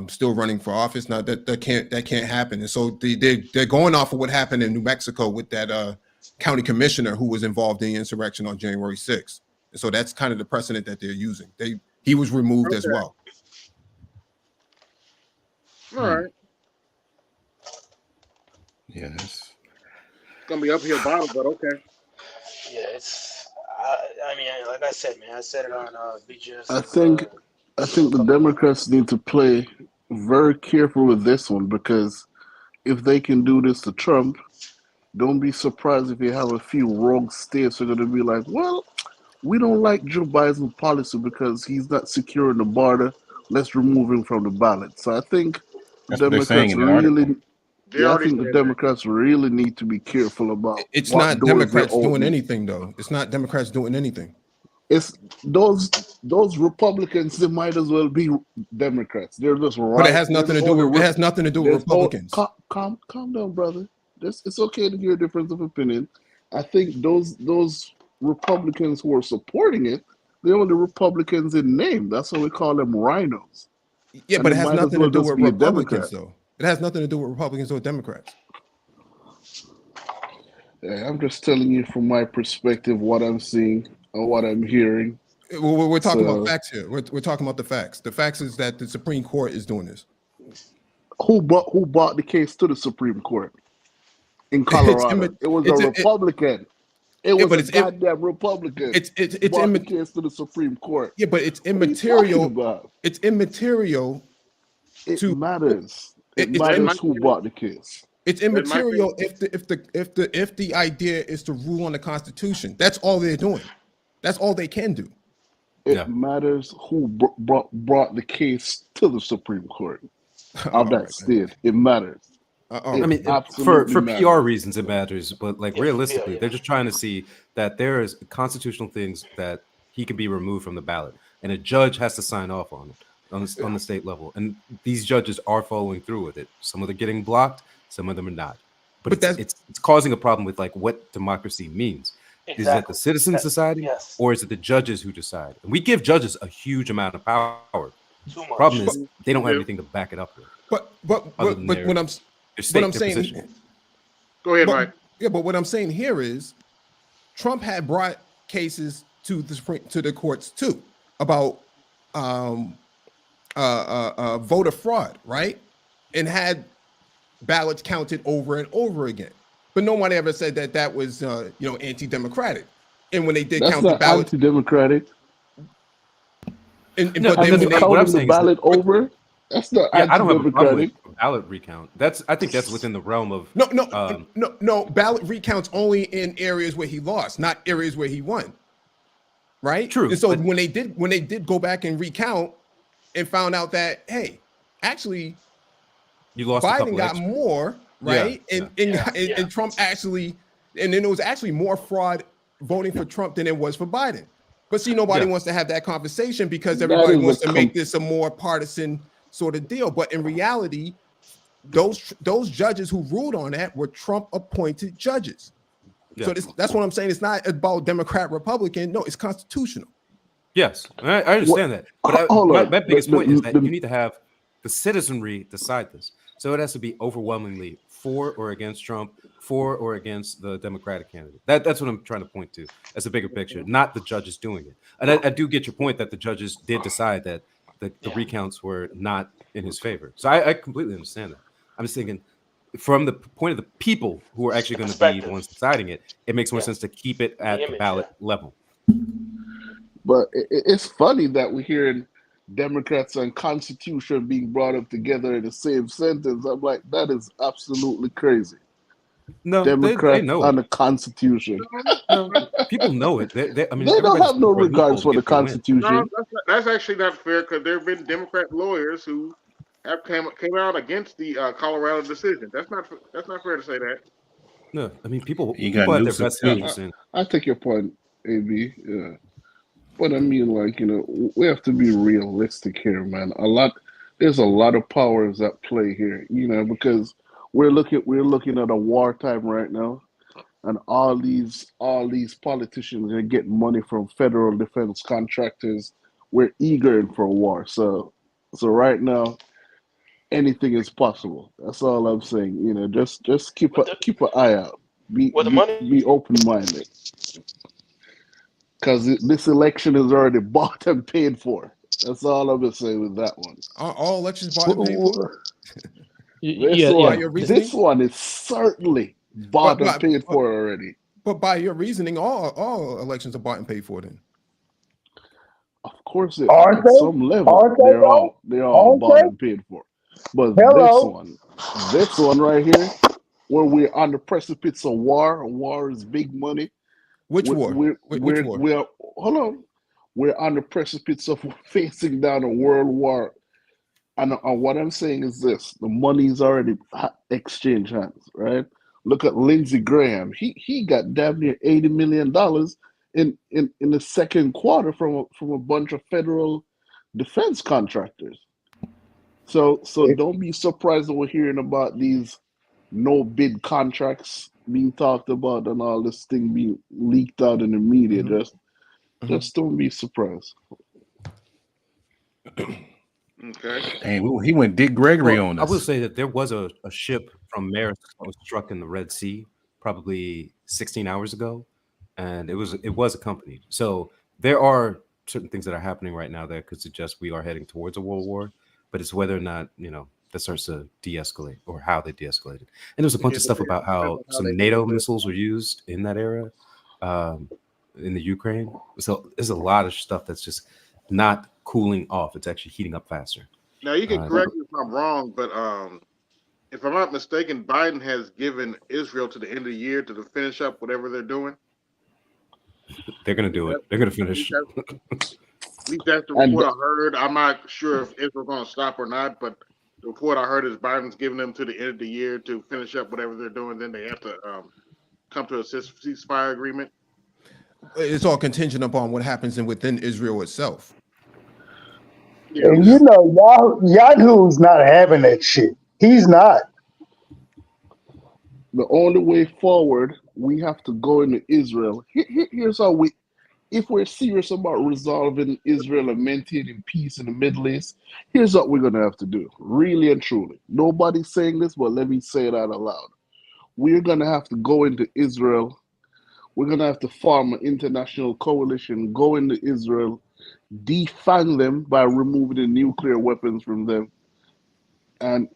still running for office. Now that can't happen. And so they're going off of what happened in New Mexico with that county commissioner who was involved in the insurrection on January 6th. And so that's kind of the precedent that they're using. He was removed as well. All right. Yeah, it's gonna be uphill battle, but okay. Yeah, it's. I mean, like I said, man, I said it on BGS. I think the Democrats need to play very careful with this one, because if they can do this to Trump, don't be surprised if you have a few rogue states who are going to be like, well, we don't like Joe Biden's policy because he's not securing the border. Let's remove him from the ballot. So I think That's what they're saying in the article. I think the Democrats really need to be careful about. It's not Democrats doing anything, though. It's not Democrats doing anything. It's those Republicans. They might as well be Democrats. They're just right. But it has nothing to do with Republicans. Calm down, brother. It's okay to hear a difference of opinion. I think those Republicans who are supporting it, they're only Republicans in name. That's why we call them rhinos. Yeah, but it has nothing to do with Republicans, though. It has nothing to do with Republicans or Democrats. Yeah, I'm just telling you from my perspective what I'm seeing and what I'm hearing. We're talking about facts here. We're talking about the facts. The facts is that the Supreme Court is doing this. Who brought the case to the Supreme Court in Colorado? It was a Republican. It was a goddamn Republican. It's brought the case to the Supreme Court. Yeah, but it's immaterial. It's immaterial. It matters. It matters who brought the case. It's immaterial if the idea is to rule on the Constitution. That's all they're doing. That's all they can do. It matters who brought the case to the Supreme Court of that state. It matters. I mean, for PR reasons, it matters, but like realistically, they're just trying to see that there is constitutional things that he can be removed from the ballot, and a judge has to sign off on it on the state level. And these judges are following through with it. Some of them are getting blocked, some of them are not. But it's causing a problem with like what democracy means. Exactly. Is it the citizens deciding, or is it the judges who decide? And we give judges a huge amount of power. Too much. Problem is they don't have anything to back it up with. But what I'm saying. Go ahead, Mike. Yeah, but what I'm saying here is, Trump had brought cases to the courts too about voter fraud, right? And had ballots counted over and over again. But no one ever said that that was, anti-democratic. And when they did That's count the not ballots, anti-democratic. No, but then when they what I'm Counting the saying is that ballot over. That's not yeah, I don't have a problem with anti-democratic. a ballot recount. I think that's within the realm of no, ballot recounts only in areas where he lost, not areas where he won. Right? True. And so when they did go back and recount and found out that, hey, actually you lost a Biden couple got extra. more, right? And Trump actually, and then it was actually more fraud voting for Trump than it was for Biden. But see, nobody wants to have that conversation because everybody wants to make this a more partisan sort of deal. But in reality, those judges who ruled on that were Trump appointed judges. So that's what I'm saying. It's not about Democrat, Republican. No, it's constitutional. Yes, I understand that. But my biggest point is that you need to have the citizenry decide this. So it has to be overwhelmingly for or against Trump, for or against the Democratic candidate. That's what I'm trying to point to as a bigger picture, not the judges doing it. And I do get your point that the judges did decide that the recounts were not in his favor. So I completely understand that. I'm just thinking from the point of the people who are actually going to be the ones deciding it, it makes more sense to keep it at the ballot level. But it's funny that we're hearing Democrats and Constitution being brought up together in the same sentence. I'm like, that is absolutely crazy. No, Democrat they know and it. the Constitution. No, people know it. I mean, They don't everybody's have no for a loophole regards to for the get their win. Constitution. No, that's actually not fair because there have been Democrat lawyers who have came out against the Colorado decision. That's not fair to say that. No, I mean people You got have their Newsom best too. interests in. I take your point, AB. Yeah. But I mean, like, we have to be realistic here, man. There's a lot of powers at play here, because we're looking at a wartime right now, and all these politicians are getting money from federal defense contractors. We're eager for war, so right now anything is possible. That's all I'm saying. Just keep an eye out. Be open minded. Because this election is already bought and paid for. That's all I'm gonna say with that one. Are all elections bought and paid for? This one is certainly bought and paid for already. But by your reasoning, all elections are bought and paid for then. Of course, Aren't at they? some level, Aren't they, though? they're all Aren't bought they? and paid for. But Hello. this one right here, where we're on the precipice of war. War is big money. Which war? Which war? Hold on. We're on the precipice of facing down a world war. And what I'm saying is this: the money's already exchanged hands, right? Look at Lindsey Graham. He got damn near $80 million in the second quarter from a bunch of federal defense contractors. So don't be surprised when we're hearing about these no bid contracts being talked about and all this thing being leaked out in the media. Just don't be surprised. Okay. Dang, he went Dick Gregory on us. I will say that there was a ship from Maersk that was struck in the Red Sea probably 16 hours ago, and it was accompanied. So there are certain things that are happening right now that could suggest we are heading towards a world war, but it's whether or not that starts to de-escalate or how they de-escalated. And there's a bunch of stuff about how some NATO missiles were used in that era, in the Ukraine. So there's a lot of stuff that's just not cooling off. It's actually heating up faster. Now you can correct me if I'm wrong, but if I'm not mistaken, Biden has given Israel to the end of the year to finish up whatever they're doing. They're going to do it. They're going to finish. At least that's the report I heard. I'm not sure if Israel's going to stop or not, but the report I heard is Biden's giving them to the end of the year to finish up whatever they're doing. Then they have to come to a ceasefire agreement. It's all contingent upon what happens within Israel itself. And Yahoo's not having that shit. He's not. The only way forward, we have to go into Israel. Here's how if we're serious about resolving Israel and maintaining peace in the Middle East, here's what we're going to have to do, really and truly. Nobody's saying this, but let me say it out aloud. We're going to have to go into Israel. We're going to have to form an international coalition, go into Israel, defang them by removing the nuclear weapons from them, and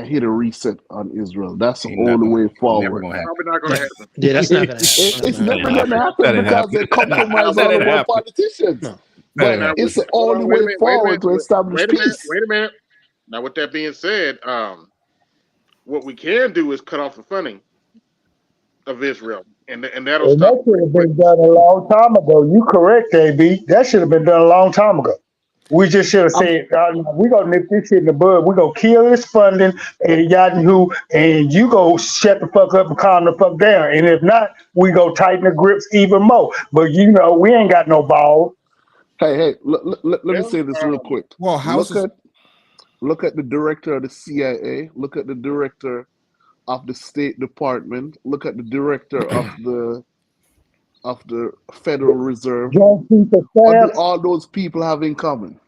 hit a reset on Israel. That's the Ain't only never, way never forward. gonna happen. Probably not going to happen. Yeah, that's not gonna happen. That's It's not That gonna never ain't happen. gonna happening. happen That ain't because they happening. compromise That all ain't of our happening. politicians. No. That But ain't Now, happening. it's the hold only on, wait a way minute, forward to establish peace. wait a minute. Now, with that being said, what we can do is cut off the funding of Israel, and that'll And stop that it should pretty have quick. been done a long time ago. You correct, AB. That should have been done a long time ago. We just should have I'm said, we're going to nip this shit in the bud. We're going to kill this funding and Yahoo, and you go shut the fuck up and calm the fuck down. And if not, we go tighten the grips even more. But we ain't got no balls. hey, let me Well, say this real quick. Well, House Look is at look at the director of the CIA. Look at the director of the State Department. Look at the director of the Federal Reserve. Joint Chief of What do Staff, all those people have in common?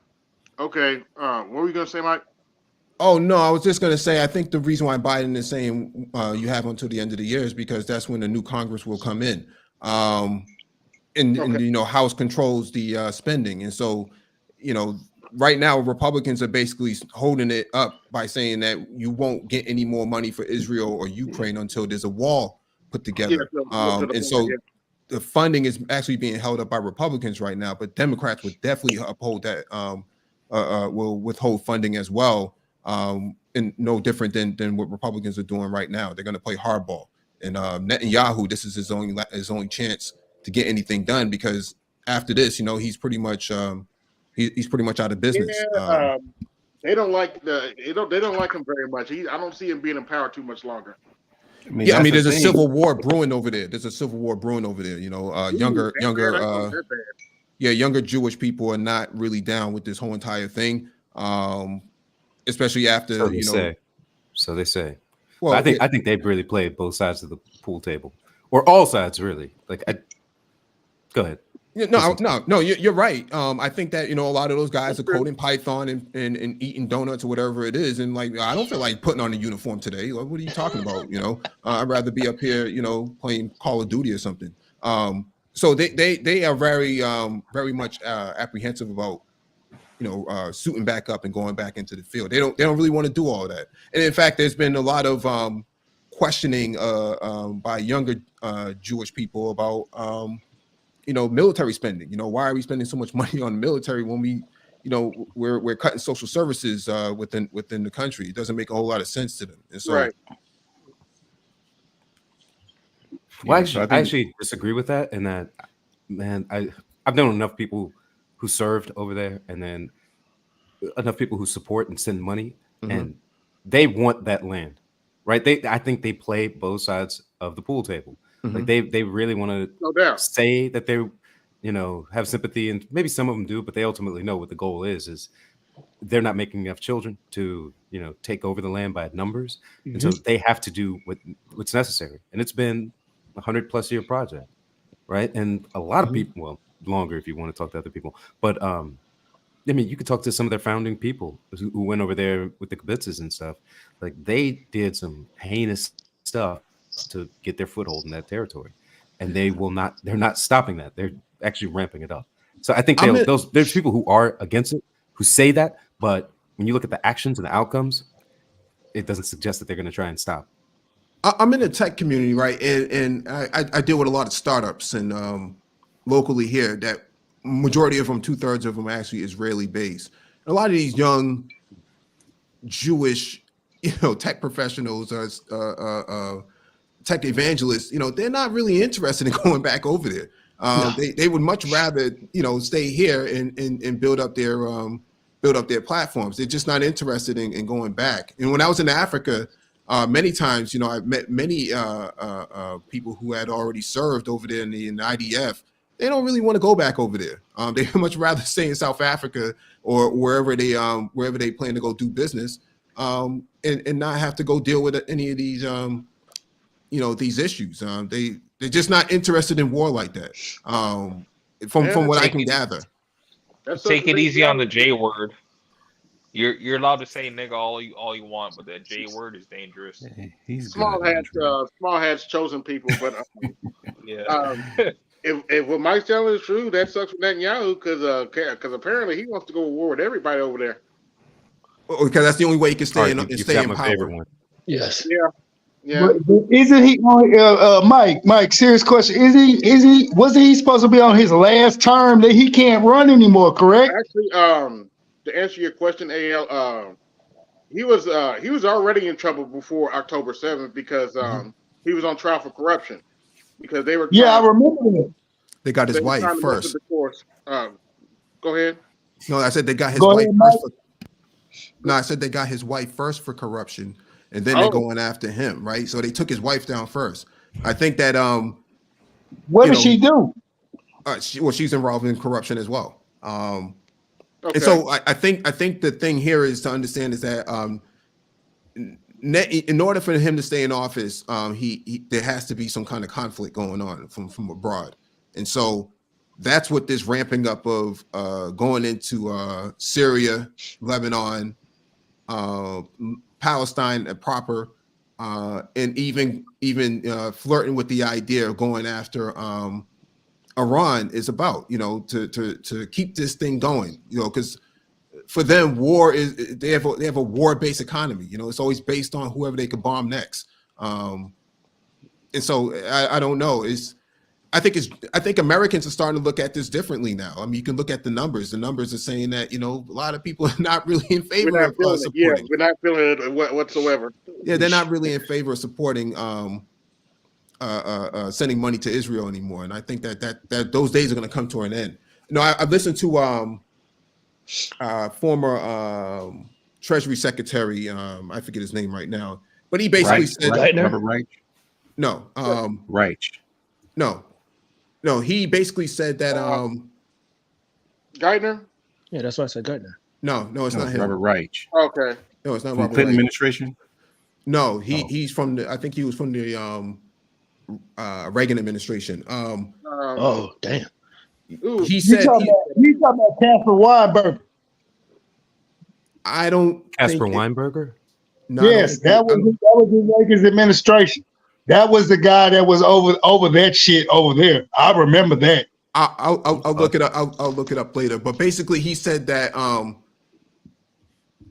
okay. What were you going to say, Mike? Oh no, I was just going to say I think the reason why Biden is saying you have until the end of the year is because that's when the new Congress will come in, and Okay. you know House controls the spending, and so you know right now Republicans are basically holding it up by saying that you won't get any more money for Israel or Ukraine until there's a wall put Yeah, together, to the and point. so the funding is actually being held up by Republicans right now, but Democrats would definitely uphold that, will withhold funding as well, and no different than what Republicans are doing right now. They're going to play hardball, and Netanyahu, this is his only chance to get anything done because after this, you know, he's pretty much he's pretty much out of business. Yeah, they don't like they don't like him very much. I don't see him being in power too much longer. I mean, Yeah, I that's mean, the there's a thing. civil war brewing over there. There's a civil war brewing over there. You know, Ooh, that bad, I know that bad. yeah, younger Jewish people are not really down with this whole entire thing, especially So after they you know. say. So they say. But Well, yeah, I think they've really played both sides of the pool table, or all sides really. Go ahead. yeah, no, you're right. I think that you know a lot of those guys are coding Python and eating donuts or whatever it is, and like I don't feel like putting on a uniform today. Like, what are you talking about? You know, I'd rather be up here, you know, playing Call of Duty or something. So they are very much apprehensive about suiting back up and going back into the field. They don't really want to do all that. And in fact, there's been a lot of questioning by younger Jewish people about military spending. You know, why are we spending so much money on the military when we're cutting social services within the country? It doesn't make a whole lot of sense to them. And so, Right. Well, Yeah, so I I think actually disagree with that. And that, man, I've known enough people who served over there, and then enough people who support and send money, and they want that land, right? I think they play both sides of the pool table. Like they really want to No doubt. say that they, have sympathy, and maybe some of them do, but they ultimately know what the goal is they're not making enough children to, take over the land by numbers, and so they have to do what's necessary. And it's been 100+ year project, right? And a lot of people, well, longer if you want to talk to other people, but I mean, you could talk to some of their founding people who went over there with the kibutzes and stuff. Like they did some heinous stuff to get their foothold in that territory, and they're not stopping that. They're actually ramping it up. So I think there's people who are against it, who say that, but when you look at the actions and the outcomes, it doesn't suggest that they're going to try and stop. I'm in the tech community, right? And I deal with a lot of startups and locally here that majority of them, 2/3 of them are actually Israeli based. And a lot of these young Jewish, tech professionals or tech evangelists, they're not really interested in going back over there. They would much rather, stay here and build up their platforms. They're just not interested in going back. And when I was in Africa, many times, I met many people who had already served over there in the IDF. They don't really want to go back over there. They much rather stay in South Africa or wherever they plan to go do business, and not have to go deal with any of these these issues. They're just not interested in war like that. From what I can gather. Take it easy on the J word. You're allowed to say nigga all you want, but that J word is dangerous. he's Small hats chosen people, but yeah. If what Mike's telling is true, that sucks for Netanyahu because apparently he wants to go to war with everybody over there. Because that's the only way he can stay All right, and you stay got in my power. favorite one. Yes. Yeah. Yeah. But isn't he on Mike, serious question. Wasn't he supposed to be on his last term that he can't run anymore, correct? Actually, to answer your question, AL, he was already in trouble before October 7th because he was on trial for corruption because they were Yeah, trying I remember that. They got his they were wife trying to mess with first. the courts. Go ahead. No, I said they got his Go wife ahead, first. Mike. No, I said they got his wife first for corruption, and then they're Oh, going after him, right? So they took his wife down first. I think that What you did know, she do? she's involved in corruption as well. And okay. so I think the thing here is to understand is that in order for him to stay in office, he there has to be some kind of conflict going on from abroad, and so that's what this ramping up of going into Syria, Lebanon, Palestine proper, and even flirting with the idea of going after Iran is about, to keep this thing going, because for them, war is they have a war-based economy. It's always based on whoever they can bomb next. And so I don't know. I think Americans are starting to look at this differently now. I mean, you can look at the numbers. The numbers are saying that a lot of people are not really in We're favor not of feeling it. Yeah, supporting. we're not feeling it whatsoever. Yeah, they're not really in favor of supporting sending money to Israel anymore. And I think that those days are going to come to an end. I've listened to former Treasury Secretary, I forget his name right now, but he basically said, Robert Reich. No, Reich. No, he basically said that Geithner? Yeah, that's why I said Gardner. No, it's not him. Robert Reich. Okay. No, it's not From Robert Clinton Reich. administration. No, he's from I think he was from the Reagan administration. Oh, damn. He You said talking about Casper Weinberg? I don't Casper think Weinberger? No, Yes, that was in Reagan's administration. That was the guy that was over that shit over there. I remember that. I'll look it up. I'll look it up later. But basically, he said that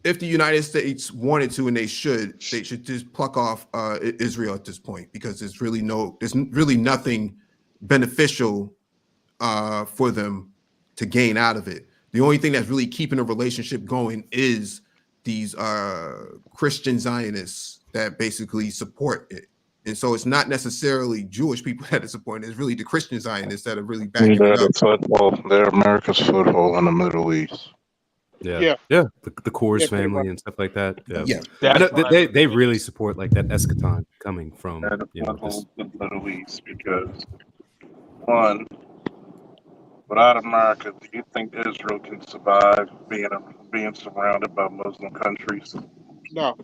if the United States wanted to, and they should just pluck off Israel at this point, because there's really nothing beneficial for them to gain out of it. The only thing that's really keeping a relationship going is these Christian Zionists that basically support it. And so it's not necessarily Jewish people that are supporting it. It's really the Christian Zionists that are really backing it up. They're America's foothold in the Middle East. Yeah. The Coors family and stuff like that. Yeah. They really support like that eschaton coming from The Middle East, because one, without America, do you think Israel can survive being surrounded by Muslim countries? No.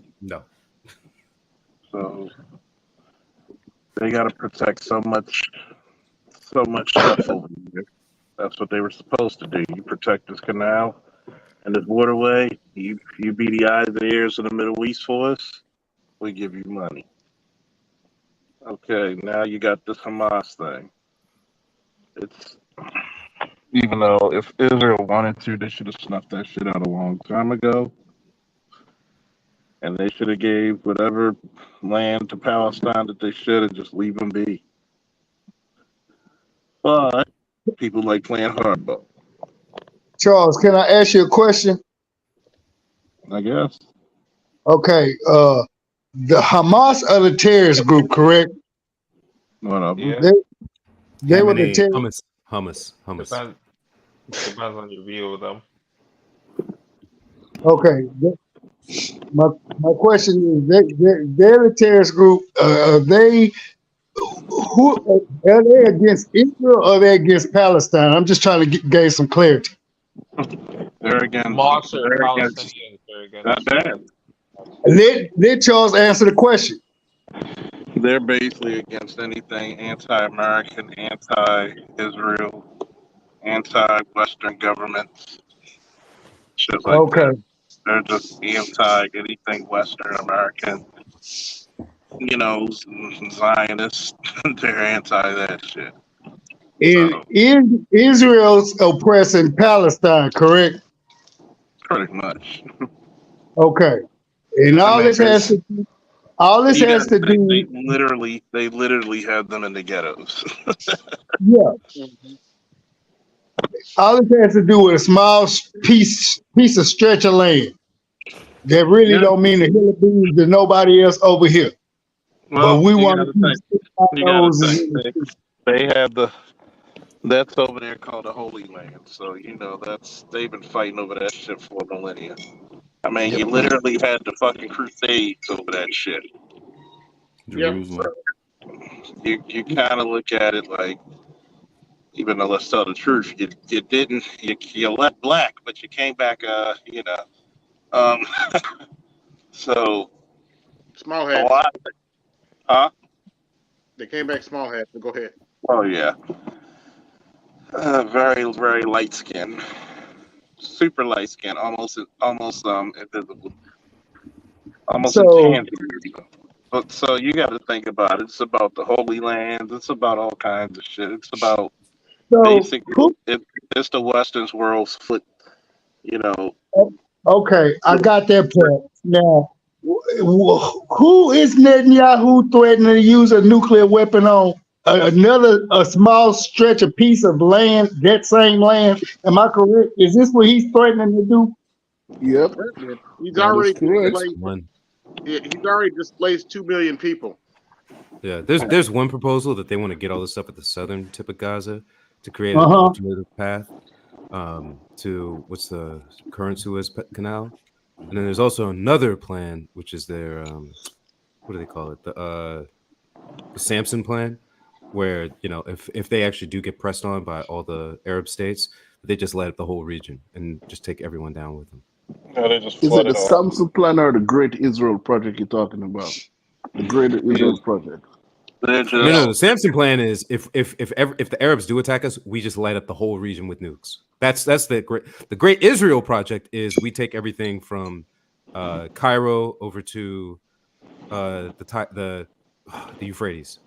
So they got to protect so much stuff over here. That's what they were supposed to do. You protect this canal and this waterway. You be the eyes and ears of the Middle East for us. We give you money. Okay, now you got this Hamas thing. It's even though if Israel wanted to, they should have snuffed that shit out a long time ago. And they should have gave whatever land to Palestine that they should and just leave them be. But people like playing hardball, Charles, can I ask you a question? I guess. Okay, the Hamas are the terrorist group, correct? One of them. They were the terrorist. Hummus. Depends on your view of them. Okay. My question is, they're the terrorist group. Are they against Israel or are they against Palestine? I'm just trying to gain some clarity. They're against. They're against. Not bad. Let Charles answer the question. They're basically against anything anti-American, anti-Israel, anti-Western governments, shit like that. They're just anti anything Western American. Zionists. They're anti that shit. And Israel's oppressing Palestine, correct? Pretty much. Okay, and I all mean, this has 'cause to all this you got has to to think do, they literally had them in the ghettos. yeah, Mhm. all this has to do with a small piece of stretch of land that really Yeah, don't mean a hill of beans to nobody else over here. But Well, we you want got to to keep think. sticking our You got to noses think. in the street. They have that's over there called the Holy Land. So they've been fighting over that shit for millennia. I mean, Yep. you literally had the fucking Crusades over that shit. yep. So Jerusalem. you kind of look at it like, even though let's tell the truth, you didn't you left black, but you came back, um, so Small a hats. lot, huh? They came back small hats. But go ahead. Oh yeah, very very light skin, super light skin, almost invisible, almost So, intangible. But so you got to think about it. It's about the Holy Land. It's about all kinds of shit. It's about so basically who? it's the Western world's foot. You know, Okay, I foot, got that foot, part. Now, who is Netanyahu threatening to use a nuclear weapon on? Another a small stretch, a piece of land, that same land. Am I correct? Is this what he's threatening to do? Yep, He's that is already correct. displaced. One. He's already displaced 2 million people. Yeah, there's one proposal that they want to get all this stuff at the southern tip of Gaza to create Uh an huh. alternative path to what's the current Canal, and then there's also another plan, which is their what do they call it? The Samson plan, where if they actually do get pressed on by all the Arab states, they just light up the whole region and just take everyone down with them. they just Is it flood the it all. Samson Plan or the Great Israel Project you're talking about? The Greater Yeah, Israel Project. they're No, just the Samson plan is if the Arabs do attack us, we just light up the whole region with nukes. That's the Great Israel Project is we take everything from Cairo over to the Euphrates.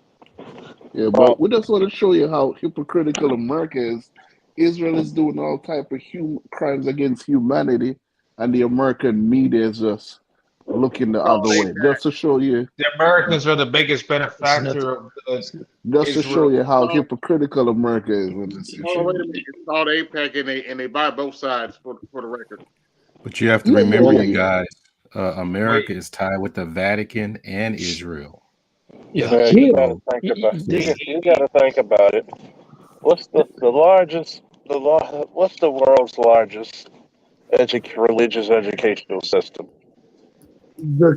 Yeah, well, but we just want to show you how hypocritical America is. Israel is doing all type of crimes against humanity, and the American media is just looking the Called other way. APAC. Just to show you, The Americans are the biggest It's nothing. benefactor of the just to show Israel. you how Called, hypocritical America is on this oh, issue. wait a minute. It's called APAC, and they buy both sides for the record. But you have to Yeah, yeah, remember, yeah, you yeah. guys, Wait, America is tied with the Vatican and Israel. Yeah. yeah, you Yeah. got to think about This you got to think about it. What's the largest what's the world's largest religious educational system? Yeah,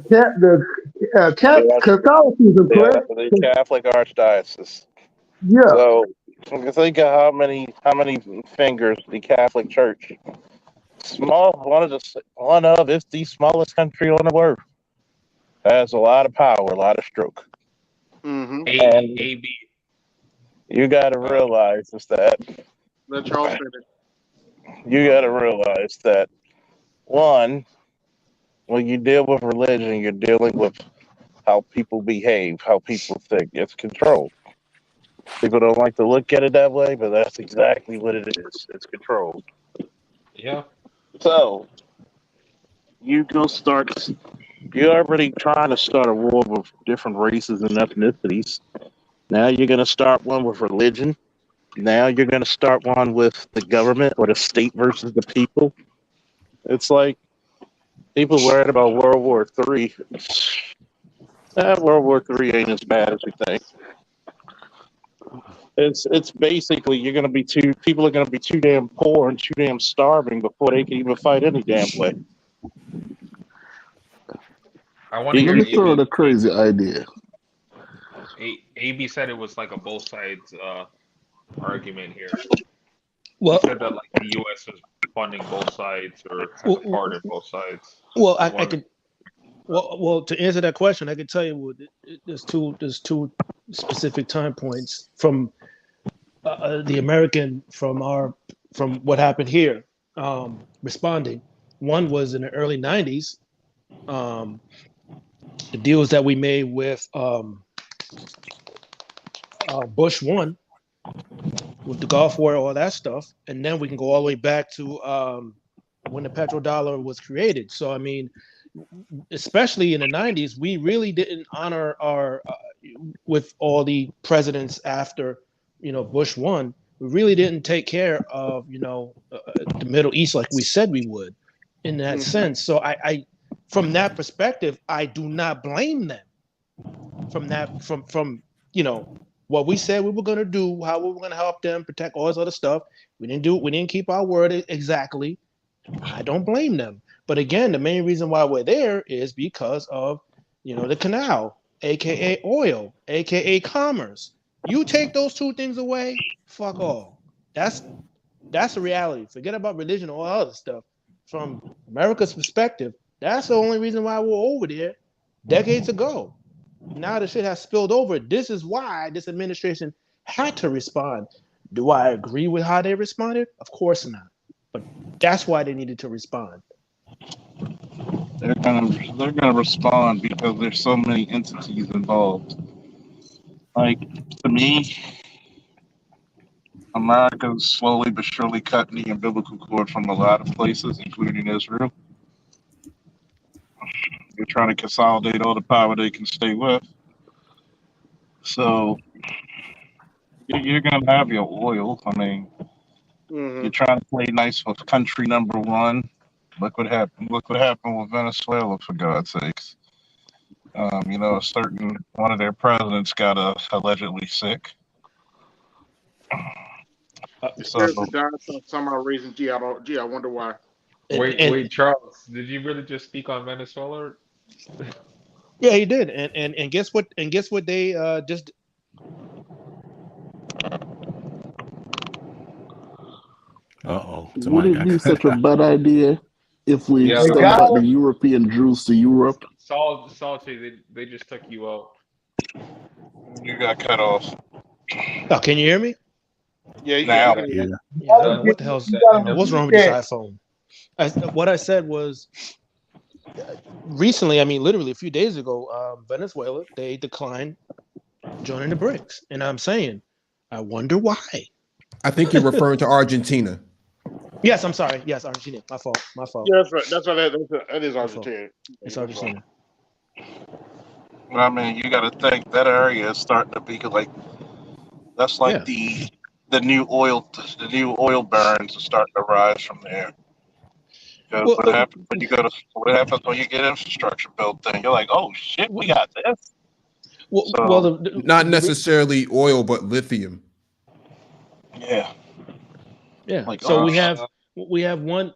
Catholicism, yeah, correct? the Catholic Archdiocese. Yeah. So think of how many fingers the Catholic Church. One of it's the smallest country on the earth. Has a lot of power, a lot of stroke, Mm-hmm. and AB. you got to realize is that Let Charles finish. you got to realize that one, when you deal with religion, you're dealing with how people behave, how people think. It's control. People don't like to look at it that way, but that's exactly what it is. It's control. Yeah. So you go start. You're already trying to start a war with different races and ethnicities. Now you're going to start one with religion. Now you're going to start one with the government or the state versus the people. It's like people worried about World War III. World War III ain't as bad as we think. It's basically you're gonna be too people are gonna be too damn poor and too damn starving before they can even fight any damn way. I want to You, hear Let me you, throw out AB. a crazy idea. AB said it was like a both sides argument here. He well, said that like the U.S. is funding both sides or has a part in both sides. well, I I wanted could. Well, to answer that question, I can tell you there's two specific time points from the American from what happened here responding. One was in the early '90s, the deals that we made with Bush one with the Gulf War, all that stuff, and then we can go all the way back to when the petrodollar was created. So I mean, especially in the 90s, we really didn't honor our with all the presidents after, Bush won. We really didn't take care of, the Middle East like we said we would in that sense. So I from that perspective, I do not blame them from that, from what we said we were going to do, how we were going to help them protect all this other stuff. We didn't keep our word exactly. I don't blame them. But again, the main reason why we're there is because of, the canal, aka oil, aka commerce. You take those two things away, fuck all. That's the reality. Forget about religion or all other stuff. From America's perspective, that's the only reason why we're over there decades ago. Now the shit has spilled over. This is why this administration had to respond. Do I agree with how they responded? Of course not. But that's why they needed to respond. They're gonna respond because there's so many entities involved. Like, to me, America's slowly but surely cutting the umbilical cord from a lot of places, including Israel. They're trying to consolidate all the power they can stay with. So you're gonna have your oil. I mean, you're trying to play nice with country number one. Look what happened. Look what happened with Venezuela, for God's sakes. A certain one of their presidents got allegedly sick. So Seriously, died for some odd reason. I wonder why. Wait, Charles, did you really just speak on Venezuela? Yeah, he did. And guess what? And guess what they just. Would it be such a bad idea if we Yeah, send back the European Jews to Europe? Salty, they just took you out. You got cut off. Oh, can you hear me? Yeah, now. What the hell's what's wrong with this iPhone? What I said was recently, I mean, literally a few days ago, Venezuela, they declined joining the BRICS. And I'm saying, I wonder why. I think you're referring to Argentina. Yes, I'm sorry. Yes, Argentina. My fault. Yeah, that's right. That is Argentina. It's Argentina. Well, I mean, you got to think that area is starting to be like that's like the new oil barons are starting to rise from there. Because what happens when you get infrastructure built? Then you're like, oh shit, we got this. Not necessarily oil, but lithium. Yeah. Yeah. Like, so we have we have oil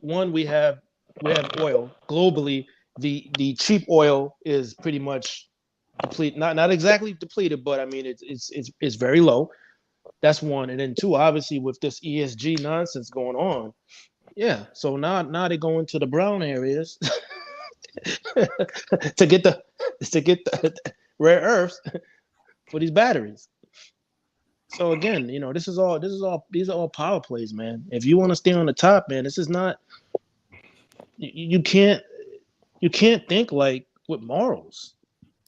globally. The cheap oil is pretty much depleted. Not exactly depleted, but I mean it's very low. That's one. And then two, obviously with this ESG nonsense going on. Yeah. So now they go into the brown areas to get the rare earths for these batteries. So again, these are all power plays, man. If you want to stay on the top, man, this is not. You can't think like with morals.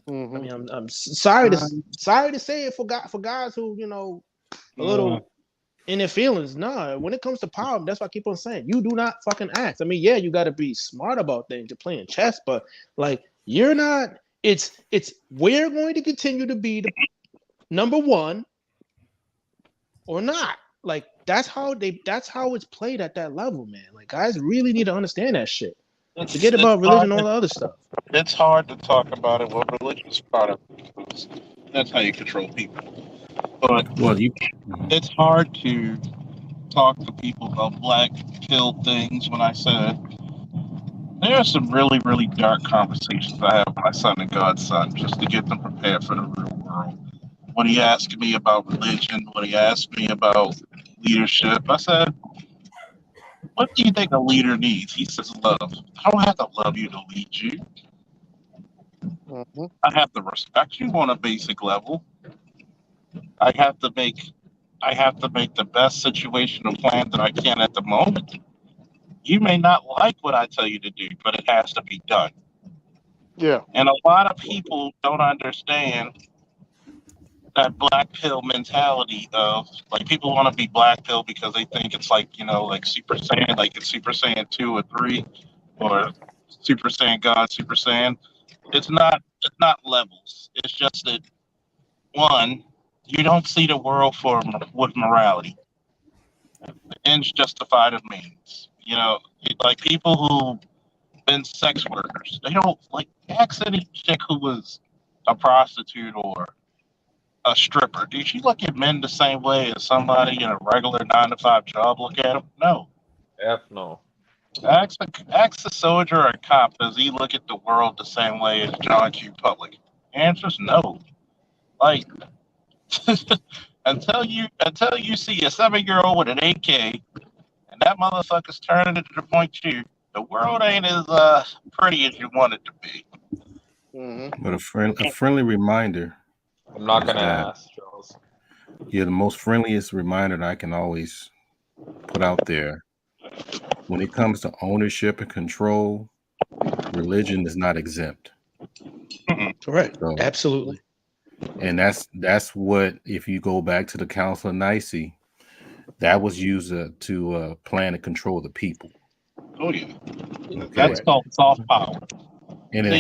I mean, I'm sorry to say it for guys who a little in their feelings. Nah, when it comes to power, that's why I keep on saying you do not fucking act. I mean, yeah, you got to be smart about things. You're playing chess, but like you're not. It's we're going to continue to be the number one. Or not. Like that's how it's played at that level, man. Like guys really need to understand that shit. Forget about religion and all the other stuff. It's hard to talk about it. Well, religion's part of it because that's how you control people. But it's hard to talk to people about black pill things when I said there are some really, really dark conversations I have with my son and godson just to get them prepared for the real world. When he asked me about religion, when he asked me about leadership, I said, what do you think a leader needs? He says, love. I don't have to love you to lead you. I have to respect you on a basic level. I have to make the best situational plan that I can at the moment. You may not like what I tell you to do, but it has to be done. Yeah. And a lot of people don't understand that black pill mentality of like people want to be black pill because they think it's like like Super Saiyan, like it's Super Saiyan 2 or 3 or Super Saiyan God, Super Saiyan. It's not levels. It's just that one, you don't see the world with morality. The ends justify the means. Like people who been sex workers, they don't like ask any chick who was a prostitute or a stripper. Did she look at men the same way as somebody in a regular 9 to 5 job look at them? No. F no. Ask the soldier or cop, does he look at the world the same way as John Q. Public? Answer's no. Like until you see a 7-year-old with an AK and that motherfucker's turning it to the .2, the world ain't as pretty as you want it to be. But a friendly reminder. I'm not is gonna that- ask, Charles. Yeah, the most friendliest reminder that I can always put out there when it comes to ownership and control, religion is not exempt. Correct. So, Absolutely. and that's what, if you go back to the Council of Nicaea, that was used to plan and control the people. Oh yeah, Okay. that's called soft power. And See,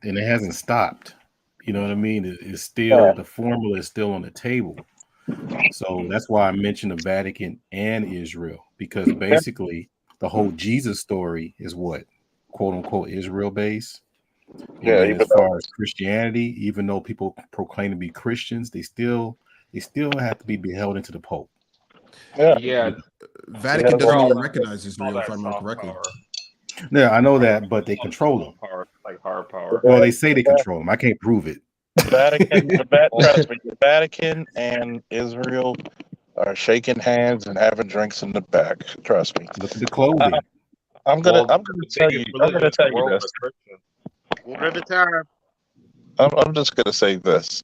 it hasn't stopped. You know what I mean? It's still, the formula is still on the table. So that's why I mentioned the Vatican and Israel, because basically the whole Jesus story is what, quote unquote, Israel based. And Yeah, then even as far as Christianity, even though people proclaim to be Christians, they still have to be beheld into the Pope. Yeah. Vatican doesn't even recognize Israel, if I remember soft correctly. power. Yeah, I know that, but they control them. Power, like hard power. Well, they say they control them. I can't prove it. Vatican, trust me, the Vatican and Israel are shaking hands and having drinks in the back. Trust me. Look at the clothing. I'm gonna tell you this. One at a time. I'm just gonna say this.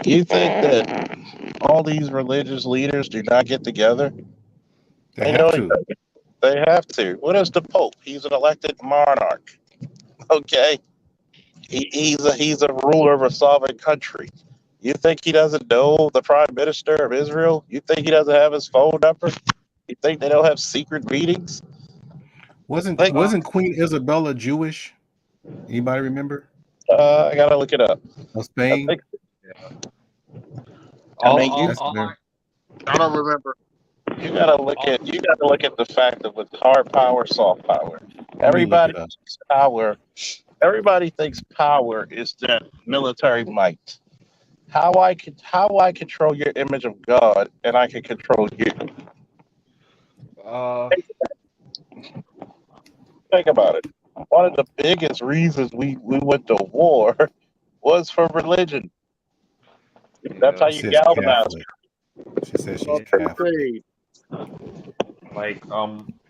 You think that all these religious leaders do not get together? They have to. They have to. What is the Pope? He's an elected monarch. Okay. He's a ruler of a sovereign country. You think he doesn't know the prime minister of Israel? You think he doesn't have his phone number? You think they don't have secret meetings? Wasn't Queen Isabella Jewish? Anybody remember? I gotta look it up. Of Spain? I don't remember. You gotta look at the fact of with hard power, soft power. Everybody thinks power. Everybody thinks power is that military might. How I control your image of God, and I can control you. Think about it. One of the biggest reasons we went to war was for religion. That's how you galvanize. She says she's Catholic. Like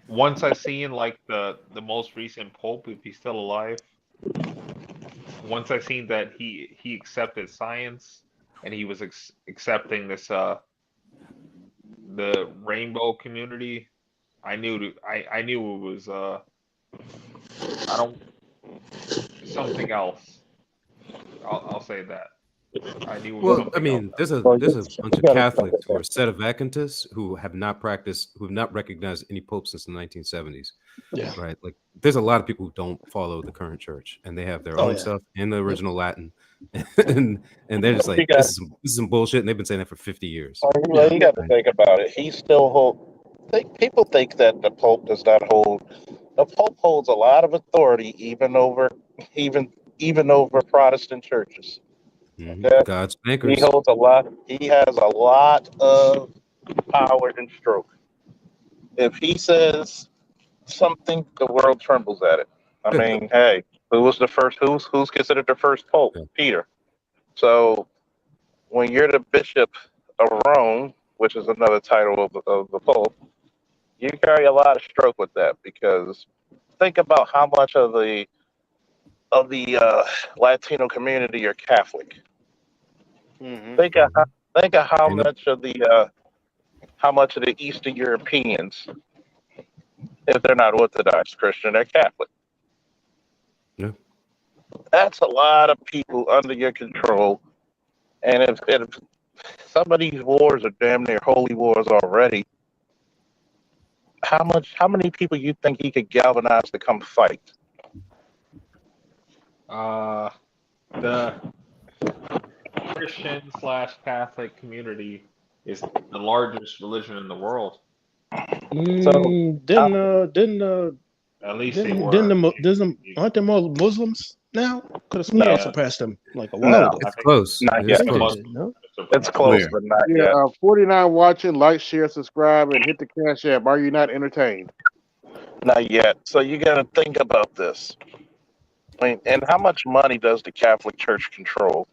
once I seen like the most recent Pope, if he's still alive, once I seen that he accepted science and he was accepting this the rainbow community, I knew it was something else. I'll say that. I knew it was Well, something I mean, else. there's a bunch of Catholics who are sedevacantists who have not recognized any pope since the 1970s. Yeah. Right. Like, there's a lot of people who don't follow the current church, and they have their own stuff in the original Latin, and they're just like, this is some bullshit, and they've been saying that for 50 years. Well, you got to think about it. He still people think that the Pope does not hold. The Pope holds a lot of authority, even over Protestant churches. Okay? God's bankers. He holds a lot. He has a lot of power and stroke. If he says something, the world trembles at it. I mean, hey, who was the first? Who's considered the first pope? Peter. So when you're the bishop of Rome, which is another title of the pope, you carry a lot of stroke with that, because think about how much of the Latino community are Catholic. Think of how much of the Eastern Europeans, if they're not Orthodox Christian, they're Catholic. Yeah. That's a lot of people under your control. And if some of these wars are damn near holy wars already, how many people you think he could galvanize to come fight? The Christian/Catholic community is the largest religion in the world. Aren't there more Muslims now? Could have sworn No. y'all surpassed them like a while ago. It's close. Not It yet. is close. No? It's close, but not Yeah, yet. 49 watching, like, share, subscribe, and hit the cash app. Are you not entertained? Not yet. So you got to think about this. I mean, and how much money does the Catholic Church control?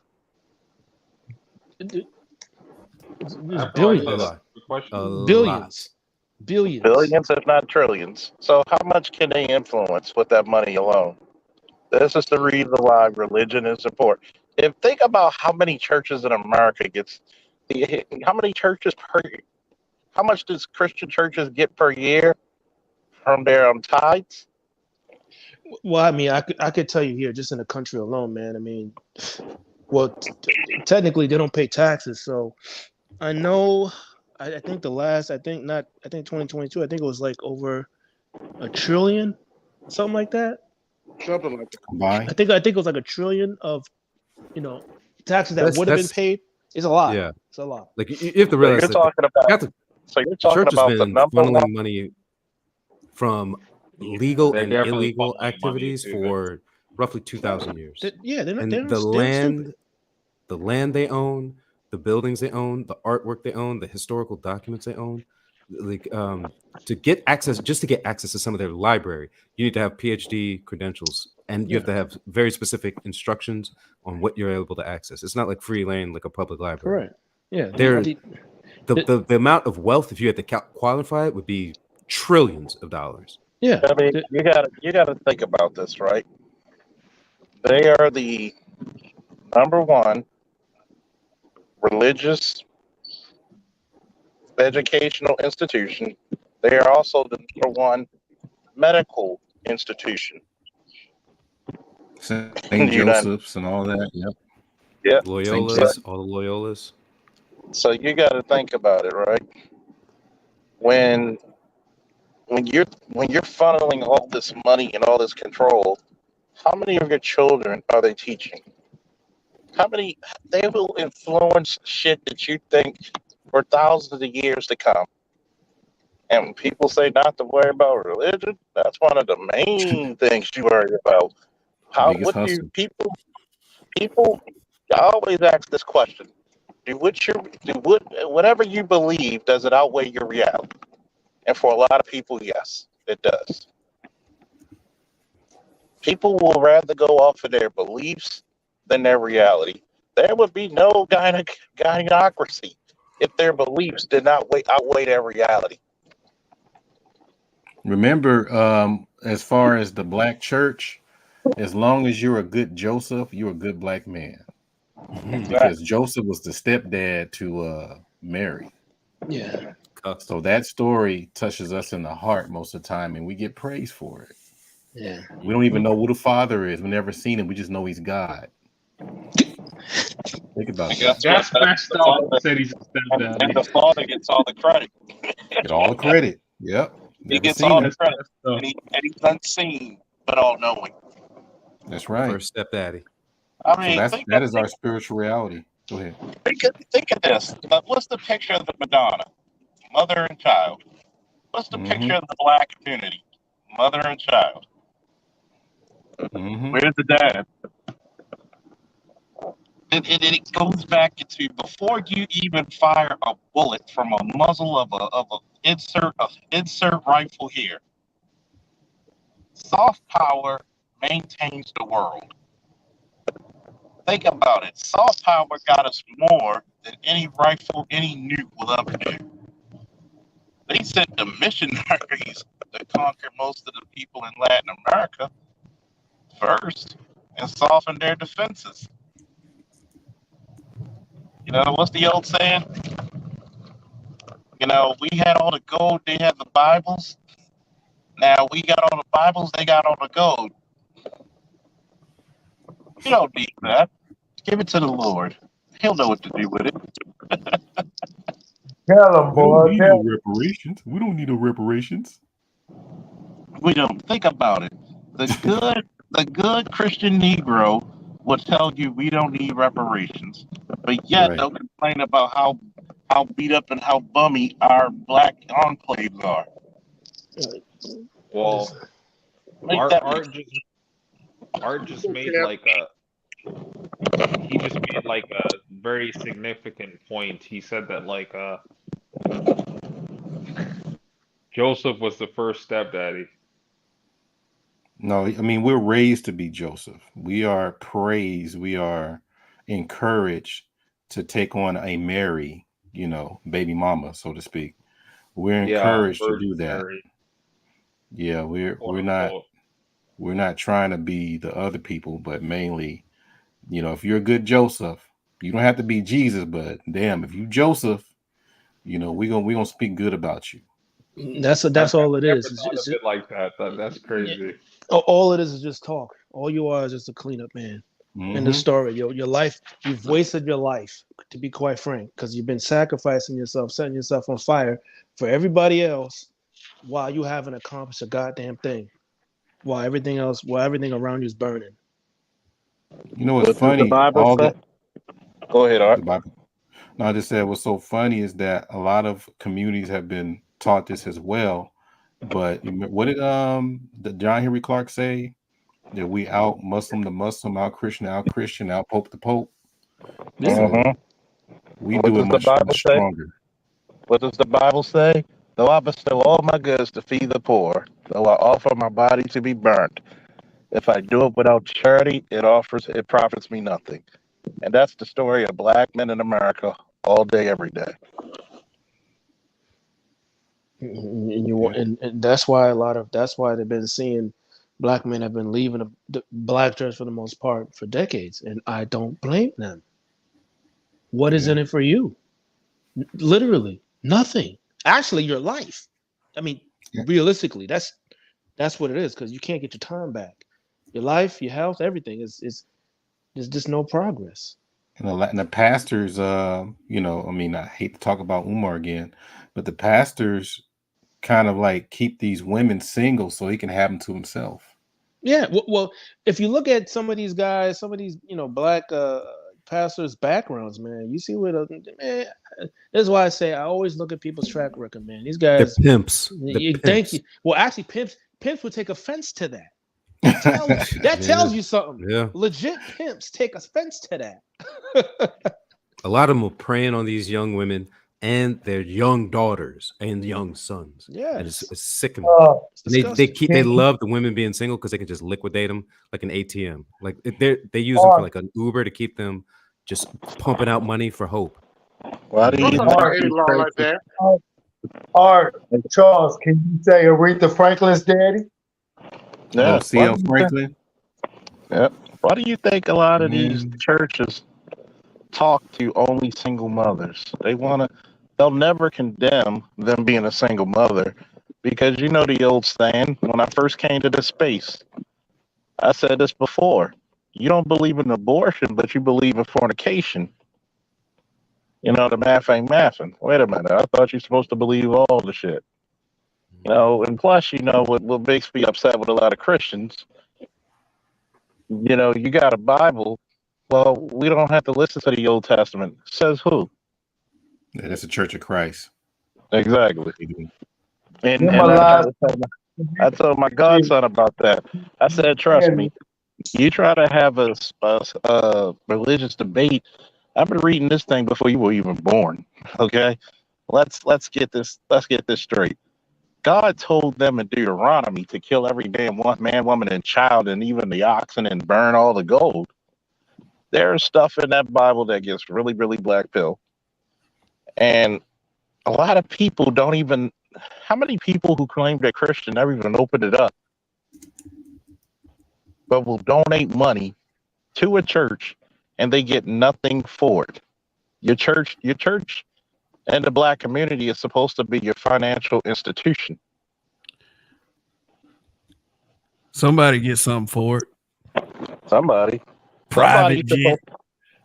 There's I have no billions. idea. A That's lot. a good question. Billions. Billions, if not trillions. So how much can they influence with that money alone? This is the reason why religion is important. If think about how many churches in America gets, how many churches per, how much does Christian churches get per year from their tithes? Well, I mean, I could tell you here, just in the country alone, man. I mean, well, technically they don't pay taxes, so I know. I think the last, I think 2022. I think it was like over $1 trillion, something like that. Something like that. Combined. I think it was like $1 trillion of, taxes that would have been That's paid. It's a lot. yeah. It's a lot. Like you have to So realize you're that talking about. Catholic So you're talking Church has about the been number one. funneling money from legal They're and definitely illegal funneling money activities to for roughly 2,000 years. Yeah, they're not. And the land they own, the buildings they own, the artwork they own, the historical documents they own, like to get access to some of their library, you need to have PhD credentials, and you have to have very specific instructions on what you're able to access. It's not like free reign like a public library. Correct. Yeah. The amount of wealth, if you had to qualify it, would be trillions of dollars. Yeah. I mean, you gotta think about this, right? They are the number one religious educational institution. They are also the number one medical institution. St. You done- Joseph's and all that. Yep. Yep. Loyolas, all the Loyolas. So you got to think about it, right? When you're funneling all this money and all this control, how many of your children are they teaching? How many they will influence shit that you think for thousands of years to come. And when people say not to worry about religion, that's one of the main things you worry about. Biggest hustle. People I always ask this question. Whatever you believe, does it outweigh your reality? And for a lot of people, yes, it does. People will rather go off of their beliefs than their reality. There would be no gynocracy if their beliefs did not outweigh their reality. Remember, as far as the black church, as long as you're a good Joseph, you're a good black man. Because Joseph was the stepdad to Mary. Yeah. So that story touches us in the heart most of the time, and we get praise for it. Yeah. We don't even know who the father is. We've never seen him. We just know he's God. Think about that. That's messed up. Said he's a stepdad. And the father gets all the credit. Get all the credit. Yep. He Never gets seen all him. the credit. And he's unseen, but all knowing. That's right. First stepdaddy. I mean, so that is our spiritual reality. Go ahead. Think of this. What's the picture of the Madonna? Mother and child. What's the picture of the black community? Mother and child. Where's the dad? It goes back to before you even fire a bullet from a muzzle of a insert rifle here. Soft power maintains the world. Think about it. Soft power got us more than any rifle, any nuke will ever do. They sent the missionaries to conquer most of the people in Latin America first and soften their defenses. You know, what's the old saying? You know, we had all the gold, they had the Bibles. Now we got all the Bibles, they got all the gold. You don't need that. Give it to the Lord. He'll know what to do with it. Tell him, boy. We don't need no reparations. We don't need no reparations. We don't think about it. The good the good Christian Negro will tell you we don't need reparations, but yet Right. they'll complain about how beat up and how bummy our black enclaves are. Well, Make Art that Art just Art just made like a he just made like a very significant point. He said that like Joseph was the first stepdaddy. No, I mean, we're raised to be Joseph. We are praised. We are encouraged to take on a Mary, baby mama, so to speak. We're Yeah, encouraged to Virgin do that. Mary, Yeah, quote unquote. we're not trying to be the other people, but mainly, if you're a good Joseph, you don't have to be Jesus, but damn, if you Joseph, we gonna speak good about you. That's I've all it never is. thought of it like that. That's crazy. All it is just talk. All you are is just a cleanup man. In the Mm-hmm. story, your life, you've wasted your life, to be quite frank, because you've been sacrificing yourself, setting yourself on fire for everybody else, while you haven't accomplished a goddamn thing. While everything around you is burning. You know what's What does the funny? Bible All say? the Go ahead, Art. the Bible. No, I just said what's so funny is that a lot of communities have been taught this as well. But what did the John Henry Clark say? That we out Muslim to Muslim, out Christian, out Pope to Pope. Yeah. So we What do it does the much Bible say? stronger. What does the Bible say? Though I bestow all my goods to feed the poor, though I offer my body to be burnt, if I do it without charity, it profits me nothing. And that's the story of black men in America all day, every day. And that's why they've been seeing black men have been leaving the black church for the most part for decades, and I don't blame them. What is in it for you? Literally nothing. Actually, your life. I mean, realistically, that's what it is, because you can't get your time back. Your life, your health, everything is there's just no progress. And the pastors, I mean, I hate to talk about Umar again, but the pastors kind of like keep these women single so he can have them to himself. Yeah, well, if you look at some of these guys, some of these black pastors' backgrounds, man, you see what man. That's why I say I always look at people's track record, man. These They're guys, pimps. Thank you. Well, actually, pimps would take offense to that. That tells you something. Yeah. Legit pimps take offense to that. A lot of them are preying on these young women and their young daughters and young sons. Yeah, and it's sickening. And they love the women being single because they can just liquidate them like an ATM. Like they use them for like an Uber to keep them just pumping out money for hope. Why do you think like that? Art, Charles, can you say Aretha Franklin's daddy? Yeah. C.L. Franklin. Yep. Why do you think a lot of these churches talk to only single mothers? They'll never condemn them being a single mother, because you know the old saying, when I first came to this space, I said this before. You don't believe in abortion, but you believe in fornication. The math ain't mathing. Wait a minute. I thought you're supposed to believe all the shit. And plus, what makes me upset with a lot of Christians, you got a Bible. Well, we don't have to listen to the Old Testament. Says who? Yeah, that's the Church of Christ. Exactly. And My I told my godson about that. I said, trust me, you try to have a religious debate. I've been reading this thing before you were even born. Okay, let's get this straight. God told them in Deuteronomy to kill every damn man, woman, and child, and even the oxen, and burn all the gold. There's stuff in that Bible that gets really, really black pill. And a lot of people don't even, how many people who claim they're Christian never even opened it up, but will donate money to a church and they get nothing for it? Your church and the black community is supposed to be your financial institution. Somebody get something for it. Somebody Private jet.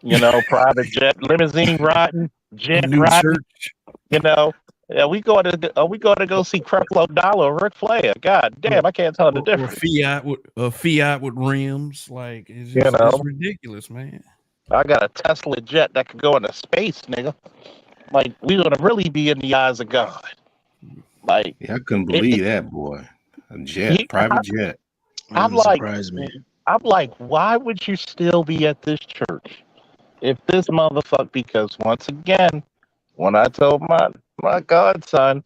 Private jet, limousine riding, jet New riding, church. Yeah, we going to go see Creflo Dollar or Ric Flair. God damn, I can't tell the or difference. Fiat with rims. Like it's You just know, it's ridiculous, man. I got a Tesla jet that could go into space, nigga. Like we gonna really be in the eyes of God. Like Yeah, I couldn't it, believe that, boy. A he, jet, private jet. I'm Doesn't like, surprise me. why would you still be at this church if this motherfucker? Because once again, when I told my godson,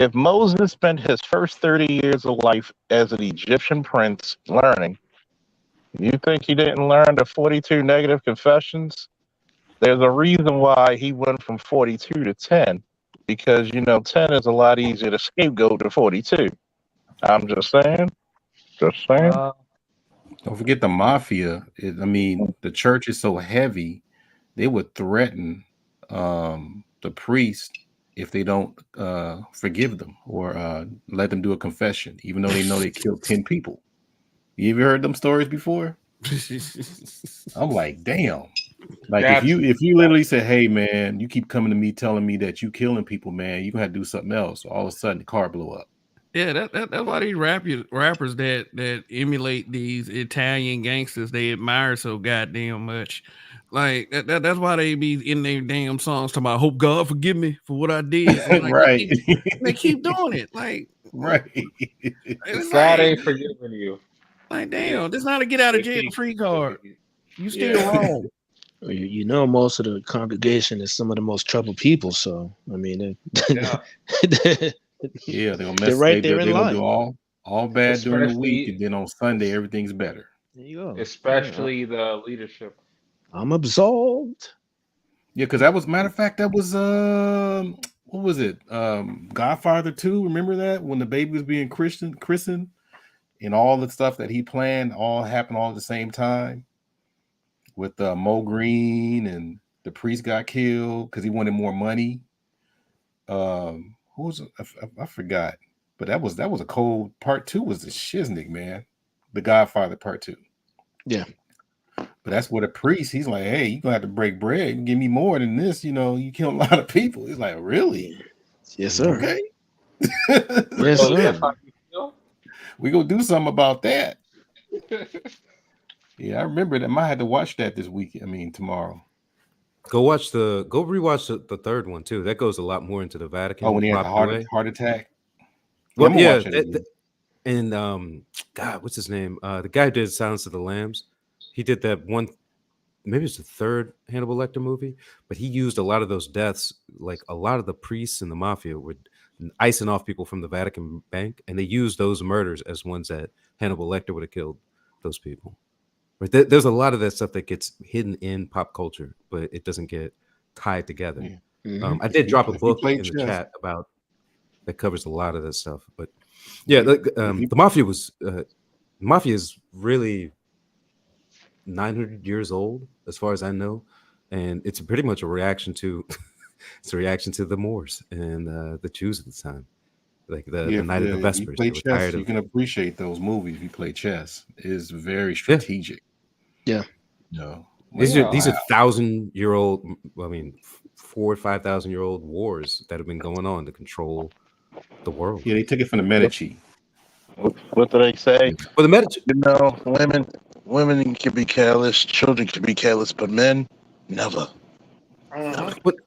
if Moses spent his first 30 years of life as an Egyptian prince learning, you think he didn't learn the 42 negative confessions? There's a reason why he went from 42 to 10, because 10 is a lot easier to scapegoat than 42. I'm just saying. Just saying. Don't forget the mafia. I mean, the church is so heavy, they would threaten the priest if they don't forgive them or let them do a confession, even though they know they killed 10 people. You ever heard them stories before? I'm like, damn. Like if you literally say, hey man, you keep coming to me telling me that you killing people, man, you gonna have to do something else. All of a sudden the car blew up. Yeah, that's why these rappers that emulate these Italian gangsters they admire so goddamn much. Like that's why they be in their damn songs talking about hope God forgive me for what I did. And like Right. they keep doing it. Like right. it's God like, ain't forgiving you. like damn, this not a get out of jail free card. You still wrong. You know, most of the congregation is some of the most troubled people. So I mean, Yeah. Yeah, they're gonna they're mess. right They're there in gonna do line. all bad during the week, Especially and then on Sunday everything's better. There you go. especially the leadership. I'm absolved. Yeah, because that was matter of fact, that was what was it? Godfather 2. Remember that when the baby was being christened, and all the stuff that he planned all happened all at the same time with Mo Green and the priest got killed because he wanted more money. Who was I forgot, but that was a cold part 2 was the shiznick, man. The Godfather part 2. Yeah. But that's what a priest, he's like, hey, you're gonna have to break bread and give me more than this, you kill a lot of people. He's like, really? Yes, sir. Okay. Yes, So sir. that's how you feel? We gonna do something about that. Yeah, I remember that. I had to watch that this week. I mean, tomorrow. Go rewatch the third one too. That goes a lot more into the Vatican Oh, when he had the proper way. heart attack. Well, I'm gonna watch it again. and God, what's his name? The guy who did Silence of the Lambs. He did that one. Maybe it's the third Hannibal Lecter movie, but he used a lot of those deaths. Like a lot of the priests and the mafia were icing off people from the Vatican bank, and they used those murders as ones that Hannibal Lecter would have killed those people. Right? There's a lot of that stuff that gets hidden in pop culture, but it doesn't get tied together. Yeah. Mhm. I did drop a If you book play in the chess. chat about that covers a lot of this stuff, but yeah, you- the mafia was mafia is really 900 years old as far as I know, and it's pretty much a reaction to it's a reaction to the Moors and the Jews at the time, like the Night of the if you Vespers. play They were chess, tired you of can appreciate those movies. If you play chess, it is very strategic. Yeah. No. These Wow. are 1,000-year-old, I mean, 4,000 or 5,000-year-old wars that have been going on to control the world. Yeah, they took it from the Medici. What do they say? Well, the Medici, Women can be careless, children can be careless, but men never.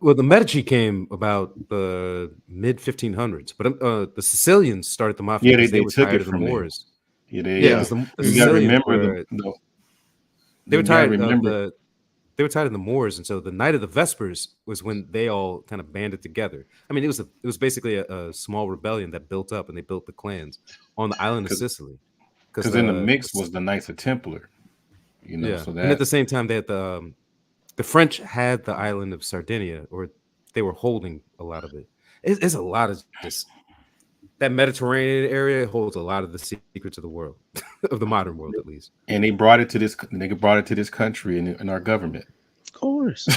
well, the Medici came about the mid 1500s, but the Sicilians started the mafia Yeah, because they they were took tired it of the from there. Moors. Yeah, because the you got to Sicilians remember were they were you gotta tired of remember. they were tired of the Moors, and so the Night of the Vespers was when they all kind of banded together. I mean, it was basically a small rebellion that built up, and they built the clans on the island of Sicily. Because in the mix was the Knights of Templar, yeah, so and at that the same time, they had the French had the island of Sardinia, or they were holding a lot of it. It's a lot of just that Mediterranean area holds a lot of the secrets of the world, of the modern world, at least. and they brought it to this country in our government. Of course.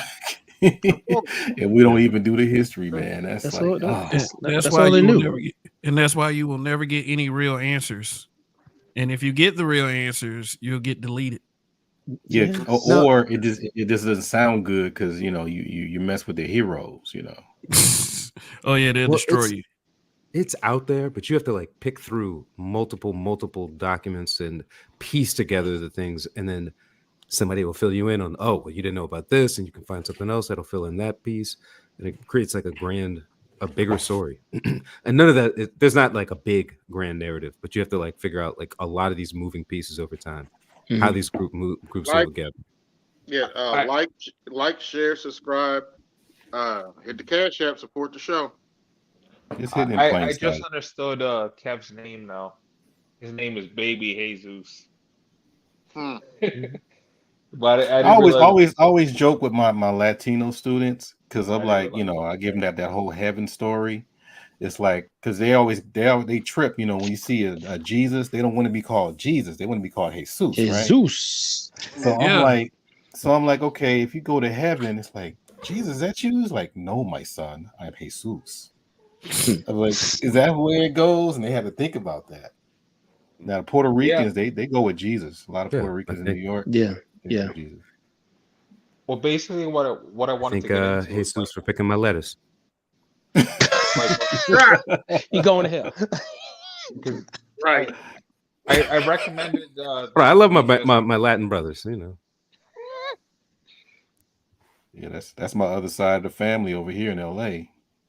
And we don't even do the history, man. That's like, That's all they knew. That's why you will never get any real answers. And if you get the real answers, you'll get deleted. yeah, or it just doesn't sound good because you mess with the heroes, Oh yeah, they'll destroy you. It's out there, but you have to like pick through multiple documents and piece together the things, and then somebody will fill you in on, oh, well, you didn't know about this, and you can find something else that'll fill in that piece, and it creates like a bigger story. And none of that, there's not like a big grand narrative, but you have to like figure out like a lot of these moving pieces over time, how these groups move Like, together. yeah, like, share, subscribe, hit the cash app, support the show. It's hidden in plain I just sight. understood Kev's name now. His name is Baby Jesus. But I I didn't realize. always joke with my Latino students because I'm I didn't like, realize. I give them that whole heaven story. It's like because they trip, when you see a Jesus, they don't want to be called Jesus, they want to be called Jesus, right? Jesus. So Yeah. I'm like, okay, if you go to heaven, it's like Jesus, is that you? It's like, no, my son, I'm Jesus. I'm like, is that where it goes? And they have to think about that. Now, Puerto Yeah. Ricans, they go with Jesus. A lot of Yeah, Puerto Ricans I in New think York, Yeah. they Yeah. go with Jesus. Well, basically, what I I wanted to think get into is Jesus for picking my lettuce. like You going to hell? because Right. I recommended Bro, I love my BGS. my Latin brothers. Yeah, that's my other side of the family over here in LA.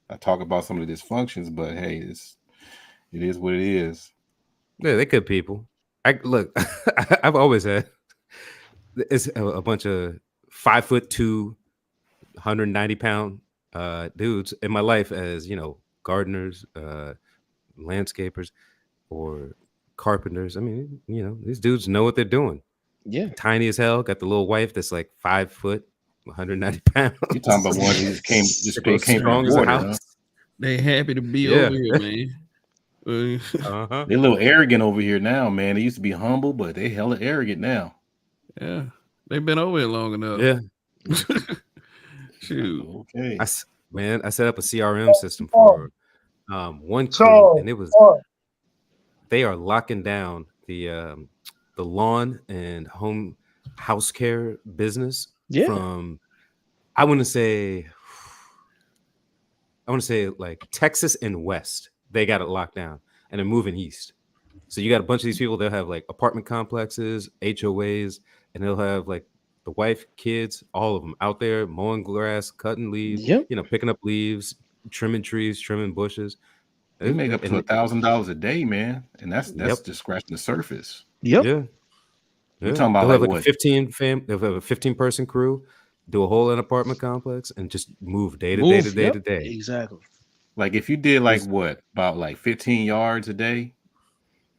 I talk about some of the dysfunctions, but hey, it is what it is. Yeah, they good people. I look. I've always had it's a bunch of 5'2", 190-pound dudes in my life as gardeners, landscapers, or carpenters. I mean, these dudes know what they're doing. Yeah. Tiny as hell. Got the little wife that's like 5 foot, 190 pounds. You're talking about ones that They came from strong the as a border, house. huh? They happy to be Yeah. over here, man. Uh-huh. They're a little arrogant over here now, man. They used to be humble, but they hella arrogant now. Yeah, they've been over here long enough. Yeah. Shoot. Okay. I set up a CRM system for one crew, and they are locking down the lawn and house care business Yeah. from I want to say like Texas and West. They got it locked down, and they're moving east. So you got a bunch of these people. They'll have like apartment complexes, HOAs, and they'll have like the wife, kids, all of them out there mowing grass, cutting leaves, Yep. picking up leaves, trimming trees, trimming bushes. They make up to And- $1,000 a day, man, and that's Yep. just scratching the surface. Yep. Yeah. You're talking about they'll have like like what? a 15-person crew, do a whole apartment complex, and just move day to day to day Yep. to day. Exactly. Like if you did like what about like 15 yards a day,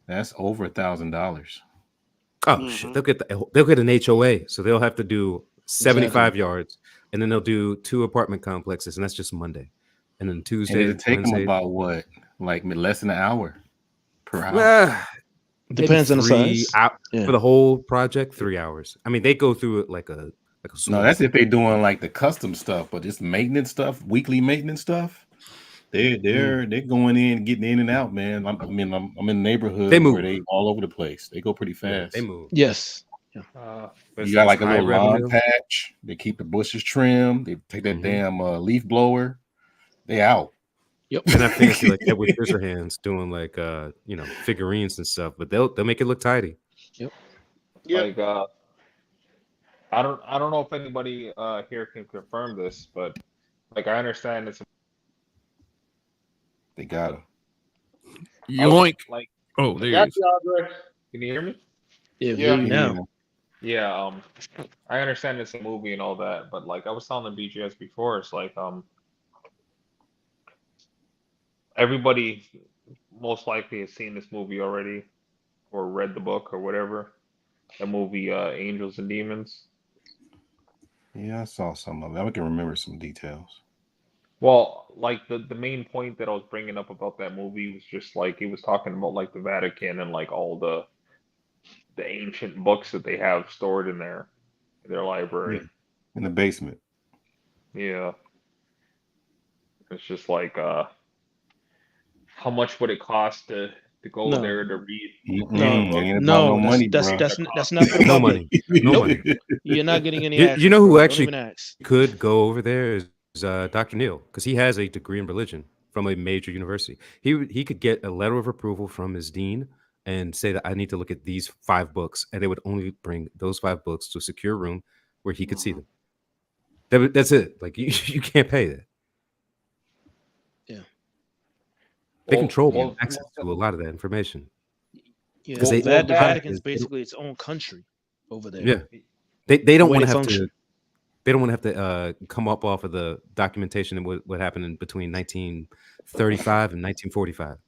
that's over $1,000. Oh shit! They'll get an HOA, so they'll have to do 75 yards, and then they'll do 2 apartment complexes, and that's just Monday, and then And Tuesday, it'll take them Wednesday. about what, like less than an hour per house. Maybe Depends on the 3 size. out Yeah. for the whole project. 3 hours. I mean, they go through it like a No, that's if they're doing like the custom stuff, but just maintenance stuff, weekly maintenance stuff. They're going in, getting in and out, man. I'm in a neighborhood They move. where they all over the place. They go pretty Yeah, fast. they move. Yes. You got like a high little lawn revenue. patch. They keep the bushes trimmed. They take that damn leaf blower. They out. Yep. They're not fancy like Edward Scissorhands doing like figurines and stuff, but they'll make it look tidy. Yep. Like I don't know if anybody here can confirm this, but like I understand it's They got him. Yoink. like Oh, there Got he is. you, Andre. can you hear me? Yeah. Yeah. Now. Yeah, I understand it's a movie and all that, but like I was telling the BGS before, it's like everybody most likely has seen this movie already or read the book or whatever. The movie Angels and Demons. Yeah, I saw some of it. I can remember some details. Well, like the main point that I was bringing up about that movie was just like it was talking about like the Vatican and like all the ancient books that they have stored in their library. Yeah. In the basement. Yeah. It's just like how much would it cost to go No. there to read? It ain't about no money, that's bro. that's not for the No public. money. No Nope. money. You're not getting any You access. know who bro. Don't actually even ask. could go over there is Dr. Neal, because he has a degree in religion from a major university. He could get a letter of approval from his dean and say that I need to look at these 5 books, and they would only bring those 5 books to a secure room where he could see them. That's it. Like you can't pay that. Yeah. They control access to a lot of that information. Yeah, Because the they Vatican's basically its own country over there. Yeah, they don't way want they to have function. to. They don't want to have to come up off of the documentation and what happened in between 1935 and 1945.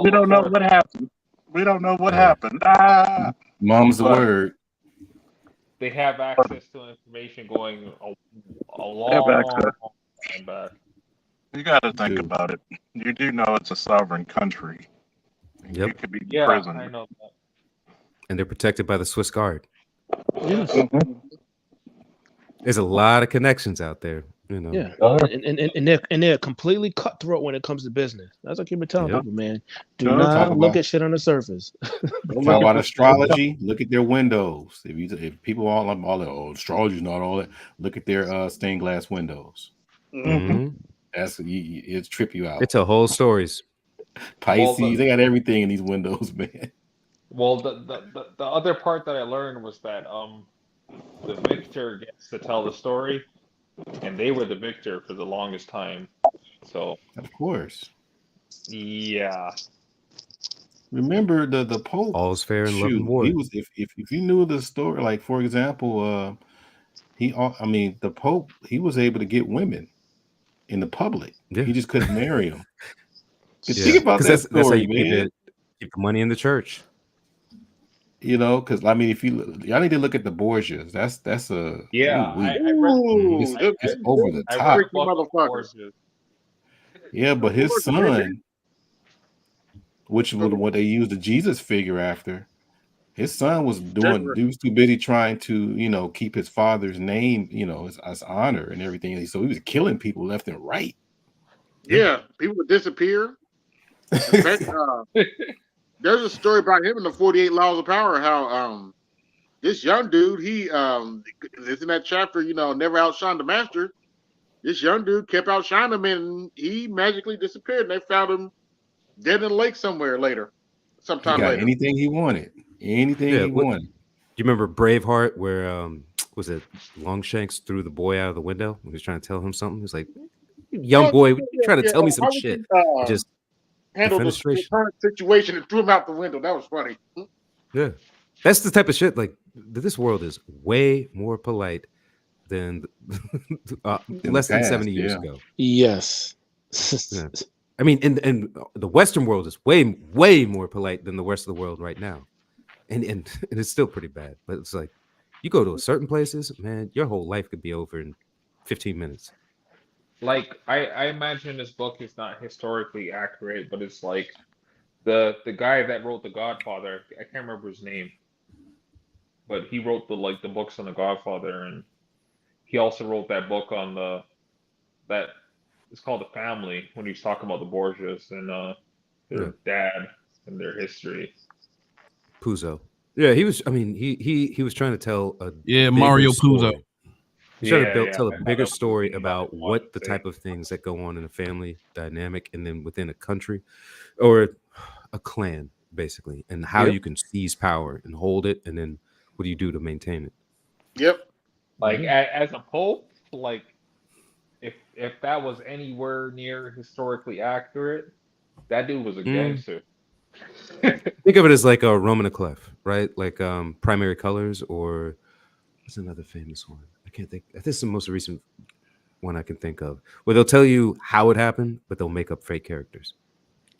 We don't know what happened. We don't know what happened. Ah. Mom's the But word. they have access to information going a Have long access. time back. You got to think about it. You do know it's a sovereign country. Yep. You could be Yeah, imprisoned. I know that. And they're protected by the Swiss Guard. Yes. There's a lot of connections out there, you know. Yeah, and they're completely cutthroat when it comes to business. That's what I keep telling people, man. Do not look at shit on the surface. Talk about astrology. Look at their windows. If people all astrology not all that, look at their stained glass windows. Mhm. That's it's trip you out. They tell whole stories. Pisces, they got everything in these windows, man. Well, the other part that I learned was that the victor gets to tell the story, and they were the victor for the longest time. So of course, yeah. Remember the Pope? All's fair in love and Shoot, war. he was if you knew the story, like for example, the Pope, he was able to get women in the public. Yeah. He just couldn't marry them. Yeah. Think about that that's how story, you man. keep the money in the church. You know, because I mean, if y'all need to look at the Borgias. That's a Yeah, ooh-wee. I read. It's over the I top. read motherfuckers. Yeah, but his son, which was what they used the Jesus figure after, his son was doing. He was too busy trying to, keep his father's name, as honor and everything. So he was killing people left and right. Yeah, people would disappear. In fact, there's a story about him in the 48 Laws of Power. How this young dude, he it's in that chapter, never outshine the master. This young dude kept outshining him, and he magically disappeared. And they found him dead in a lake somewhere later, He sometime got later. anything he wanted. Anything he wanted. Do you remember Braveheart, where was it Longshanks threw the boy out of the window when he was trying to tell him something? He was like, "Young boy, you trying to tell me some How would shit?" you, Just handle the defenestration. current situation and threw him out the window. That was funny. Yeah, that's the type of shit. Like this world is way more polite than less than 70 years ago. Yes. Yeah. I mean, and the Western world is way more polite than the rest of the world right now, and it's still pretty bad. But it's like you go to certain places, man, your whole life could be over in 15 minutes. Like I imagine this book is not historically accurate, but it's like the guy that wrote The Godfather. I can't remember his name, but he wrote the books on The Godfather, and he also wrote that book on that it's called The Family, when he's talking about the Borgias and their dad and their history. Puzo. Yeah, he was. I mean, he was trying to tell a Mario story. Puzo. He's trying to Yeah, tell a I bigger know story what about you what the say. type of things that go on in a family dynamic, and then within a country or a clan, basically, and how Yep. you can seize power and hold it, and then what do you do to maintain it? Yep. Like as a pope, like if that was anywhere near historically accurate, that dude was a gangster. Think of it as like a Roman a clef, right? Like Primary Colors, or what's another famous one? I can't think. This is the most recent one I can think of, where they'll tell you how it happened, but they'll make up fake characters.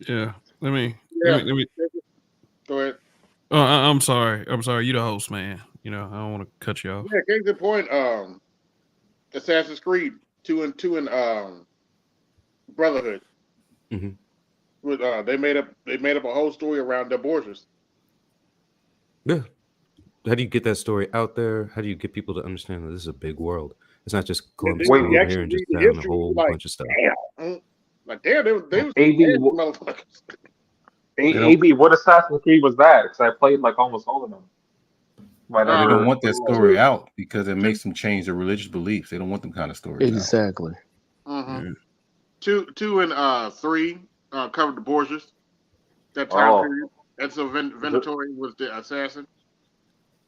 Yeah. Let me. Go ahead. Oh, I'm sorry. You the host, man. I don't want to cut you off. Yeah, case in point, Assassin's Creed 2 and Brotherhood. Mhm. With they made up a whole story around the Borgias. Yeah. How do you get that story out there? How do you get people to understand that this is a big world? It's not just Columbus Wait, coming you over actually here and just read the found a history, whole like, bunch of stuff. Damn. Like, damn, they was AB, motherfuckers. AB, what Assassin's Creed was that? Because I played like almost all of them. Might They don't want that story Two, out because it two, makes them change their religious beliefs. They don't want them kind of stories out. Exactly. mhm. Two and three covered the Borgias. That time Oh, period. Enzo Venatori was the assassin.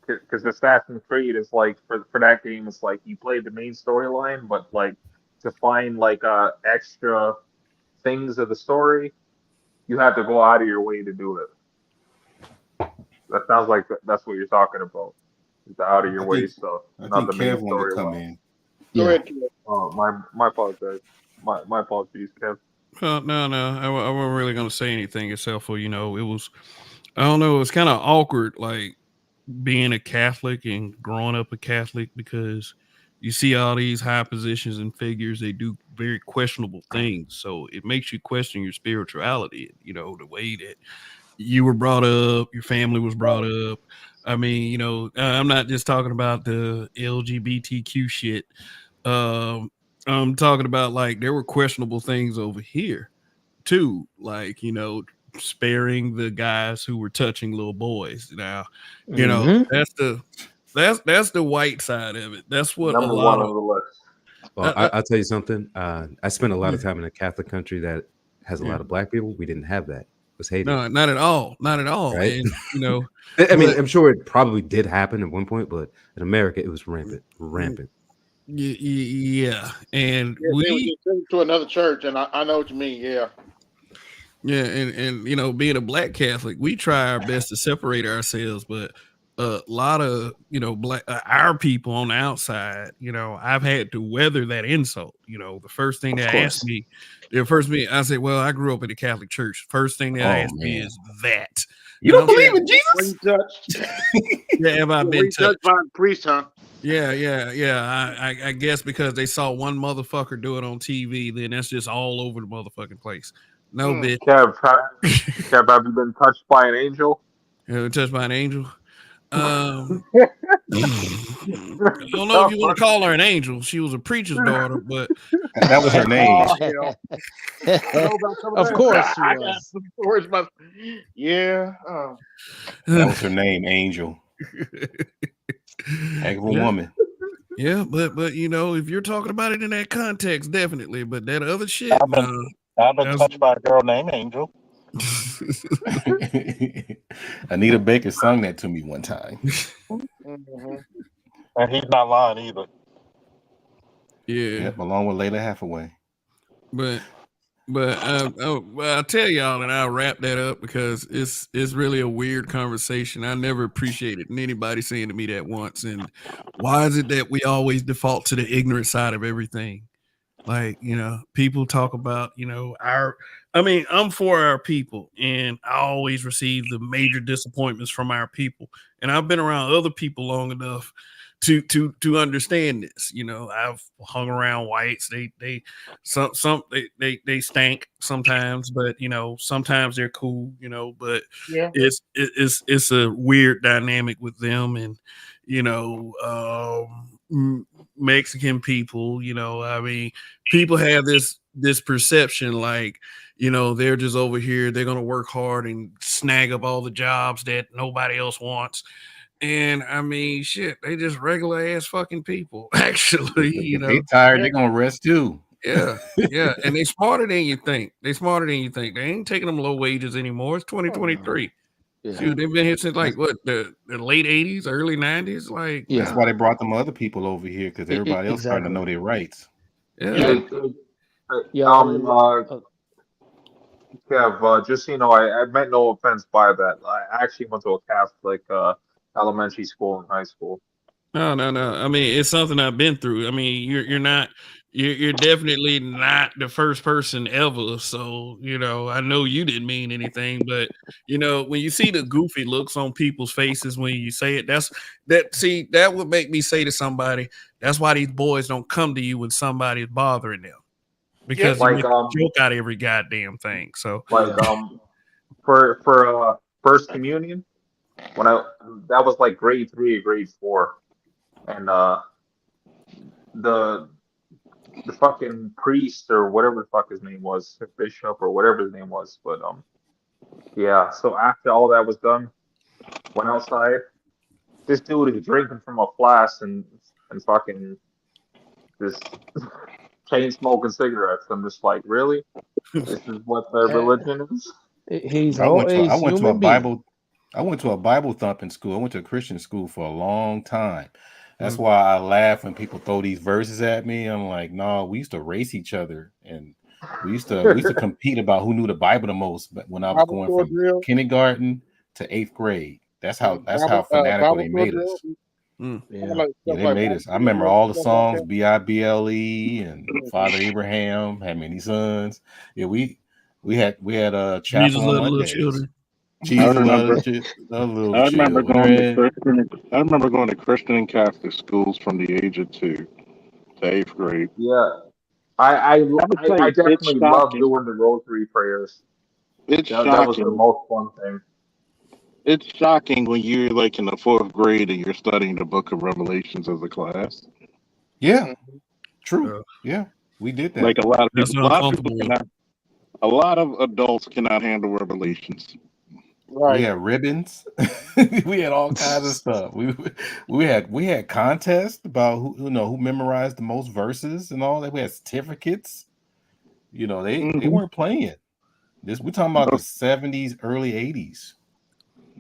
because Assassin's Creed is like for that game, it's like you play the main storyline, but like to find like extra things of the story, you have to go out of your way to do it. That sounds like that's what you're talking about. The out of your I way think stuff, I not think the main Kev wanted to come storyline. in. Go Yeah. ahead, Kev. Oh, my apologies. My apologies, Kev. No, I wasn't really gonna say anything except for it was. I don't know. It's kind of awkward, like being a Catholic and growing up a Catholic because you see all these high positions and figures. They do very questionable things, so it makes you question your spirituality. The way that you were brought up, your family was brought up. I mean, I'm not just talking about the LGBTQ shit. Um, I'm talking about like there were questionable things over here too, like sparing the guys who were touching little boys. Now, Mm-hmm. that's the white side of it. That's what a Number lot one of on the list. Well, I'll tell you something. I spent a lot yeah, of time in a Catholic country that has a yeah. lot of black people. We didn't have that. It was hated, No, not at all, not at all. right? And I mean, but I'm sure it probably did happen at one point, but in America, it was rampant, rampant. yeah, and Yeah, they would get sent to another church, and I know what you mean. Yeah. yeah, and being a black Catholic, we try our best to separate ourselves, but a lot of black our people on the outside, I've had to weather that insult. The first thing Of they asked course. me, the first me, I said, "Well, I grew up in the Catholic Church." First thing they Oh asked me man, is that, you and don't I'm Yeah. believe in Were Jesus? you touched? yeah, have I Were been you touched by touched? the priest, huh? Yeah. I guess because they saw one motherfucker do it on TV, then that's just all over the motherfucking place. No, Mm. bitch. Kev, have you been touched by an angel? Touched by an angel. I don't know if you want to call her an angel. She was a preacher's daughter, but That was her name. Oh hell! I know about some of Of that. course she I got was. some stories about. Yeah. That was her name, Angel. Heck of a yeah, woman. yeah, but if you're talking about it in that context, definitely. But that other shit, I've been no. I've been That's touched by a girl named Angel. Anita Baker sung that to me one time. Mm-hmm. And he's not lying either. yeah, Yep, along with Layla Hathaway. but well, I'll tell y'all, and I'll wrap that up because it's really a weird conversation. I never appreciated anybody saying to me that once. And why is it that we always default to the ignorant side of everything? Like, people talk about, I'm for our people, and I always receive the major disappointments from our people. And I've been around other people long enough to understand this. I've hung around whites. They stank sometimes, but sometimes they're cool, but Yeah. it's a weird dynamic with them. And Mexican people, I mean, people have this perception like they're just over here, they're going to work hard and snag up all the jobs that nobody else wants. And I mean, shit, they just regular ass fucking people actually. If they tired, they're gonna rest too. Yeah, and they smarter than you think. They ain't taking them low wages anymore. It's 2023. Yeah. Shoot, they've been here since like what, the late 80s, early 90s. Like, Yeah. That's why they brought them other people over here because everybody else starting to Exactly. know their rights. yeah. Kev, just so you know, I meant no offense by that. I actually went to a Catholic elementary school and high school. No. I mean, it's something I've been through. I mean, you're definitely not the first person ever. So, I know you didn't mean anything, but when you see the goofy looks on people's faces when you say it, that would make me say to somebody, that's why these boys don't come to you when somebody's bothering them. Because you make a joke out of every goddamn thing. So for first communion, that was like grade 3 or grade 4. And the fucking priest or whatever the fuck his name was, bishop or whatever his name was, but yeah. So after all that was done, went outside, this dude is drinking from a flask and fucking just chain smoking cigarettes. I'm just like, really? This is what their religion is? He's I went to a, I always went to a human being. Bible thumping school. I went to a Christian school for a long time. That's Mm. why I laugh when people throw these verses at me. I'm like, no, we used to race each other, and we used to compete about who knew the Bible the most. But when I was Bible going school from drill. kindergarten to eighth grade, that's how Bible fanatical Bible they school made drill. us. Mm. Yeah. Like Yeah, stuff they like made Bible us. I school remember drill, all the stuff like songs, that. Bible and Father Abraham had many sons. Yeah, we had a Jesus chapel on loved little Mondays. children. I Jesus remember. loves the little I remember going to children. Christian. I remember going to Christian and Catholic schools from the age of 2 to 8th grade. Yeah. I I I would I say it's definitely love shocking. doing the rosary prayers. It's That was the shocking. most fun thing. It's shocking when you're like in the 4th grade and you're studying the Book of Revelations as a class. Yeah, true. Uh, Yeah, we did that. Like that's a lot of people uncomfortable one. cannot. A lot of adults cannot handle Revelations. We Right. had ribbons. We had all kinds of stuff. We had contests about who memorized the most verses and all that. We had certificates. They Hmm. weren't playing. We're talking about the 70s, early 80s.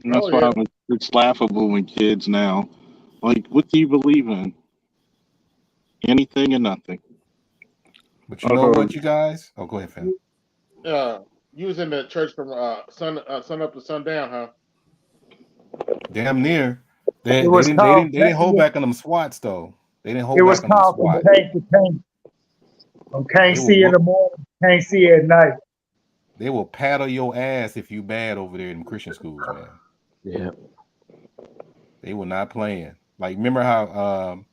And Oh that's why yeah. it's laughable when kids now, like, what do you believe in? Anything and nothing. But you know what, you guys? Oh, go ahead, fam. Uh, you was in the church from sun up to sundown, huh? Damn near. They It they was didn't they called. didn't they didn't hold back on them SWATs though. They didn't It hold was back on them called from SWAT. tank to tank. From can't They will see in whoop. the morning, can't see at night. They will paddle your ass if you bad over there in them Christian schools, man. Yeah. They were not playing. Like, remember how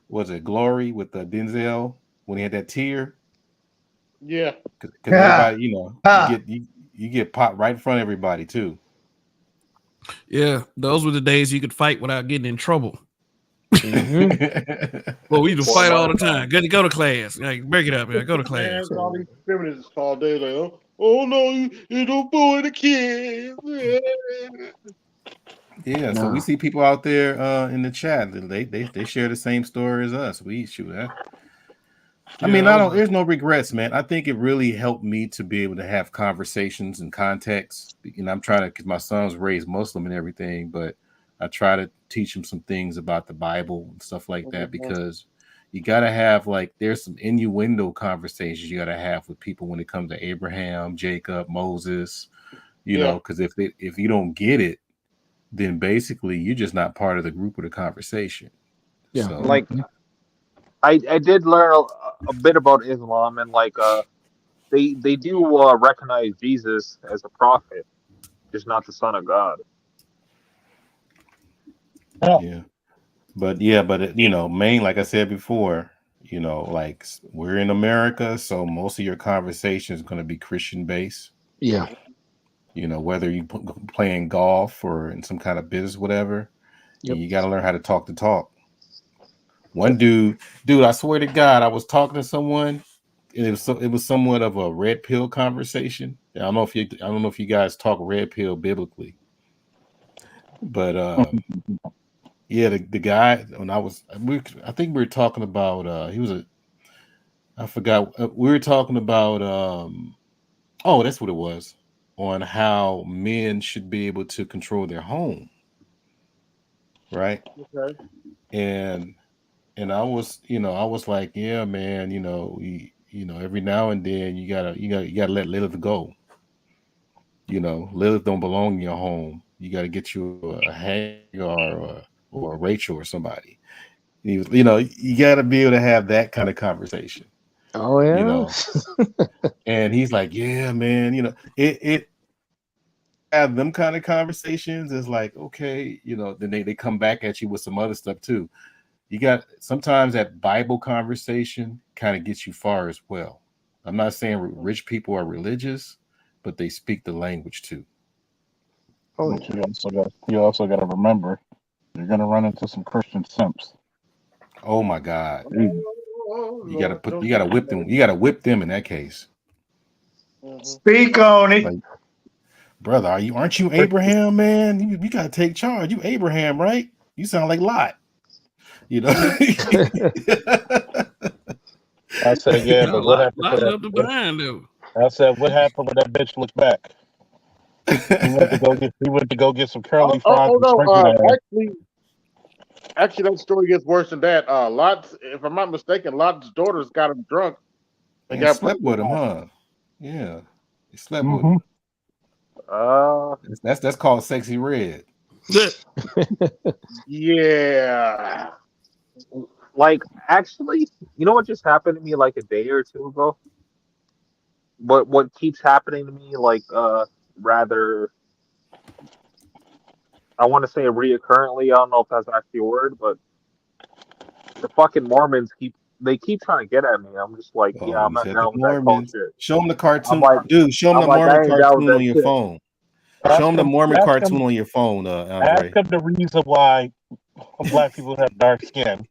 was it Glory with the Denzel when he had that tear? Yeah. Because everybody, you get popped right in front of everybody too. Yeah, those were the days you could fight without getting in trouble. Mm-hmm. Well, we used to Before fight all my the time. time. Good to go to class. Like, break it up, man. Go to Man, class. all these feminists all day like, oh no, you don't bully the kids. Yeah, so we No. see people out there in the chat. They share the same story as us. We shoot that. I Yeah, mean, that I was don't. There's no regrets, man. I think it really helped me to be able to have conversations and context. I'm trying to, because my son's raised Muslim and everything, but I try to teach him some things about the Bible and stuff like that, because you got to have, like, there's some innuendo conversations you got to have with people when it comes to Abraham, Jacob, Moses. Yeah. Because if you don't get it, then basically you're just not part of the group or the conversation. Yeah. So Like I did learn a bit about Islam, and like they do recognize Jesus as a prophet, just not the son of God. yeah. But main, like I said before, like, we're in America, so most of your conversation is going to be Christian based. Yeah. Whether you playing golf or in some kind of business, whatever, Yep. you got to learn how to talk the talk. One dude, I swear to God, I was talking to someone, and it was somewhat of a red pill conversation. I don't know if you guys talk red pill biblically, but yeah, the guy, when I think we were talking about I forgot, we were talking about oh, that's what it was, on how men should be able to control their home, right? Okay. And I was like, yeah, man, every now and then you gotta let Lilith go. Lilith don't belong in your home. You got to get you a Hagar or a Rachel or somebody. You got to be able to have that kind of conversation. Oh yeah. And he's like, yeah, man, it have them kind of conversations is like, okay, then they come back at you with some other stuff too. You got, sometimes that Bible conversation kind of gets you far as well. I'm not saying rich people are religious, but they speak the language too. Oh But yeah. you also got to remember, you're gonna run into some Christian simps. Oh my God. Oh, You gotta Lord, put don't you do gotta whip them. You gotta whip them in that case. Speak on it. Like, brother, aren't you Abraham, man? You gotta take charge. You Abraham, right? You sound like Lot. You know. I said, yeah, but what happened to left behind that? though. I said, what happened when that bitch looked back? He went to go get some curly fries and no. sprinkled that. Actually, that story gets worse than that. Lot's, if I'm not mistaken, Lot's daughters got him drunk and And got slept with him, pregnant. huh? Yeah, he slept with him. That's called Sexy Red. Yeah. Like, actually, you know what just happened to me like a day or two ago? What keeps happening to me, like, rather, I want to say reoccurrently. I don't know if that's actually a word, but the fucking Mormons keep trying to get at me. I'm just like, yeah, Oh, I'm you not said the down with that cult Mormons. shit. Show them the I'm cartoon, like, dude. Show them the Mormon I ain't down with cartoon that on your shit. phone. Show them the Mormon cartoon on your phone, Andre. Ask him the reason why black people have dark skin.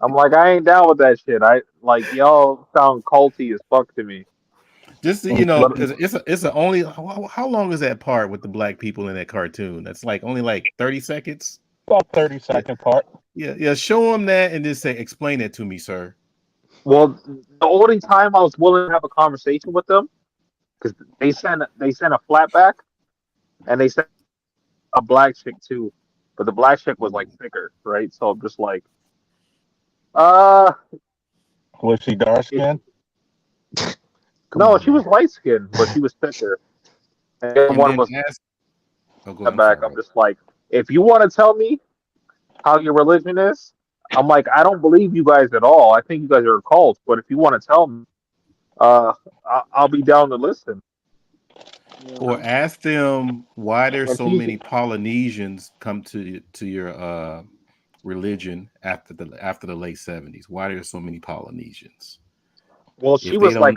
I'm like, I ain't down with that shit. I like y'all sound culty as fuck to me. Just so you know, it's a only how long is that part with the black people in that cartoon? That's like only like 30 seconds. About 30-second part. Yeah. Show them that and just say, explain it to me, sir. Well, the only time I was willing to have a conversation with them, because they sent a flatback, and they sent a black chick too, but the black chick was like thicker, right? So I'm just like, was she dark skinned? No, she was light skinned, but she was thicker. And the other And one then was ask. Oh, go. I'm back. sorry. I'm just like, if you want to tell me how your religion is, I'm like, I don't believe you guys at all. I think you guys are a cult. But if you want to tell me, I'll be down to listen. Or ask them why there's And so she's many Polynesians come to your religion after the late 70s. Why there's so many Polynesians? well, she was like,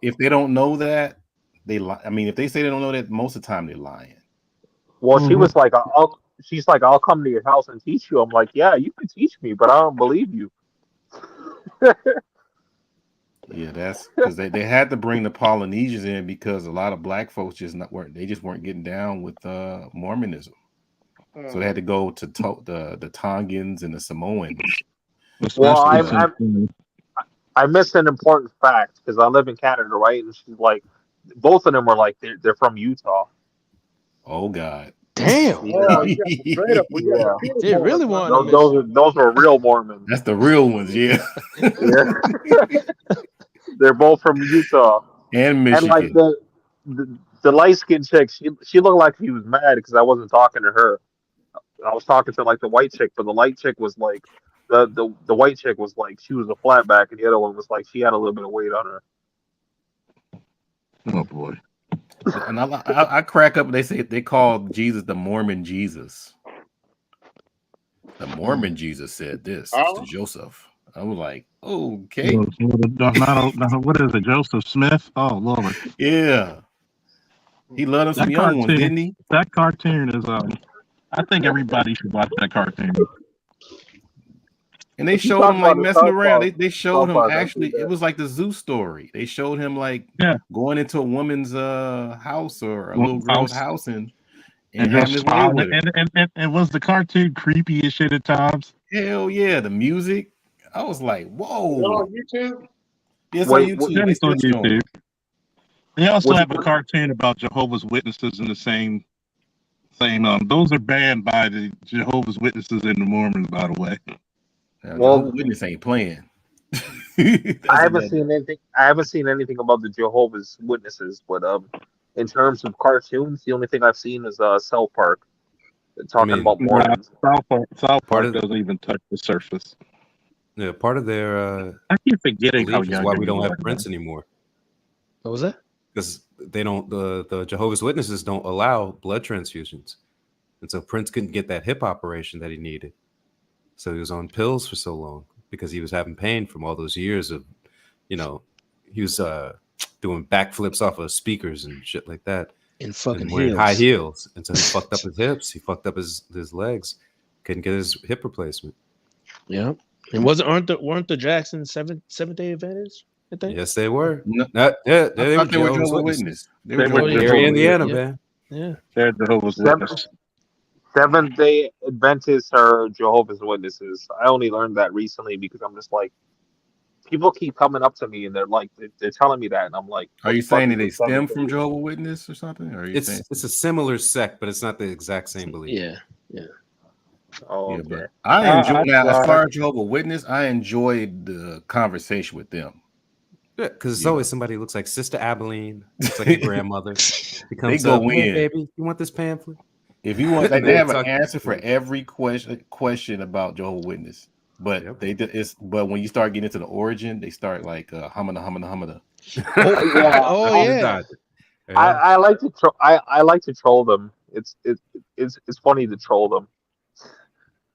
If they don't know that, they lie. I mean, if they say they don't know that, most of the time they're lying. well, she was like, she's like, I'll come to your house and teach you. I'm like, yeah, you can teach me, but I don't believe you. Yeah, that's because they had to bring the Polynesians in because a lot of black folks just weren't getting down with Mormonism. So they had to go to the Tongans and the Samoans. Well, I missed an important fact because I live in Canada, right? And she's like, both of them were like, they're from Utah. Oh God! Damn! Yeah. Oh, you got the straight up. Yeah. They really wanted those were real Mormons. That's the real ones, yeah. Yeah. They're both from Utah and Michigan. And like the light skinned chick, she looked like she was mad because I wasn't talking to her. I was talking to like the white chick, but the light chick was like the white chick was like she was a flatback, and the other one was like she had a little bit of weight on her. Oh boy! And I crack up. They say they call Jesus the Mormon Jesus. The Mormon Jesus said this to Joseph. I was like, okay. What is it, Joseph Smith? Oh Lord. Yeah. He loved some young ones, didn't he? That cartoon is I think everybody should watch that cartoon. And they showed him like messing around. They showed him actually. It was like the zoo story. They showed him like going into a woman's house or a little girl's house and having his way with her. And was the cartoon creepy as shit at times? Hell yeah! The music. I was like, whoa. On YouTube? Yes, on YouTube. It's on YouTube. They also have a cartoon about Jehovah's Witnesses in the same. Those are banned by the Jehovah's Witnesses and the Mormons, by the way. Jehovah's Witness ain't playing. I haven't seen anything. I haven't seen anything about the Jehovah's Witnesses, but in terms of cartoons, the only thing I've seen is South Park talking about Mormons. South Park doesn't even touch the surface. Yeah, part of their I keep forgetting how young. Why we don't have Prince anymore? What was that? Because they don't. The Jehovah's Witnesses don't allow blood transfusions, and so Prince couldn't get that hip operation that he needed. So he was on pills for so long because he was having pain from all those years of, he was doing backflips off of speakers and shit like that. In fucking and wearing heels. high heels. And so he fucked up his hips. He fucked up his legs. Couldn't get his hip replacement. Yeah. And weren't the Jacksons Seventh-day Adventist? I think. Yes, they were. No, they were Jehovah's Witnesses. They were Indiana, man. Yeah. They're Jehovah's Witnesses. Seventh-day Adventists are Jehovah's Witnesses. I only learned that recently because I'm just like, people keep coming up to me and they're like, they're telling me that, and I'm like, Are what you the fuck saying is that they the stem Seventh from Day? Jehovah's Witness or something? Or are you saying It's a similar sect, but it's not the exact same belief. Yeah. Oh, yeah? okay. But I enjoy now. As tried. far as Jehovah's Witness, I enjoyed the conversation with them. Yeah, because it's You always know. somebody who looks like Sister Abilene, looks like your grandmother. He They comes go up, hey in. baby, you want this pamphlet? If you want, And they they have an talk- answer for every question about Jehovah's Witness. But but when you start getting into the origin, they start like humana. Yeah. Oh yeah. I like to I like to troll them. It's funny to troll them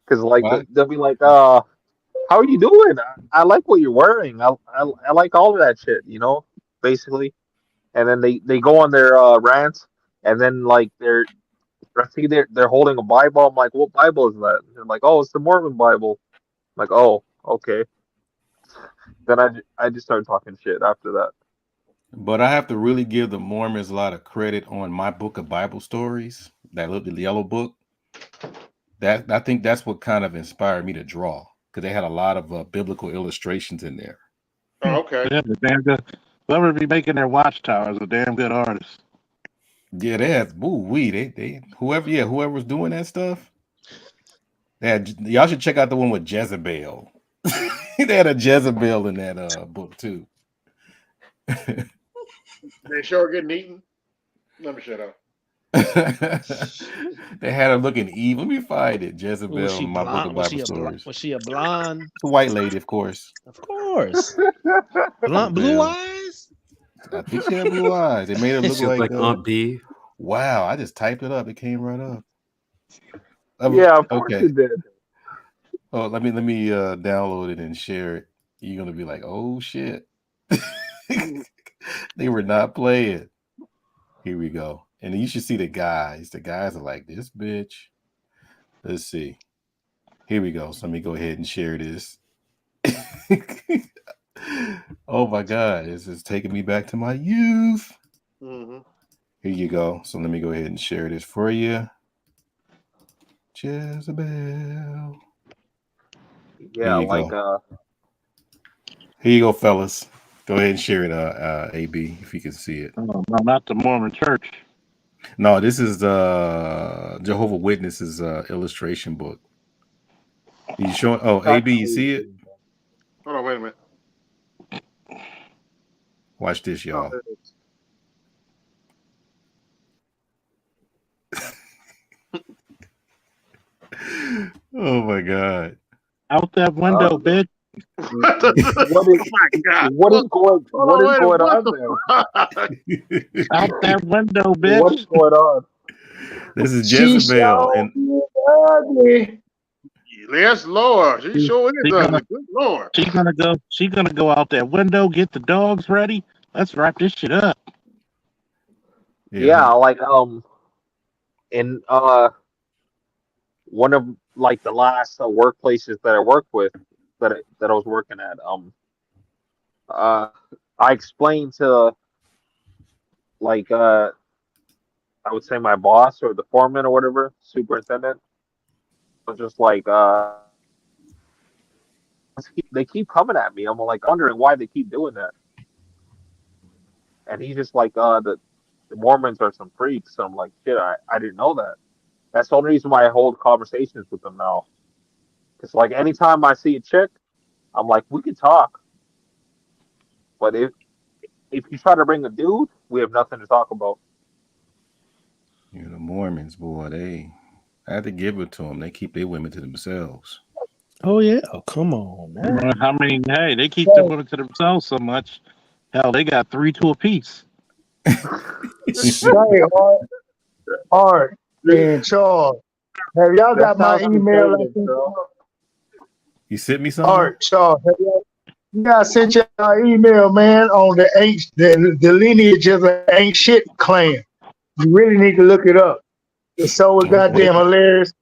because like What? they'll be like, how are you doing? I like what you're wearing. I like all of that shit, you know, basically. And then they go on their rants, and then like I see they're holding a Bible. I'm like, what Bible is that? And they're like, oh, it's the Mormon Bible. I'm like, oh, okay. Then I just started talking shit after that. But I have to really give the Mormons a lot of credit on my book of Bible stories, the yellow book. That I think that's what kind of inspired me to draw, because they had a lot of biblical illustrations in there. Oh, okay. Yeah, the damn good. Whoever be making their watchtowers a damn good artist. Yeah, they had whoever was doing that stuff. Y'all should check out the one with Jezebel. They had a Jezebel in that book too. They sure getting eaten. Let me shut up. They had her looking evil. Let me find it. Jezebel, Was she my book of blonde? Bible stories. Was she a blonde? It's a white lady, of course. Of course. Blue eyes? I think she had blue eyes. It made her look She looked like like Aunt B. Wow, I just typed it up. It came right up. Yeah, of course Okay. it did. Oh, let me download it and share it. You're gonna be like, oh shit. They were not playing. Here we go. And you should see the guys. The guys are like, this bitch. Let's see. Here we go. So let me go ahead and share this. Oh my God. This is taking me back to my youth. Mm-hmm. Here you go. So let me go ahead and share this for you. Jezebel. Yeah, like Here you go, fellas. Go ahead and share it, AB, if you can see it. No, not the Mormon Church. No, this is the Jehovah's Witnesses illustration book. You showing? Oh, AB, you see it? Hold on, wait a minute. Watch this, y'all. there it Oh my God! Out that window, bitch. what is going on there? Out that window, bitch. What is going on? This is Jezebel, and ugly. Yes, Lord. She sure is ugly. Good Lord. She's gonna go out that window, get the dogs ready. Let's wrap this shit up. Yeah, like in one of like the last workplaces that I worked with that I was working at, I explained to like I would say my boss or the foreman or whatever, superintendent, was just like they keep coming at me. I'm like wondering why they keep doing that. And he's just like the Mormons are some freaks. So I'm like, shit, I didn't know that. That's the only reason why I hold conversations with them now. Because like anytime I see a chick, I'm like, we can talk. But if you try to bring a dude, we have nothing to talk about. the Mormons, boy, I had to give it to them. They keep their women to themselves. Oh yeah, come on, man. How many? Hey, they keep their women to themselves so much. Hell, they got 3 to a piece. Hey, Art and Charles, have y'all got my email? You sent me something? Art, Charles, I sent you an email, man, on the lineage of the ain't shit clan. You really need to look it up. It's so goddamn hilarious.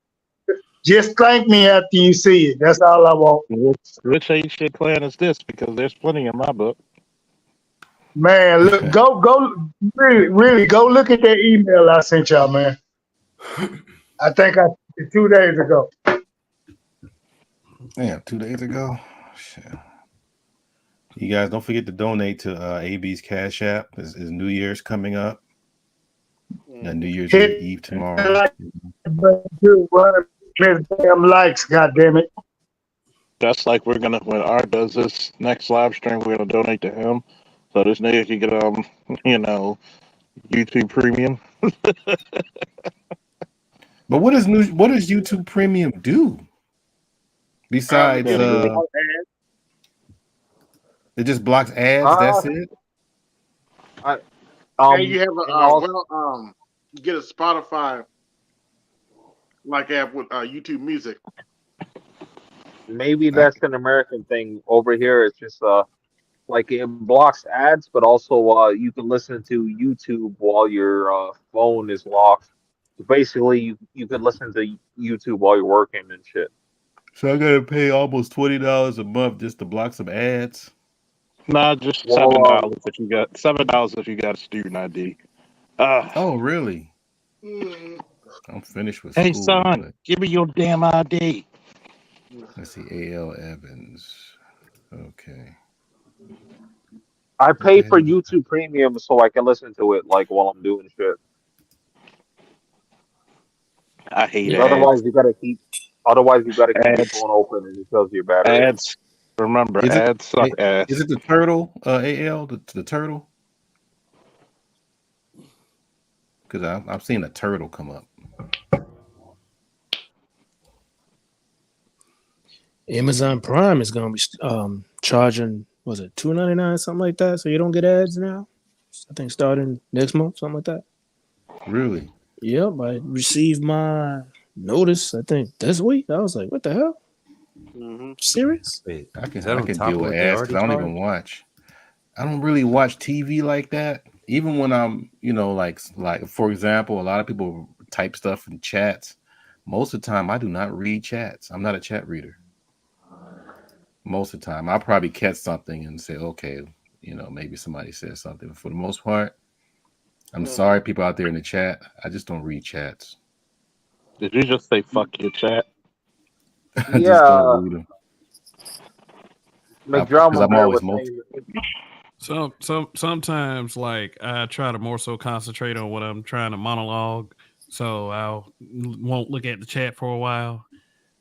Just thank me after you see it. That's all I want. Which ain't shit clan is this? Because there's plenty in my book. Man, look, really go look at that email I sent y'all, man. I think I 2 days ago. Damn, 2 days ago. Shit. You guys don't forget to donate to AB's Cash App. His New Year's coming up. New Year's Eve tomorrow. Like, damn likes, goddamn it. That's like when Art does this next live stream, we're gonna donate to him, so this nigga can get YouTube Premium. But what does YouTube Premium do? Besides, it just blocks ads. That's it. And you have you get a Spotify like app with YouTube Music. Maybe that's an American thing. Over here, it's just like it blocks ads, but also you can listen to YouTube while your phone is locked. Basically, you could listen to YouTube while you're working and shit. So I gotta pay almost $20 a month just to block some ads. Nah, just $7 if you got $7 if you got a student ID. Oh, really? I'm finished with Hey, school. son, But give me your damn ID. let's see, A.L. Evans. Okay. I pay for YouTube Premium so I can listen to it like while I'm doing shit. I hate Otherwise, ads. you gotta keep. Otherwise, you gotta keep your Ads. phone open and it fills your battery. Ads. Remember, ads suck ass. Is it the turtle? AL the turtle? Because I've seen a turtle come up. Amazon Prime is going to be charging, was it $2.99, something like that? So you don't get ads now. I think starting next month, something like that. Really? Yep, I received my notice. I think this week. I was like, "What the hell? Serious?" Wait, I can on top deal of with what they ads because I already don't even watch. I don't really watch TV like that. Even when I'm, like for example, a lot of people type stuff in chats. Most of the time, I do not read chats. I'm not a chat reader. Most of the time, I'll probably catch something and say, okay, maybe somebody said something. But for the most part, I'm sorry, people out there in the chat. I just don't read chats. Did you just say fuck your chat? I just don't read them. Because I'm always sometimes like I try to more so concentrate on what I'm trying to monologue, so won't look at the chat for a while,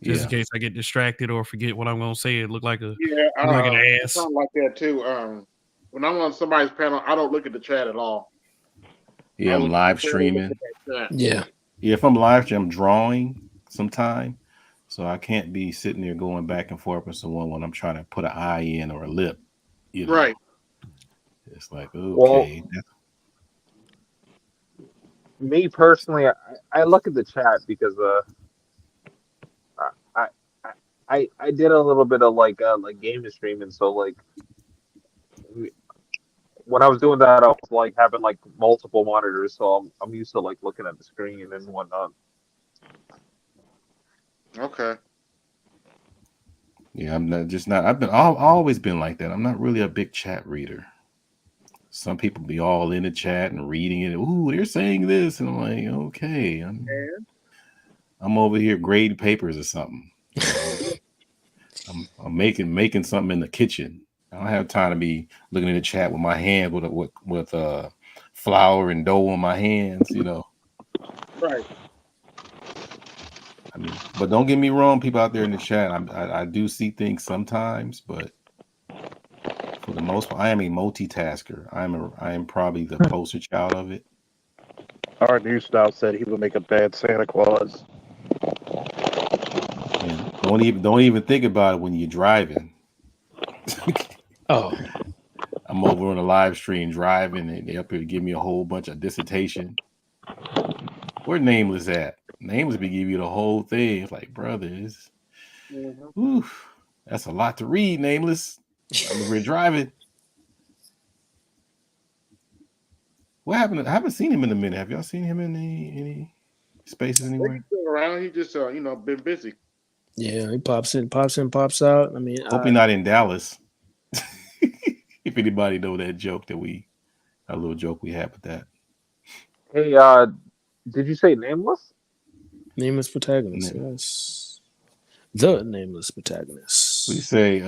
just in case I get distracted or forget what I'm gonna say. It look like an ass. Something like that too. When I'm on somebody's panel, I don't look at the chat at all. Yeah, I'm live streaming. Yeah. If I'm live streaming, I'm drawing sometime. So I can't be sitting there going back and forth with someone when I'm trying to put an eye in or a lip. Right. It's like, okay. Well, me personally, I look at the chat because I did a little bit of like game streaming, so like when I was doing that, I was like having like multiple monitors, so I'm used to like looking at the screen and whatnot. Okay. Yeah, I've always been like that. I'm not really a big chat reader. Some people be all in the chat and reading it. Ooh, they're saying this, and I'm like, okay, I'm over here grading papers or something. I'm making something in the kitchen. I don't have time to be looking in the chat with my hand with flour and dough on my hands. Right. I mean, but don't get me wrong, people out there in the chat. I do see things sometimes, but for the most part, I am a multitasker. I am probably the poster child of it. Our new style said he would make a bad Santa Claus. And don't even think about it when you're driving. Oh, I'm over on a live stream driving, and they up here to give me a whole bunch of dissertation. Where Nameless at? Nameless be give you the whole thing. It's like, brothers, that's a lot to read. Nameless, I'm over here driving. What happened? I haven't seen him in a minute. Have y'all seen him in any spaces anywhere? He's still around. He just been busy. yeah. He pops in, pops out. I mean, Hope he's not in Dallas. If anybody know that joke a little joke we had with that. Hey, did you say Nameless? Nameless protagonist. Yes. The nameless protagonist. We say,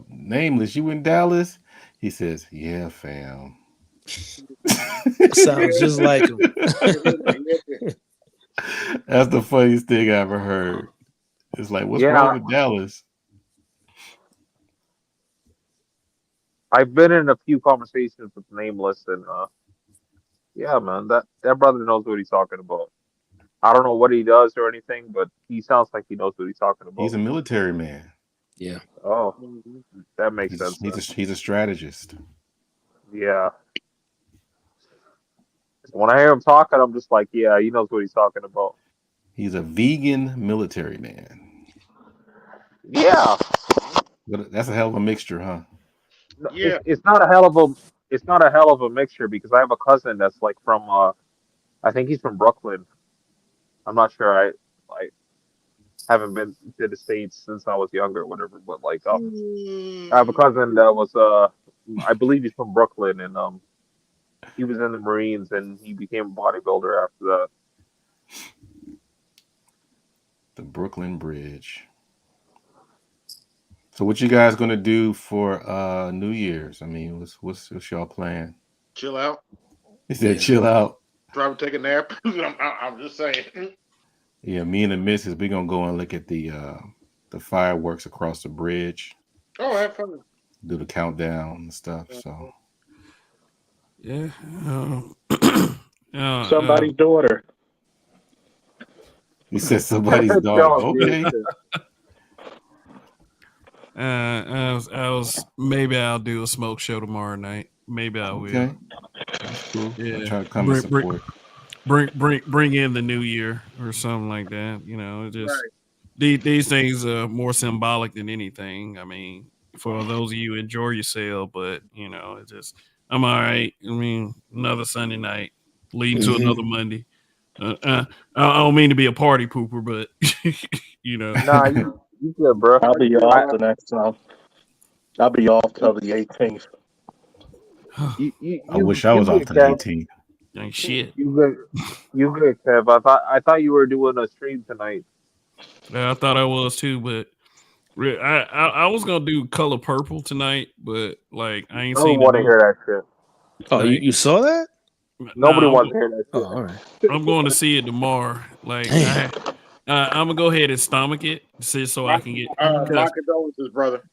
nameless, you in Dallas? He says, yeah, fam. Sounds just like him. That's the funniest thing I ever heard. It's like, what's wrong with Dallas? I've been in a few conversations with Nameless, and yeah, man, that brother knows what he's talking about. I don't know what he does or anything, but he sounds like he knows what he's talking He's about. a military man. Yeah. Oh, that makes sense. He's a strategist. Yeah. When I hear him talking, I'm just like, yeah, he knows what he's talking about. He's a vegan military man. Yeah. But that's a hell of a mixture, huh? Yeah. It's not a hell of a mixture because I have a cousin that's like from I think he's from Brooklyn. I'm not sure. I haven't been to the States since I was younger or whatever, but like I have a cousin that was I believe he's from Brooklyn, and he was in the Marines and he became a bodybuilder after that. The Brooklyn Bridge. So what you guys gonna do for New Year's? I mean, what's y'all plan? Chill out. He said, chill out. Try to take a nap. I'm just saying. Yeah, me and the missus, we gonna go and look at the fireworks across the bridge. Oh, have fun. Do the countdown and stuff. So Yeah. Somebody's daughter. he said somebody's dog. Okay. I was maybe I'll do a smoke show tomorrow night. Maybe I will. Okay. That's cool. Yeah. I'll try to come and support. Bring in the new year or something like that. You know, just these things are more symbolic than anything. I mean, for those of you enjoy yourself, but you know, it's just I'm all right. I mean, another Sunday night leading to another Monday. I don't mean to be a party pooper, but you know. Nah, you good, bro. I'll be off the next time. I'll be off till the 18th. I wish I was off to the 18th. Like shit. You good, Kev. I thought you were doing a stream tonight. Yeah, I thought I was too, but I was gonna do Color Purple tonight, but like I ain't I don't seen. want to hear that shit. Oh, you saw that? Nobody wants to hear that shit. Oh, all right. I'm going to see it tomorrow. Like I'm gonna go ahead and stomach it, so I can get. My condolences, brother.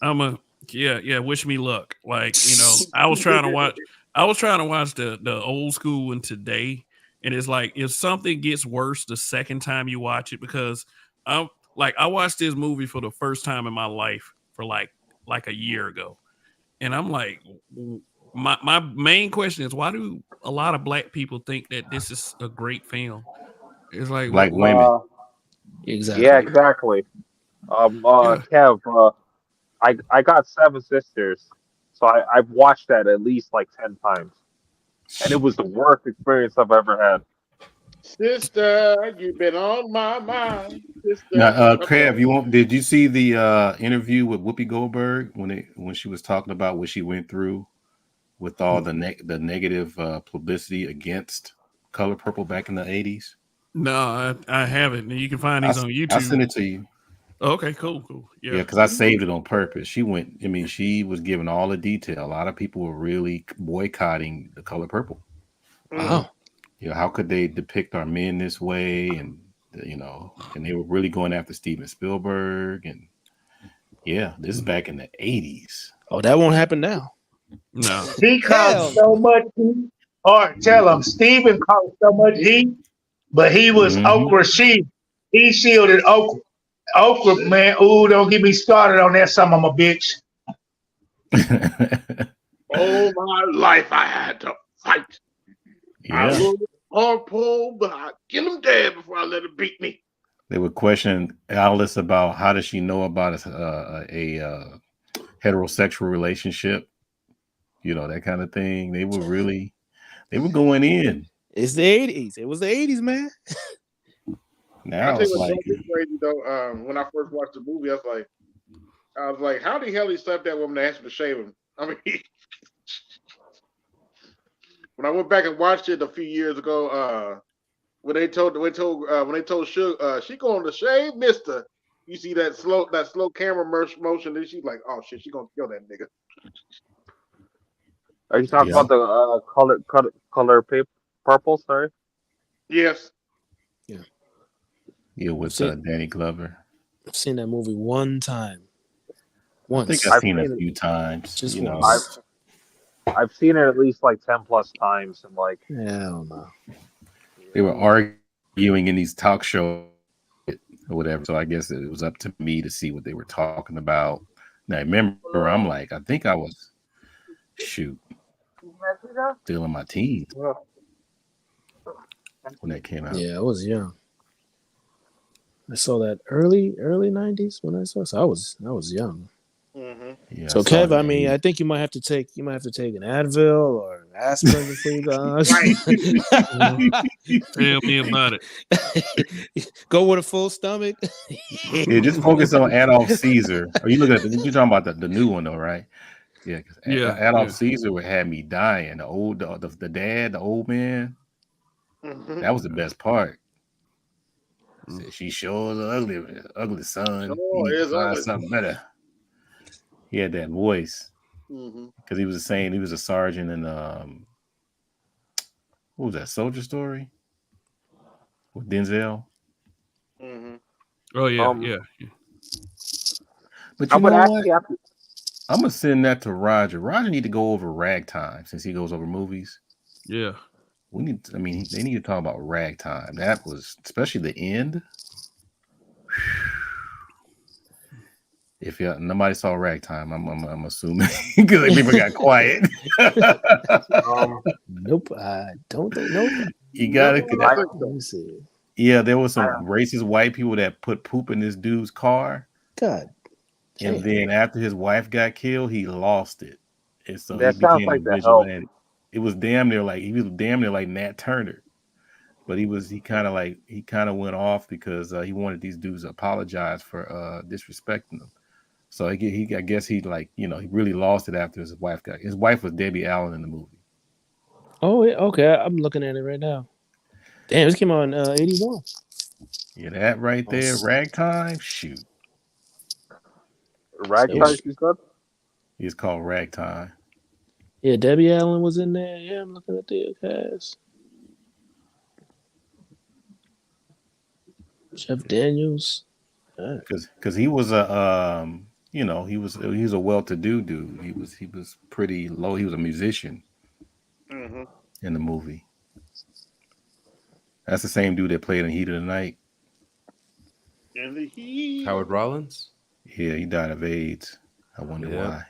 Wish me luck. Like you know, I was trying to watch the old school one today, and it's like if something gets worse the second time you watch it, because I watched this movie for the first time in my life for like a year ago, and I'm like, my main question is why do a lot of black people think that this is a great film? It's like Black women. Exactly. Yeah, exactly. Kev, I got 7 sisters, so I've watched that at least like 10 times, and it was the worst experience I've ever had. Sister, you've been on my mind. Sister. Now, Kev, did you see the interview with Whoopi Goldberg when she was talking about what she went through with all the negative publicity against Color Purple back in the 80s? No, I haven't. You can find these on YouTube. I'll send it to you. Okay, cool. Yeah, because I saved it on purpose. She was giving all the detail. A lot of people were really boycotting the Color Purple. Wow. You know, how could they depict our men this way? And and they were really going after Steven Spielberg. And yeah, this is back in the 80s. Oh, that won't happen now. No. He caused so much heat. Or tell him, Steven caused so much heat, but he was Okra Shield. He shielded Okra. Okra, man, ooh, don't get me started on that son of a bitch. All my life I had to fight. Yeah. I love Purple, but I kill him dead before I let him beat me. They were questioning Alice about how does she know about a heterosexual relationship, that kind of thing. They were going in. It's the 80s. It was the 80s, man. Now it's like crazy though. When I first watched the movie, I was like, how the hell he slapped that woman to ask him to shave him? I mean, when I went back and watched it a few years ago, when they told Suge, she going to shave Mister. You see that slow camera motion, and she's like, oh shit, she gonna kill that nigga. Are you talking Yeah. about the color paper purple? Sorry. Yes. Yeah. Yeah, I've with seen, Danny Glover. I've seen that movie one time. I think Once. I've I've seen it seen a it. few times. Just You know, once. I've seen it at least like 10+ times, and like Hell no. they were arguing in these talk shows or whatever. So I guess it was up to me to see what they were talking about. And I remember I'm like, I think I was still in my teens when that came out. Yeah, I was young. I saw that early 90s when I saw it. So I was young. Mm-hmm. Yeah, So I saw it Kev, I in mean, the I think you might have to take an Advil or an aspirin before you go. Tell me about it. Go with a full stomach. Yeah, just focus on Adolf Caesar. Are you looking at you're talking about the new one though, right? Yeah, because Yeah, Adolf yeah. Caesar would have me dying. The dad, the old man, Mm-hmm. that was the best part. Said, she sure is ugly son. You Sure need to is find ugly. something better. He had that voice Mm-hmm. because he was saying he was a sergeant in what was that Soldier Story with Denzel? Mm-hmm. Oh yeah, um, yeah. But I you would know what? actually have to. I'm gonna send that to Roger. Roger need to go over Ragtime since he goes over movies. Yeah. We need. I mean, they need to talk about Ragtime. That was especially the end. If nobody saw Ragtime, I'm assuming because people got quiet. Nope, I don't think. Nope. You No, gotta. I don't think Let so. me see. Yeah, there was some racist white people that put poop in this dude's car, God and damn. then after his wife got killed, he lost it, and so he That sounds became a like the help. vigilante. It was damn near like he was damn near like Nat Turner, but he kind of went off because he wanted these dudes to apologize for disrespecting them. So I guess he like he really lost it after his wife got. His wife was Debbie Allen in the movie. Oh, yeah, okay. I'm looking at it right now. Damn, this came out in 81. Yeah, that right there, Ragtime. Shoot, Ragtime, you said? it's called Ragtime. Yeah, Debbie Allen was in there. Yeah, I'm looking at the cast. Jeff Daniels. Because he was a he was a well-to-do dude. He was pretty low. He was a musician Mm-hmm. in the movie. That's the same dude that played in Heat of the Night. In the heat. Howard Rollins. Yeah, he died of AIDS. I wonder Yeah. why.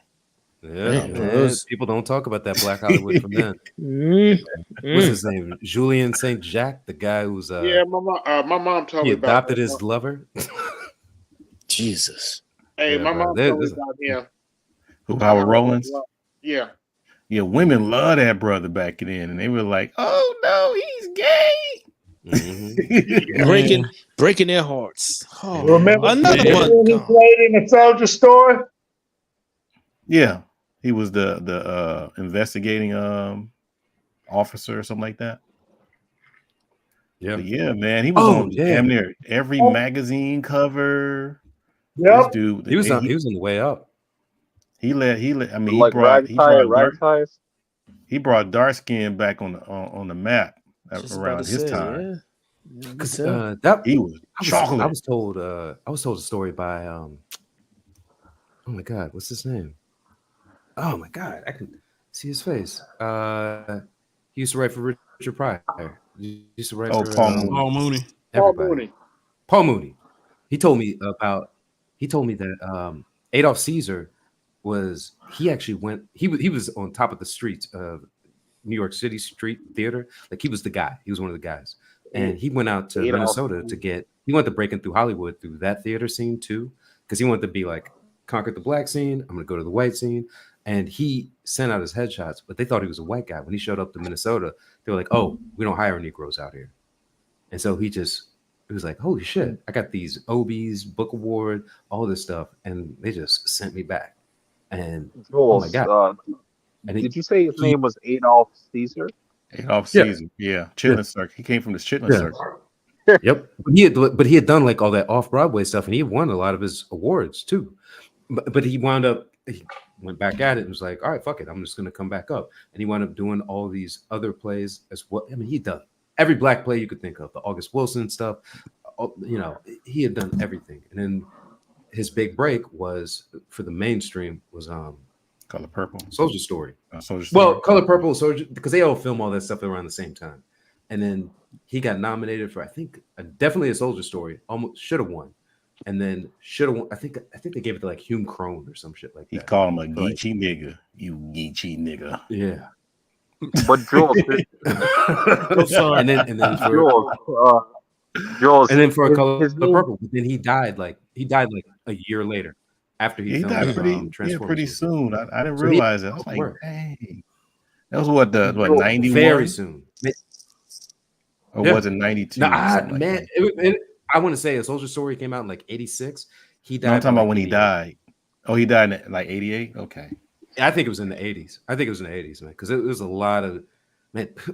Yeah, Man, man. People don't talk about that Black Hollywood from then. What's his name? Julian St. Jacques, the guy who's Yeah, my mom told he me about adopted that. his lover. Jesus. Hey, Yeah, my bro. mom told me about him. Who, Howard Rollins? Yeah. Yeah, women love that brother back then, and they were like, "Oh no, he's gay." Mm-hmm. breaking their hearts. Oh, Remember another the one. dude he played in the Soldier Story? Yeah, he was the investigating officer or something like that. Yeah, but yeah, man, he was on damn near every magazine cover. This dude, he was on the way up. He let. I mean, Like ragties. He brought dark skin back on the map Just about around to his say, time. yeah. Because he was chocolate. I was told a story by oh my god, what's his name? Oh my god, I can see his face. He used to write for Richard Pryor. He used to write for Paul Mooney. Everybody. Paul Mooney. He told me that Adolf Caesar he was on top of the streets of New York City street theater. Like he was the guy. He was one of the guys. And he went out to Minnesota he went to breaking through Hollywood through that theater scene too. Because he wanted to be like, conquered the black scene. I'm gonna go to the white scene. And he sent out his headshots, but they thought he was a white guy. When he showed up to Minnesota, they were like, "Oh, we don't hire Negroes out here." And so he was like, "Holy shit! I got these Obies, Book Award, all this stuff," and they just sent me back. And oh my god! Did you say his name was Adolf Caesar? Adolf Yeah. Caesar. Yeah. Chitlin Circuit. He came from the Chitlin Yeah. Circuit. Yep. But he had done like all that off Broadway stuff, and he won a lot of his awards too. But he went back at it and was like, all right, fuck it, I'm just gonna come back up. And he wound up doing all these other plays as well. I mean, he'd done every black play you could think of, the August Wilson stuff. You know, he had done everything. And then his big break was for the mainstream was Color Purple, Soldier Story. Soldier Story. Well, Color Purple, Soldier, because they all film all that stuff around the same time. And then he got nominated for, I think, definitely a Soldier Story. Almost should have won, and then should have won. I think they gave it to like Hume Crone or some shit like that. He called him a geechee nigga. You geechee nigga. Yeah. But Jules, and then for Jules, and then for a Color his name- Purple, but then he died like a year later after he filmed died pretty Transformers. soon. I didn't So he- realize that. I was like, dang. That was what 91? Very soon. Or was it 92? No, Something man, I want to say a Soldier Story came out in like 86. He died. No, I'm talking by, about when he 88. died. Oh, he died in like 88? Okay. I think it was in the 80s. I think it was in the 80s, man, because it was a lot of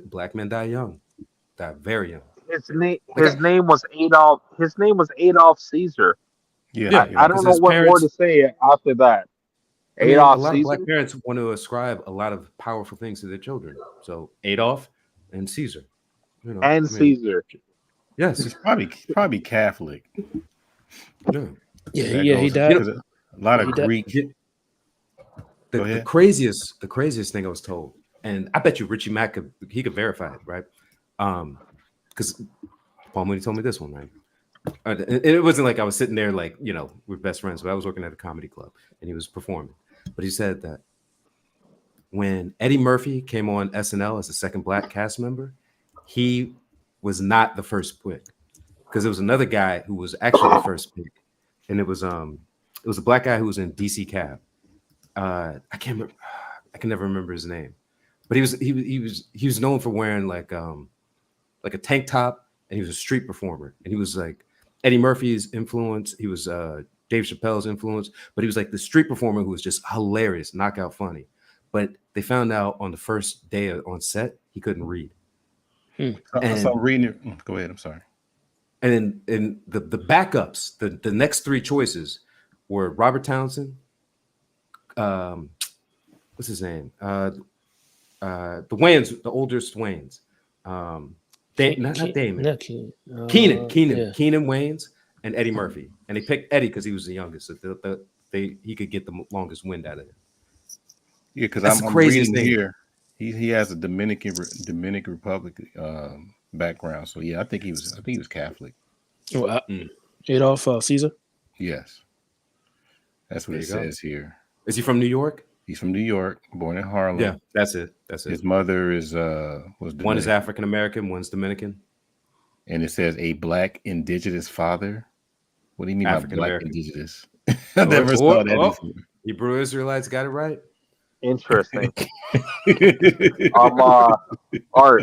black men die young, die very young. His name was Adolf. His name was Adolf Caesar. Yeah, I don't know what more to say after that. I mean, Adolf a lot Caesar. of black parents want to ascribe a lot of powerful things to their children. So Adolf and Caesar, you know, and Caesar. Yes, it's probably Catholic. Yeah, he died. A lot of Greek. The craziest thing I was told, and I bet you Richie Mack could verify it, right? Because Paul Mooney told me this one, right? And it wasn't like I was sitting there like, you know, we're best friends, but I was working at a comedy club and he was performing. But he said that when Eddie Murphy came on SNL as the second black cast member, he was not the first pick because there was another guy who was actually the first pick, and it was a black guy who was in DC Cab. I can never remember his name, but he was known for wearing like a tank top, and he was a street performer, and he was like Eddie Murphy's influence. He was Dave Chappelle's influence, but he was like the street performer who was just hilarious, knockout funny. But they found out on the first day on set he couldn't read. So I'm reading it. Go ahead. I'm sorry. And then the backups, the next three choices were Robert Townsend. What's his name? The Wayans, the oldest Wayans. Not Damon. Keenan Wayans and Eddie Murphy. And they picked Eddie because he was the youngest. So he could get the longest wind out of it. Yeah, because I'm reading here. He has a Dominican Republic background. So yeah, I think he was Catholic. Adolf Caesar. Yes, that's what it says here. Is he from New York? He's from New York, born in Harlem. Yeah, that's it. His mother was one is African American, one's Dominican, and it says a black indigenous father. What do you mean by black indigenous? I never saw that before. Hebrew Israelites got it right. Interesting. Art. Or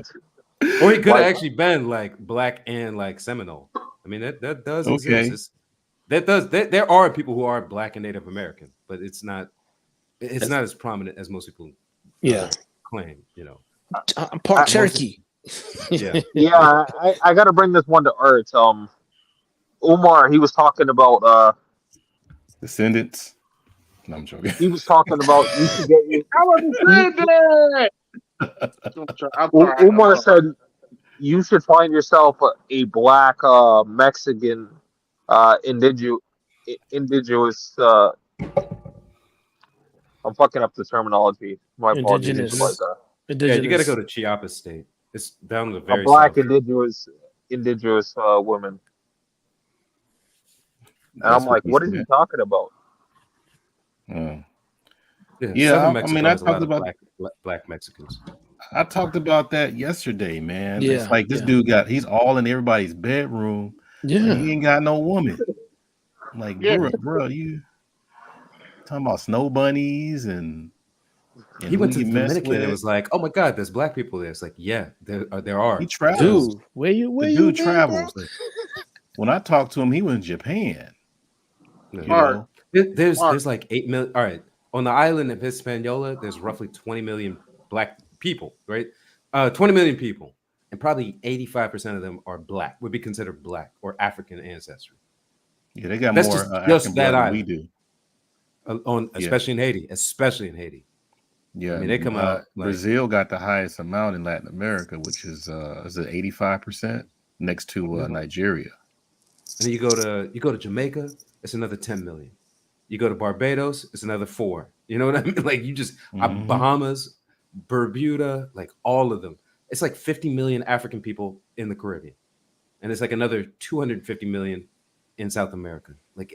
he could have actually been like black and like Seminole. I mean that does exist. There are people who are black and Native American, but it's not as prominent as most people claim, you know. I'm part Cherokee. Yeah, I gotta bring this one to Art. Umar, he was talking about descendants. No, I'm joking. He was talking about you should get Umar said you should find yourself a black Mexican indigenous I'm fucking up the terminology. My apologies. Yeah, you got to go to Chiapas State. It's down the very a black south. indigenous woman. And I'm like, what is he talking about? Yeah, I mean, I talked about black Mexicans. I talked about that yesterday, man. Yeah, it's like this dude he's all in everybody's bedroom. Yeah, he ain't got no woman. Like, bro, you talking about snow bunnies and he went to the Dominican and it was like, oh my God, there's black people there. It's like, yeah, there are. He travels. Dude, where you dude travels. When I talked to him, he was in Japan. You know? There's like 8 million. All right, on the island of Hispaniola, there's roughly 20 million black people, right? 20 million people, and probably 85% of them are black, would be considered black or African ancestry. Yeah, they got That's more just African that blood than we island, do. Yeah. especially in Haiti. Especially in Haiti. Yeah, I mean, they come out like Brazil got the highest amount in Latin America, which is it 85% next to Nigeria. And then you go to Jamaica, it's another 10 million. You go to Barbados, it's another 4. You know what I mean? Like you just Bahamas, Bermuda, like all of them. It's like 50 million African people in the Caribbean, and it's like another 250 million in South America. Like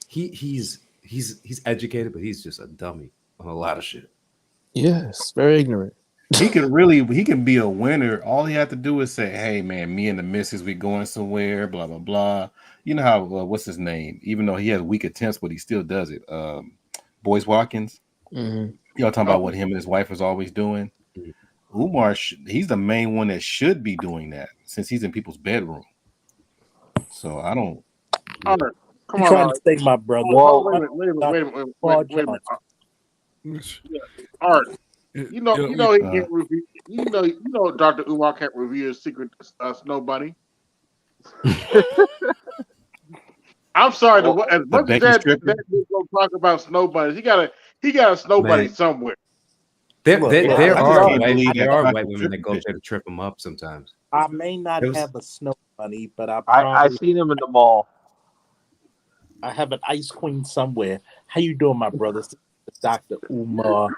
he's educated, but he's just a dummy on a lot of shit. Yes, very ignorant. He can be a winner. All he had to do is say, "Hey, man, me and the missus, we going somewhere." Blah blah blah. You know how what's his name? Even though he has weak attempts, but he still does it. Boyce Watkins. Mm-hmm. Y'all talking about what him and his wife was always doing. Umar, he's the main one that should be doing that since he's in people's bedroom. So I don't. All right, come I'm on, trying all to right. stay my brother. Wait a minute, wait a minute. Yeah, all right. You know he can't review. You know Dr. Umar can't review his secret snow bunny. I'm sorry. As much as that dude gonna talk about snow bunnies, he got a snow bunny Man. somewhere. There are white women tripping that go up there to trip them up sometimes. I may not It was- have a snow bunny, but I I seen him in the mall. I have an ice queen somewhere. How you doing, my brother? Dr. Umar.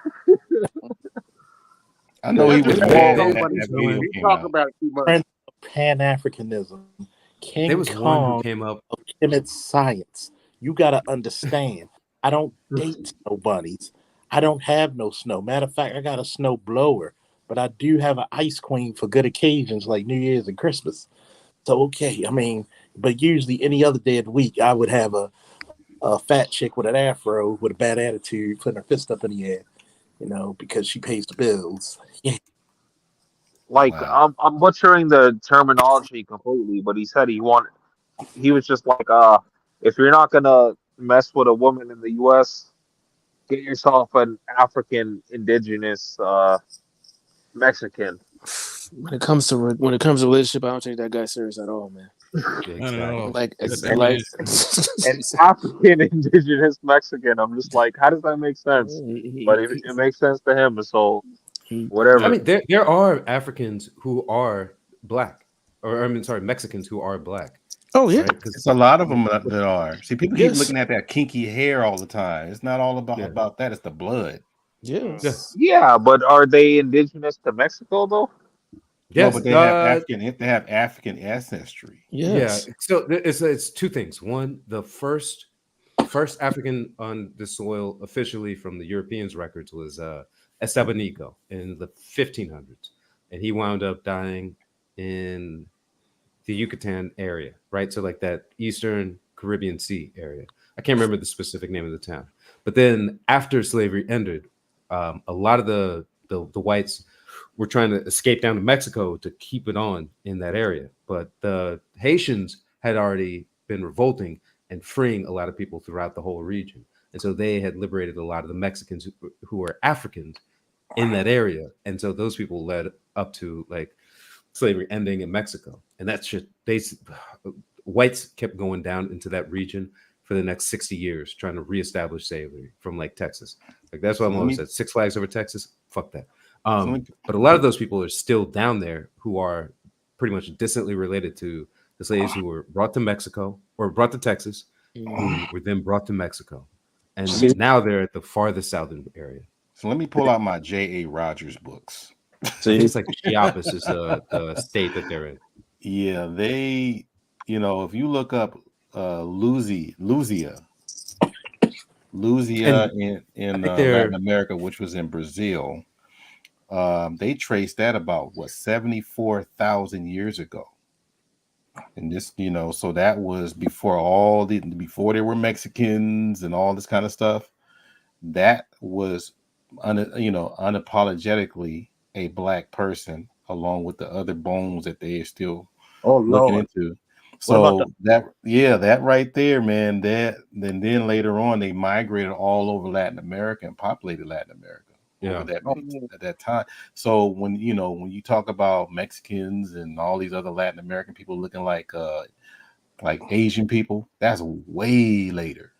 I know he was mad that video He came talk out. about it too much. Friend of Pan-Africanism. King There was one Kong who came up. of timid science. You gotta understand. I don't date snow bunnies. I don't have no snow. Matter of fact, I got a snow blower, but I do have an ice queen for good occasions like New Year's and Christmas. So okay, I mean, but usually any other day of the week, I would have a fat chick with an afro with a bad attitude putting her fist up in the air, because she pays the bills. Yeah. Like I'm butchering the terminology completely, but he said he was just like, if you're not gonna mess with a woman in the US, get yourself an African indigenous Mexican. When it comes to relationship, I don't take that guy serious at all, man. Like an African indigenous Mexican. I'm just like, how does that make sense? But it makes sense to him, so whatever. I mean, there are Africans who are black, or I mean, sorry, Mexicans who are black. Oh yeah, right? It's a lot of them that are. See, people keep Yes. looking at that kinky hair all the time. It's not all about that. It's the blood. Yes. Yeah, but are they indigenous to Mexico though? No, but they have African ancestry. Yeah. So it's two things. One, the first African on the soil officially from the Europeans' records was Estebanico in the 1500s, and he wound up dying in the Yucatan area, right? So like that Eastern Caribbean Sea area. I can't remember the specific name of the town. But then after slavery ended, a lot of the whites were trying to escape down to Mexico to keep it on in that area. But the Haitians had already been revolting and freeing a lot of people throughout the whole region. And so they had liberated a lot of the Mexicans who were Africans in that area. And so those people led up to like slavery ending in Mexico. And that shit, whites kept going down into that region for the next 60 years, trying to reestablish slavery from like Texas. Like that's why I'm always at Six Flags over Texas. Fuck that. But a lot of those people are still down there who are pretty much distantly related to the slaves who were brought to Mexico or brought to Texas, who were then brought to Mexico. And now they're at the farthest southern area. So let me pull out my J.A. Rogers books. It's like Chiapas is the state that they're in. Yeah, they, if you look up Luzia in Latin America, which was in Brazil, they traced that about 74,000 years ago. And this, so that was before before there were Mexicans and all this kind of stuff. That was, unapologetically a black person, along with the other bones that they are still looking into. So that right there, man. That then later on they migrated all over Latin America and populated Latin America. over at that time. So when you talk about Mexicans and all these other Latin American people looking like Asian people, that's way later.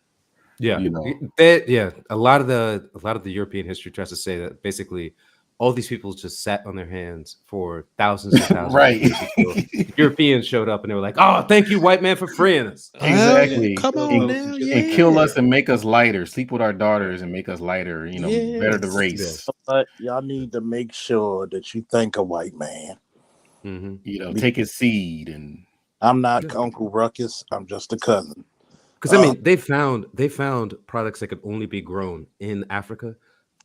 Yeah, a lot of the European history tries to say that basically all these people just sat on their hands for thousands and thousands Right. of years until the Europeans showed up and they were like, "Oh, thank you, white man, for freeing us." Exactly. Come on now, And kill us and make us lighter. Sleep with our daughters and make us lighter. Better the race. But y'all need to make sure that you thank a white man. Take his seed and. I'm not Uncle Ruckus. I'm just a cousin. Because I mean, they found products that could only be grown in Africa,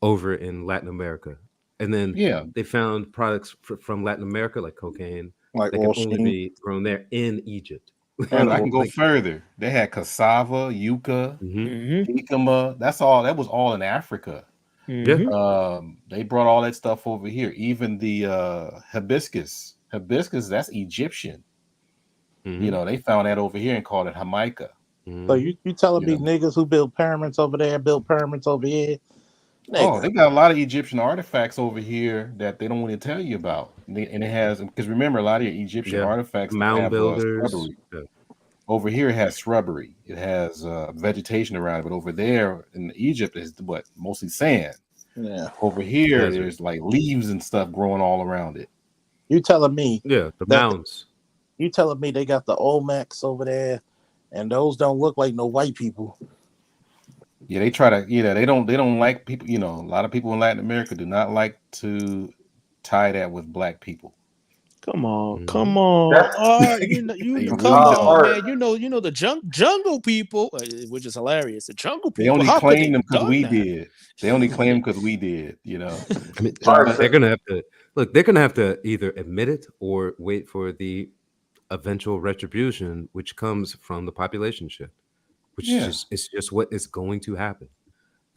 over in Latin America, and then they found products from Latin America like cocaine like that could only be grown there in Egypt. And I can go further. They had cassava, yucca, jicama. That was all in Africa. They brought all that stuff over here. Even the hibiscus. Hibiscus, that's Egyptian. They found that over here and called it Jamaica. So you telling me niggas who build pyramids over there build pyramids over here? Oh, they got a lot of Egyptian artifacts over here that they don't want to tell you about. And it has, because remember, a lot of your Egyptian artifacts mound have builders. shrubbery. Over here, it has shrubbery. It has vegetation around it. But over there in Egypt, is mostly sand. Yeah. Over here, there's like leaves and stuff growing all around it. You telling me? Yeah, the mounds. You telling me they got the Olmecs over there, and those don't look like no white people? Yeah, they try to. Yeah, they don't like people. A lot of people in Latin America do not like to tie that with black people. Come on, come on. Come on, man. You know the jungle people, which is hilarious. The jungle people. They only how could claim they them because done we that? did. They only claim because we did. I mean, they're gonna have to look. They're gonna have to either admit it or wait for the eventual retribution, which comes from the population shift, which is just what is going to happen.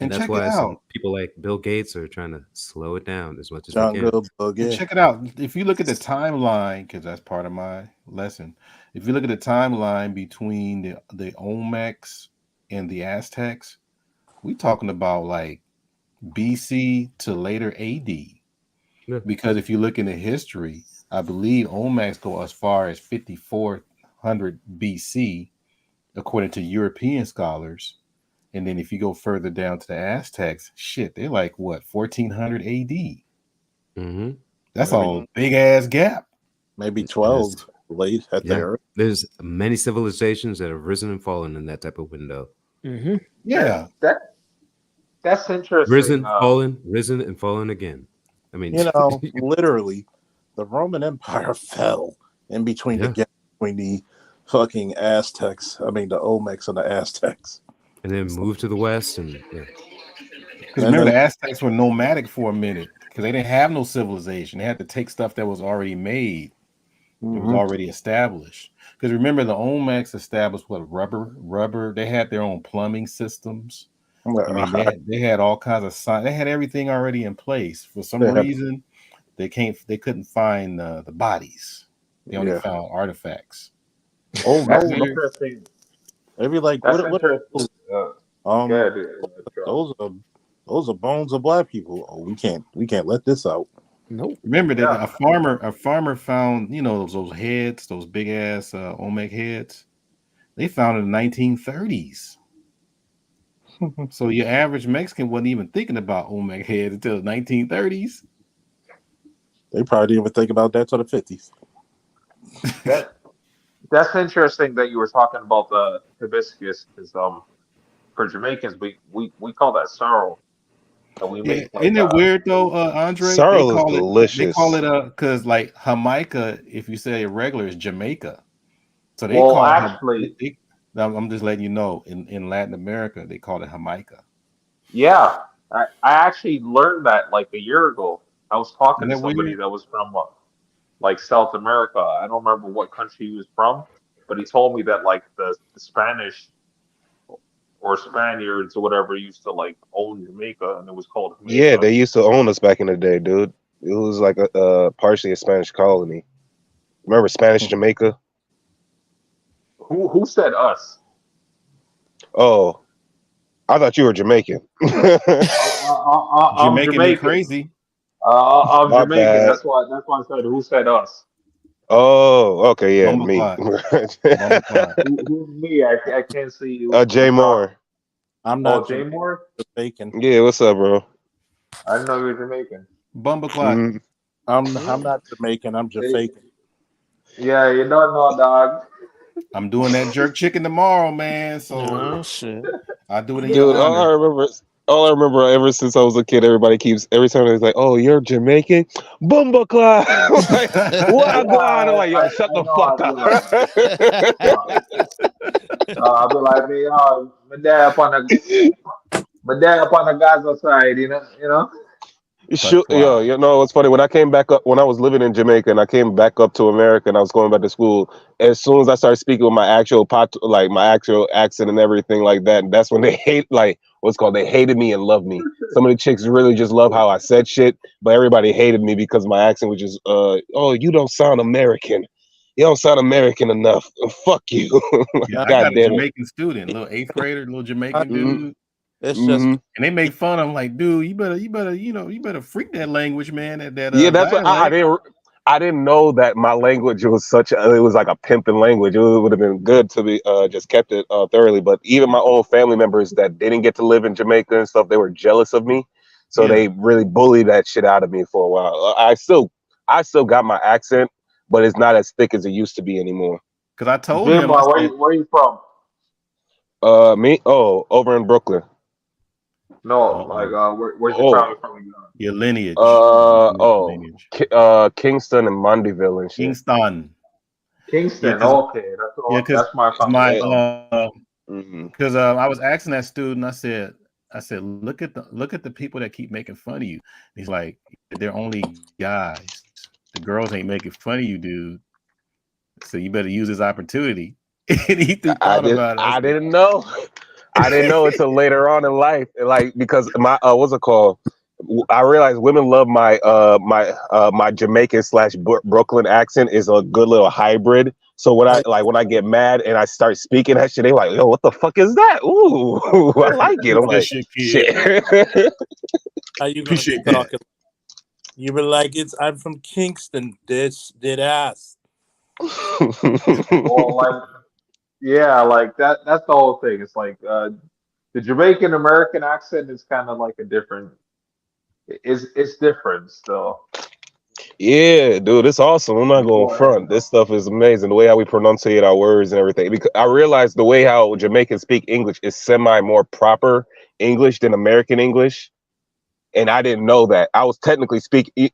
And that's why some people like Bill Gates are trying to slow it down as much as they can. And check it out. If you look at the timeline, because that's part of my lesson. If you look at the timeline between the Olmecs and the Aztecs, we talking about like BC to later AD. Yeah. Because if you look into history, I believe Olmecs go as far as 5400 BC, according to European scholars. And then if you go further down to the Aztecs, they're like what, 1400 AD. That's a big ass gap. Maybe 12 late at there. There's many civilizations that have risen and fallen in that type of window. Yeah, that's interesting. Risen, fallen, risen, and fallen again. I mean, literally, the Roman Empire fell in between the gap between the fucking Aztecs. I mean, the Olmecs and the Aztecs. And then moved to the west, and because remember, the Aztecs were nomadic for a minute because they didn't have no civilization. They had to take stuff that was already made, it was already established. Because remember, the Olmecs established rubber. They had their own plumbing systems. I mean, they had all kinds of science. They had everything already in place. For some reason, they couldn't find the bodies. They only found artifacts. Oh, that's interesting. Maybe like that's what those are bones of black people. Oh, we can't let this out. Nope. Remember that a farmer found those heads, those big ass Olmec heads. They found in the 1930s. So your average Mexican wasn't even thinking about Olmec heads until the 1930s. They probably didn't even think about that till the 50s. That's interesting that you were talking about the hibiscus, because for Jamaicans we call that sorrel. And we make isn't it weird though, Andre? Sorrel is delicious. They call it because like Jamaica, if you say it regular, is Jamaica. So they call it. I'm just letting you know, in Latin America, they call it Jamaica. Yeah, I actually learned that like a year ago. I was talking to somebody weird? that was from like South America. I don't remember what country he was from, but he told me that like the Spanish or Spaniards or whatever used to like own Jamaica, and it was called Jamaica. Yeah, they used to own us back in the day, dude. It was like a partially a Spanish colony. Remember Spanish Jamaica? Who said us? Oh, I thought you were Jamaican. I'm Jamaican ain't Jamaican. crazy. I'm My Jamaican. bad. That's why I said who said us. Oh, okay, yeah, me. Bumbleclot. Who's me? I can't see you Jay from across. Moore. I'm Oh, not Jay Moore. Jamaican. Yeah, what's up, bro? I didn't know you were Jamaican. Bumbleclot. Mhm. I'm not Jamaican. I'm Jamaican. Yeah, you don't know, dog. I'm doing that jerk chicken tomorrow, man. So Oh shit. I do it in your Dude, honor. all I remember ever since I was a kid, every time it's like, "Oh, you're Jamaican, Bumba Clyde." Like, Wagwan. I'm like, yo, shut I the know. fuck I'd be up. like, I'll be like, me, my dad up on the Gaza side, you know. Shoot, yo, you know what's funny? When I came back up, when I was living in Jamaica, and I came back up to America, and I was going back to school. As soon as I started speaking with my actual like my actual accent and everything like that, that's when they they hated me and loved me. Some of the chicks really just love how I said shit, but everybody hated me because my accent was just, oh, you don't sound American. You don't sound American enough. Fuck you. Yeah, I got God a damn it. Jamaican student, little 8th grader, little Jamaican dude. It's just Mm-hmm. And they make fun. I'm like, dude, you better freak that language, man. That Yeah, that's what dialect. I didn't know that my language was it was like a pimping language. It would have been good to be just kept it thoroughly. But even my own family members that didn't get to live in Jamaica and stuff, they were jealous of me. So they really bullied that shit out of me for a while. I still got my accent, but it's not as thick as it used to be anymore. Because I told Jay him, I Moore, said, where you from? Over in Brooklyn. No, like where's your Oh, family from? your lineage. Lineage. Kingston and Mandeville and shit. Kingston. Yeah, Kingston. because Okay, that's my family. my So. because I was asking that student, I said, look at the people that keep making fun of you. He's like, they're only guys. The girls ain't making fun of you, dude. So you better use this opportunity. And he thought about it. I didn't know. I didn't know until later on in life, like because my what's it called? I realized women love my my Jamaican / Brooklyn accent is a good little hybrid. So when I get mad and I start speaking that shit, they like, yo, what the fuck is that? Ooh, I like it. I'm like, shit. How you gonna be talking? You be like, I'm from Kingston. Did ass. Well, like, yeah, like that's the whole thing. It's like the Jamaican American accent is kind of like a different. It's different still. Yeah, dude, it's awesome. I'm not going front. This stuff is amazing. The way how we pronunciate our words and everything. Because I realized the way how Jamaicans speak English is semi more proper English than American English. And I didn't know that. I was technically speaking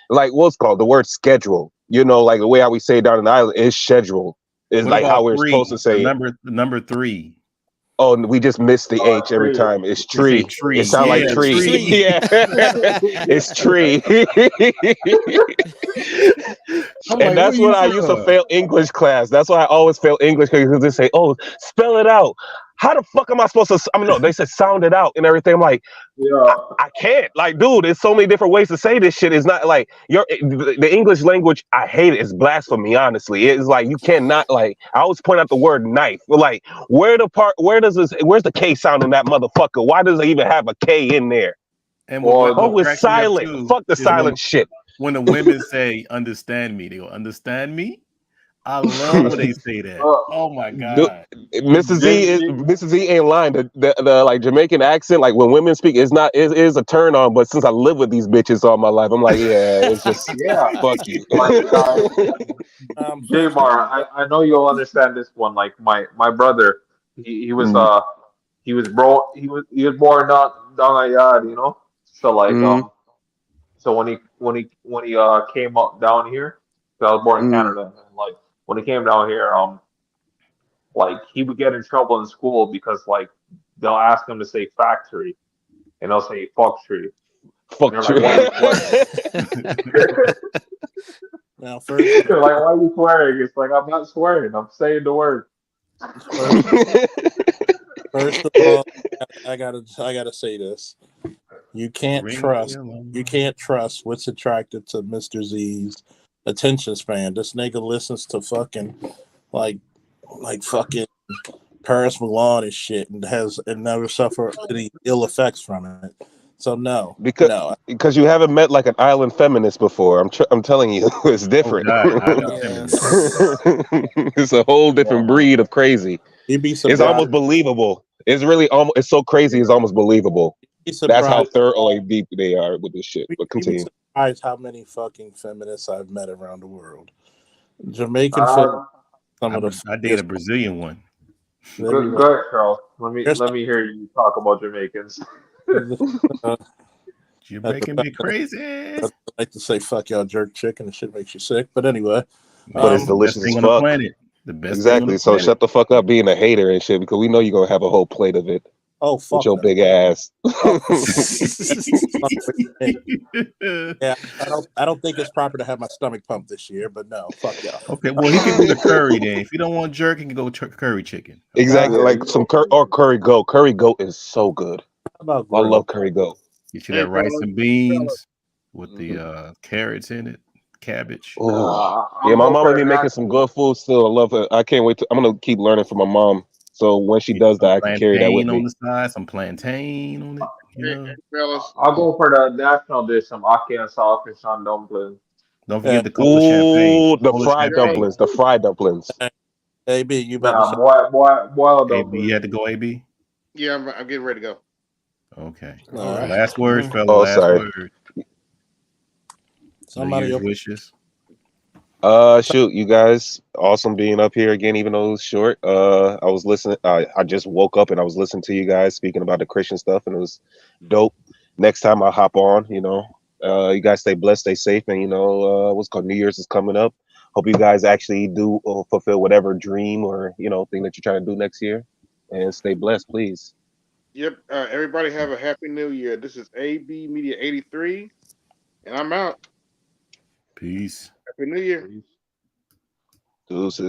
like what's called the word schedule. You know, like the way how we say it down in the island is schedule. Is What like about how we're 3? supposed to say it. The number 3. Oh, we just missed the H every time. It's They say tree. tree. It sounds like Yeah, tree. tree. Yeah. It's tree. I'm And like, where that's you what I used to from? fail English class. That's why I always fail English because they say, "Oh, spell it out." How the fuck am I supposed to? I mean, no, they said sound it out and everything. I'm like, yeah, I can't. Like, dude, there's so many different ways to say this shit. It's not like the English language. I hate it. It's blasphemy. Honestly, it's like you cannot. Like, I always point out the word knife. Like, where's the K sound in that motherfucker? Why does it even have a K in there? And what It's cracks me up silent. too Fuck the is silent shit. when the women say "understand me," they go "understand me." I love when they say that. Oh my Dude, god, Mrs. Z ain't lying. The like Jamaican accent, like when women speak, it is a turn on. But since I live with these bitches all my life, I'm like, yeah, it's just yeah. fuck you. Like Jamar, I know you'll understand this one. Like my brother, he was Mhm. he was born down a yard, you know. So like Mhm. so when he came up down here, 'cause I was born in Mhm. Canada, and like when he came down here, like he would get in trouble in school because like they'll ask him to say factory and they'll say factory. Fuck And they're you. like, why are you swearing? Now, first, They're like, why are you swearing? It's like I'm not swearing. I'm saying the word. first of all, I gotta say this. You can't trust what's attracted to Mr. Z's attention span. This nigga listens to fucking like fucking Paris Milan and shit and never suffer any ill effects from it. So no, because you haven't met like an island feminist before. I'm telling you, it's different. It's a whole different breed of crazy. You'd be It's surprised. almost believable. It's really almost. It's so crazy. It's almost believable. Be That's how surprised. thoroughly deep they are with this shit. But You'd be continue. surprised how many fucking feminists I've met around the world. Jamaican feminists, some of the I did a Brazilian one. Go ahead, Charles. Let me hear you talk about Jamaicans. You're making me crazy. I like to say "fuck y'all, jerk chicken." The shit makes you sick. But anyway, But it's delicious as fuck. The best exactly. So shut the fuck up being a hater and shit because we know you're gonna have a whole plate of it. Oh fuck with your no. big ass. Yeah, I don't think it's proper to have my stomach pumped this year, but no, fuck y'all. Okay, well he can do the curry then. If you don't want jerk, you can go curry chicken. Okay? Exactly, like some curry goat. Curry goat is so good. About I love curry goat. Get you that rice and beans with the carrots in it, cabbage. Oh, yeah, my mama be making some good food still. I love it. I can't wait. I'm gonna keep learning from my mom. So when she does that, I can carry that with Plantain on me. the side, some plantain on it. You know. Fellas, I'll go for the national dish, some ackee and saltfish on dumpling. Don't forget the cola champagne. Ooh, the Cola fried champagne. dumplings. The fried dumplings. AB, you about Nah, boiled AB, dumplings. you had to go. AB. yeah, I'm getting ready to go. Okay. All right. Last words, fella. Oh, Last sorry. word. Somebody New Year's else. wishes. Shoot, you guys, awesome being up here again, even though it was short. I was listening. I just woke up and I was listening to you guys speaking about the Christian stuff, and it was dope. Next time I hop on, you guys stay blessed, stay safe, and what's called New Year's is coming up. Hope you guys actually do fulfill whatever dream or thing that you're trying to do next year, and stay blessed, please. Yep. Everybody have a happy new year. This is AB Media 83, and I'm out. Peace. Happy New Year. Deuces.